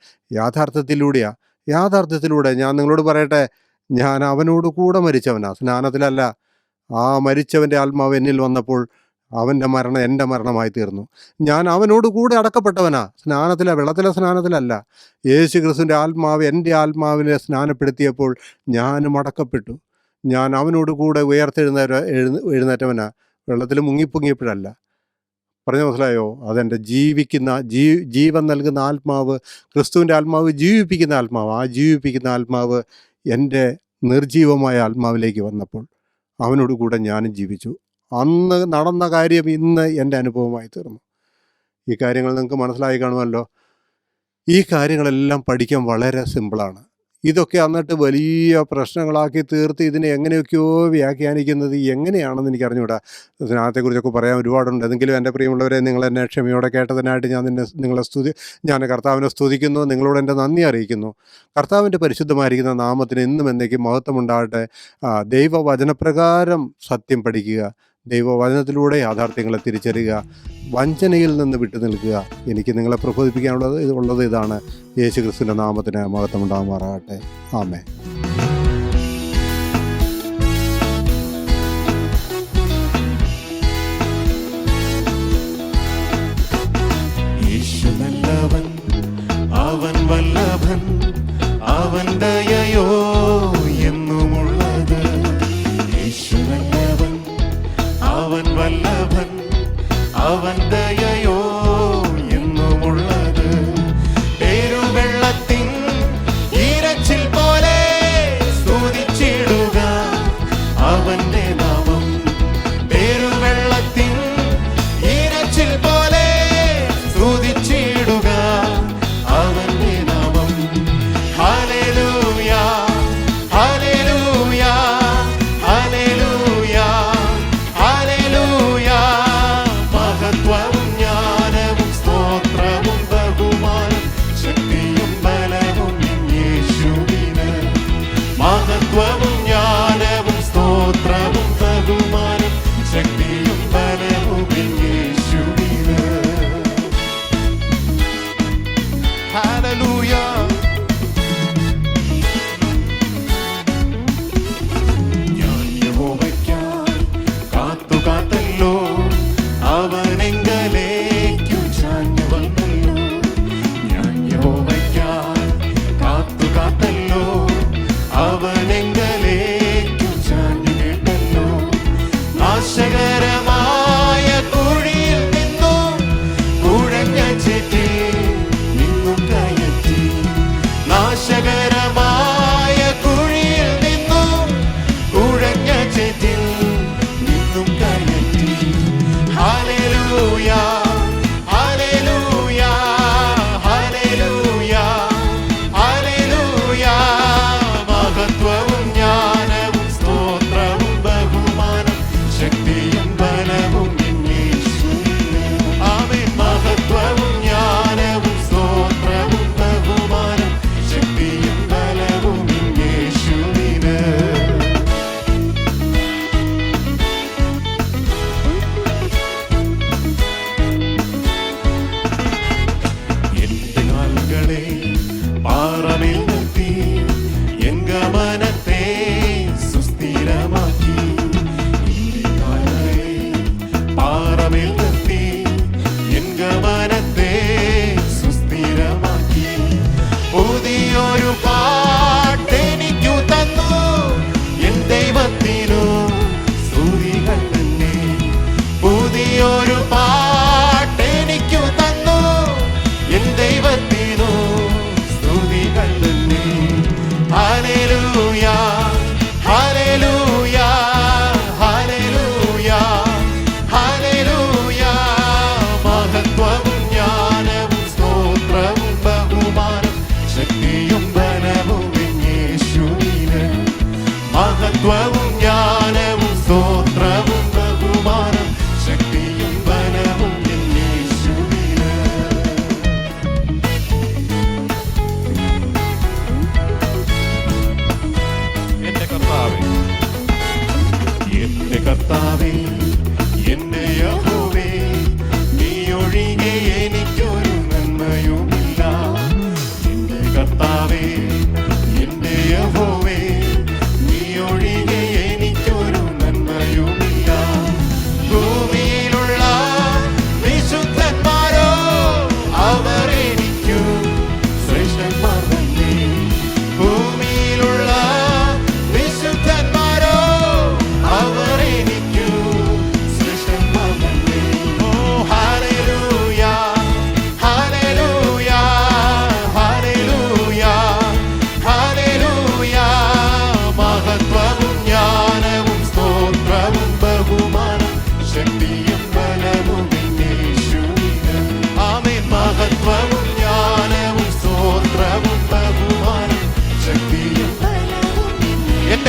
യാഥാർത്ഥ്യത്തിലൂടെ. ഞാൻ നിങ്ങളോട് പറയട്ടെ, ഞാൻ അവനോട് കൂടെ മരിച്ചവനാ, സ്നാനത്തിലല്ല. ആ മരിച്ചവൻ്റെ ആത്മാവ് എന്നിൽ വന്നപ്പോൾ അവൻ്റെ മരണം എൻ്റെ മരണമായി തീർന്നു. ഞാൻ അവനോട് കൂടെ അടക്കപ്പെട്ടവനാ, വെള്ളത്തിലെ സ്നാനത്തിലല്ല. യേശു ക്രിസ്തുവിൻ്റെ ആത്മാവ് എൻ്റെ ആത്മാവിനെ സ്നാനപ്പെടുത്തിയപ്പോൾ ഞാനും അടക്കപ്പെട്ടു. ഞാൻ അവനോട് കൂടെ എഴുന്നേറ്റവനാ, വെള്ളത്തിൽ മുങ്ങിപ്പൊങ്ങിയപ്പോഴല്ല. പറഞ്ഞു മനസ്സിലായോ? അതെൻ്റെ ജീവൻ നൽകുന്ന ആത്മാവ്, ക്രിസ്തുവിൻ്റെ ആത്മാവ് ജീവിപ്പിക്കുന്ന ആത്മാവ്. ആ ജീവിപ്പിക്കുന്ന ആത്മാവ് എൻ്റെ നിർജീവമായ ആത്മാവിലേക്ക് വന്നപ്പോൾ അവനോട് കൂടെ ഞാനും ജീവിച്ചു. അന്ന് നടന്ന കാര്യം ഇന്ന് എൻ്റെ അനുഭവമായി തീർന്നു. ഈ കാര്യങ്ങൾ നിങ്ങൾക്ക് മനസ്സിലായി കാണുമല്ലോ. ഈ കാര്യങ്ങളെല്ലാം പഠിക്കാൻ വളരെ സിമ്പിളാണ്. ഇതൊക്കെ എന്നിട്ട് വലിയ പ്രശ്നങ്ങളാക്കി തീർത്ത് ഇതിനെ എങ്ങനെയൊക്കെയോ വ്യാഖ്യാനിക്കുന്നത് എങ്ങനെയാണെന്ന് എനിക്ക് അറിഞ്ഞുകൂടാ. സ്നാനത്തെക്കുറിച്ചൊക്കെ പറയാൻ ഒരുപാടുണ്ട്. എങ്കിലും എൻ്റെ പ്രിയമുള്ളവരെ, നിങ്ങൾ എന്നെ ക്ഷമയോടെ കേട്ടതിനായിട്ട് ഞാൻ കർത്താവിനെ സ്തുതിക്കുന്നു. നിങ്ങളോട് എൻ്റെ നന്ദി അറിയിക്കുന്നു. കർത്താവിൻ്റെ പരിശുദ്ധമായിരിക്കുന്ന നാമത്തിന് എന്നും എന്നേക്കും മഹത്വമുണ്ടാകട്ടെ. ദൈവവചനപ്രകാരം സത്യം പഠിക്കുക, ദൈവവചനത്തിലൂടെ യാഥാർത്ഥ്യങ്ങളെ തിരിച്ചറിയുക, വഞ്ചനയിൽ നിന്ന് വിട്ടു നിൽക്കുക. എനിക്ക് നിങ്ങളെ പ്രബോധിപ്പിക്കാനുള്ളത് ഇതാണ്. യേശു ക്രിസ്തുവിൻ്റെ നാമത്തിന് മഹത്വമുണ്ടാകുമാറാകട്ടെ. ആമേൻ. യേശു നല്ലവൻ, അവൻ വല്ലഭൻ, അവൻ ദയയോ എന്നുമുള്ളത്. യേശു നല്ലവൻ, അവൻ വല്ലഭൻ, അവൻ ദയയോ എന്നുമുള്ളത്. പെരുവെള്ളത്തിൻ ഈരച്ചിൽ പോലെ സ്തുതിച്ചിടുക അവന്റെ നാമം. പെരുവെള്ളത്തിൻ ഈരച്ചിൽ പോലെ സ്തുതിച്ചിടുക അവന്റെ നാമം. Hallelujah, hallelujah, hallelujah, hallelujah. മഹത്വം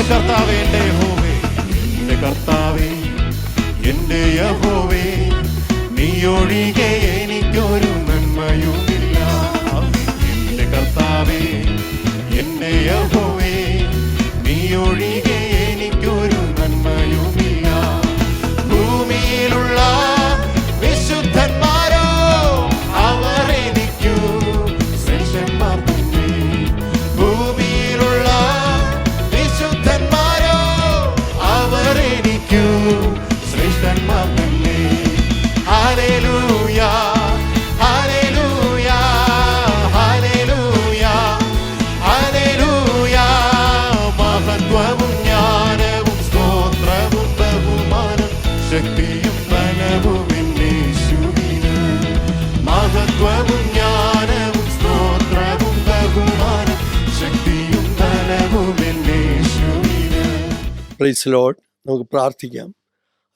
കർത്താവേ, എൻ്റെ യഹോവേ, എൻ്റെ കർത്താവേ, എൻ്റെ യഹോവേ, നീയൊഴികെ എനിക്കൊരു നന്മയുമില്ല. എൻ്റെ കർത്താവേ, എൻ്റെ യഹോവേ, നീയൊഴികെ എനിക്കൊരു നന്മയുമില്ല. ഭൂമിയിലുള്ള വിശുദ്ധന്മാരോ അവർ എനിക്കു ശ്രേഷ്ഠന്മാർ തന്നെ. ഭൂമിയിലുള്ള വിശുദ്ധന്മാരോ അവർ എനിക്കു ശ്രേഷ്ഠന്മാർ തന്നെ. Hallelujah, hallelujah, hallelujah, hallelujah. മഹത്വവും ജ്ഞാനവും സ്തോത്രവും ബഹുമാനം ശക്തിയും ബലവും യേശുവിന്. മഹത്വവും ജ്ഞാനവും സ്തോത്രവും ബഹുമാനം ശക്തിയും ബലവും യേശുവിന്. Praise lord. നമുക്ക് പ്രാർത്ഥിക്കാം.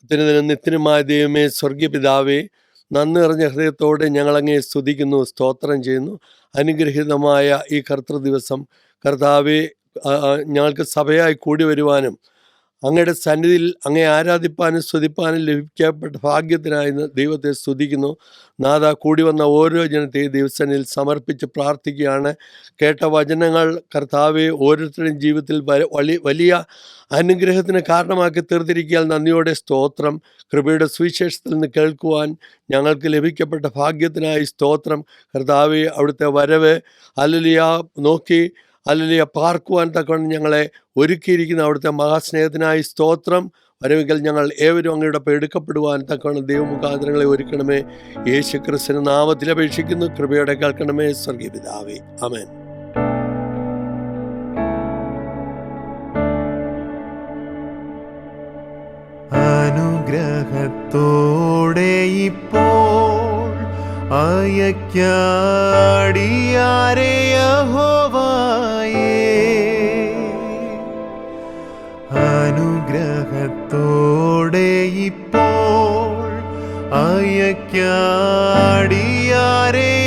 അത്യുന്നതനും നിത്യനുമായ ദൈവമേ, സ്വർഗീയ പിതാവേ, നന്ദി നിറഞ്ഞ ഹൃദയത്തോടെ ഞങ്ങളങ്ങേ സ്തുതിക്കുന്നു, സ്തോത്രം ചെയ്യുന്നു. അനുഗ്രഹീതമായ ഈ കർത്തൃ ദിവസം കർത്താവെ, ഞങ്ങൾക്ക് സഭയായി കൂടി വരുവാനും അങ്ങയുടെ സന്നിധിയിൽ അങ്ങേ ആരാധിപ്പാനും സ്തുതിപ്പാനും ലഭിക്കപ്പെട്ട ഭാഗ്യത്തിനായി ദൈവത്തെ സ്തുതിക്കുന്നു. നാഥ, കൂടി വന്ന ഓരോ ജനത്തെയും ദൈവസന്നിധിയിൽ സമർപ്പിച്ച് പ്രാർത്ഥിക്കുകയാണ്. കേട്ട വചനങ്ങൾ കർത്താവെ ഓരോരുത്തരുടെയും ജീവിതത്തിൽ വലിയ അനുഗ്രഹത്തിന് കാരണമാക്കി തീർത്തിരിക്കാൻ നന്ദിയോടെ സ്തോത്രം. കൃപയുടെ സുവിശേഷത്തിൽ നിന്ന് കേൾക്കുവാൻ ഞങ്ങൾക്ക് ലഭിക്കപ്പെട്ട ഭാഗ്യത്തിനായി സ്തോത്രം. കർത്താവെ, അവിടുത്തെ വരവ് ഹല്ലേലൂയ നോക്കി ഹല്ലേലൂയ പാർക്കുവാൻ തക്കവണ്ണം ഞങ്ങളെ ഒരുക്കിയിരിക്കുന്ന അവിടുത്തെ മഹാസ്നേഹത്തിനായി സ്തോത്രം. വരവെങ്കിൽ ഞങ്ങൾ ഏവരും അങ്ങയുടെ എടുക്കപ്പെടുവാൻ തക്കവണ്ണം ദൈവമുഖാന്തരങ്ങളെ ഒരുക്കണമേ. യേശു ക്രിസ്തുവിന്റെ നാമത്തിൽ അപേക്ഷിക്കുന്നു. കൃപയോടെ കേൾക്കണമേ സ്വർഗീയ പിതാവേ. ആമേൻ. അനുഗ്രഹത്തോടെ ഇപ്പോൾ അയക്കാടിയാരെ യഹോവയേ. അനുഗ്രഹത്തോടെ ഇപ്പോൾ അയക്കാടിയാരെ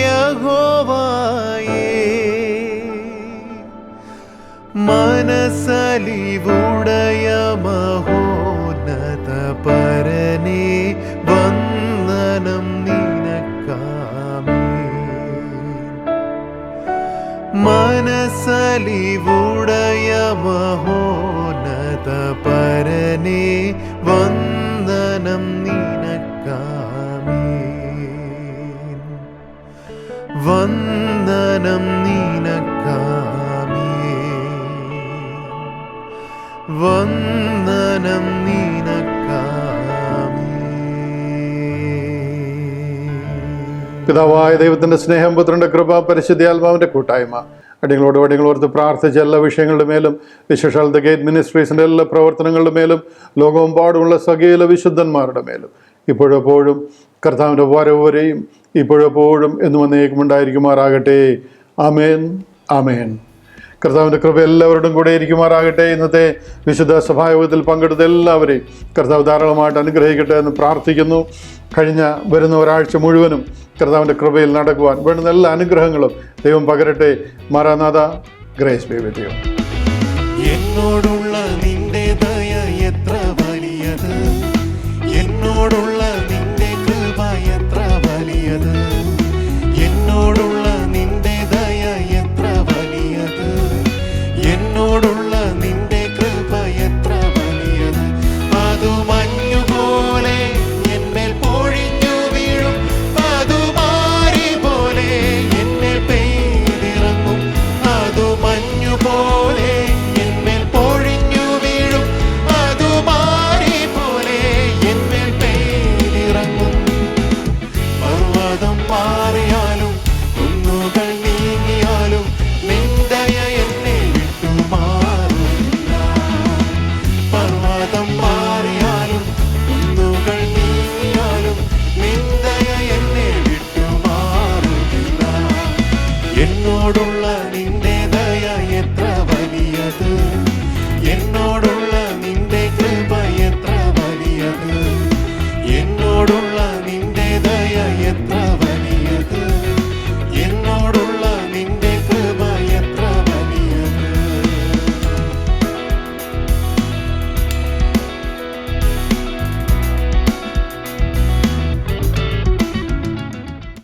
യഹോവയേ. മനസ്സലിവുടയ മഹോന്നത പരനേ, വന്ദനം നിനക്കാമേൻ. മനസ്സലിവുടയ മഹോന്നത പരനേ, വന്ദനം നിനക്കാമേൻ. വന്ദനം നിനക്കാമേൻ. വന്ദനം നിനക്കാമേൻ. പിതാവായ ദൈവത്തിൻ്റെ സ്നേഹം, പുത്രൻ്റെ കൃപ, പരിശുദ്ധാത്മാവിൻ്റെ കൂട്ടായ്മ അടികളോട് അടികളോർത്ത് പ്രാർത്ഥിച്ച എല്ലാ വിഷയങ്ങളുടെ മേലും, വിശേഷാൽ ദ ഗേറ്റ് മിനിസ്ട്രീസിൻ്റെ എല്ലാ പ്രവർത്തനങ്ങളുടെ മേലും, ലോകമെമ്പാടുമുള്ള സകല വിശുദ്ധന്മാരുടെ മേലും ഇപ്പോഴെപ്പോഴും കർത്താവിൻ്റെ വരവ് വരെയും ഇപ്പോഴെപ്പോഴും എന്നും എന്നേക്കും ഉണ്ടായിരിക്കുമാറാകട്ടെ. ആമേൻ, ആമേൻ. കർത്താവിൻ്റെ കൃപ എല്ലാവരുടെയും കൂടെ ഇരിക്കുമാറാകട്ടെ. ഇന്നത്തെ വിശുദ്ധ സഭായോഗത്തിൽ പങ്കെടുത്ത എല്ലാവരെയും കർത്താവ് ധാരാളമായിട്ട് അനുഗ്രഹിക്കട്ടെ എന്ന് പ്രാർത്ഥിക്കുന്നു. വരുന്ന ഒരാഴ്ച മുഴുവനും കർത്താവിൻ്റെ കൃപയിൽ നടക്കുവാൻ വേണ്ടുന്ന എല്ലാ അനുഗ്രഹങ്ങളും ദൈവം പകരട്ടെ. മാറാനാഥ, ഗ്രേസ് ബി വിത്ത് യു. എന്നോടുള്ള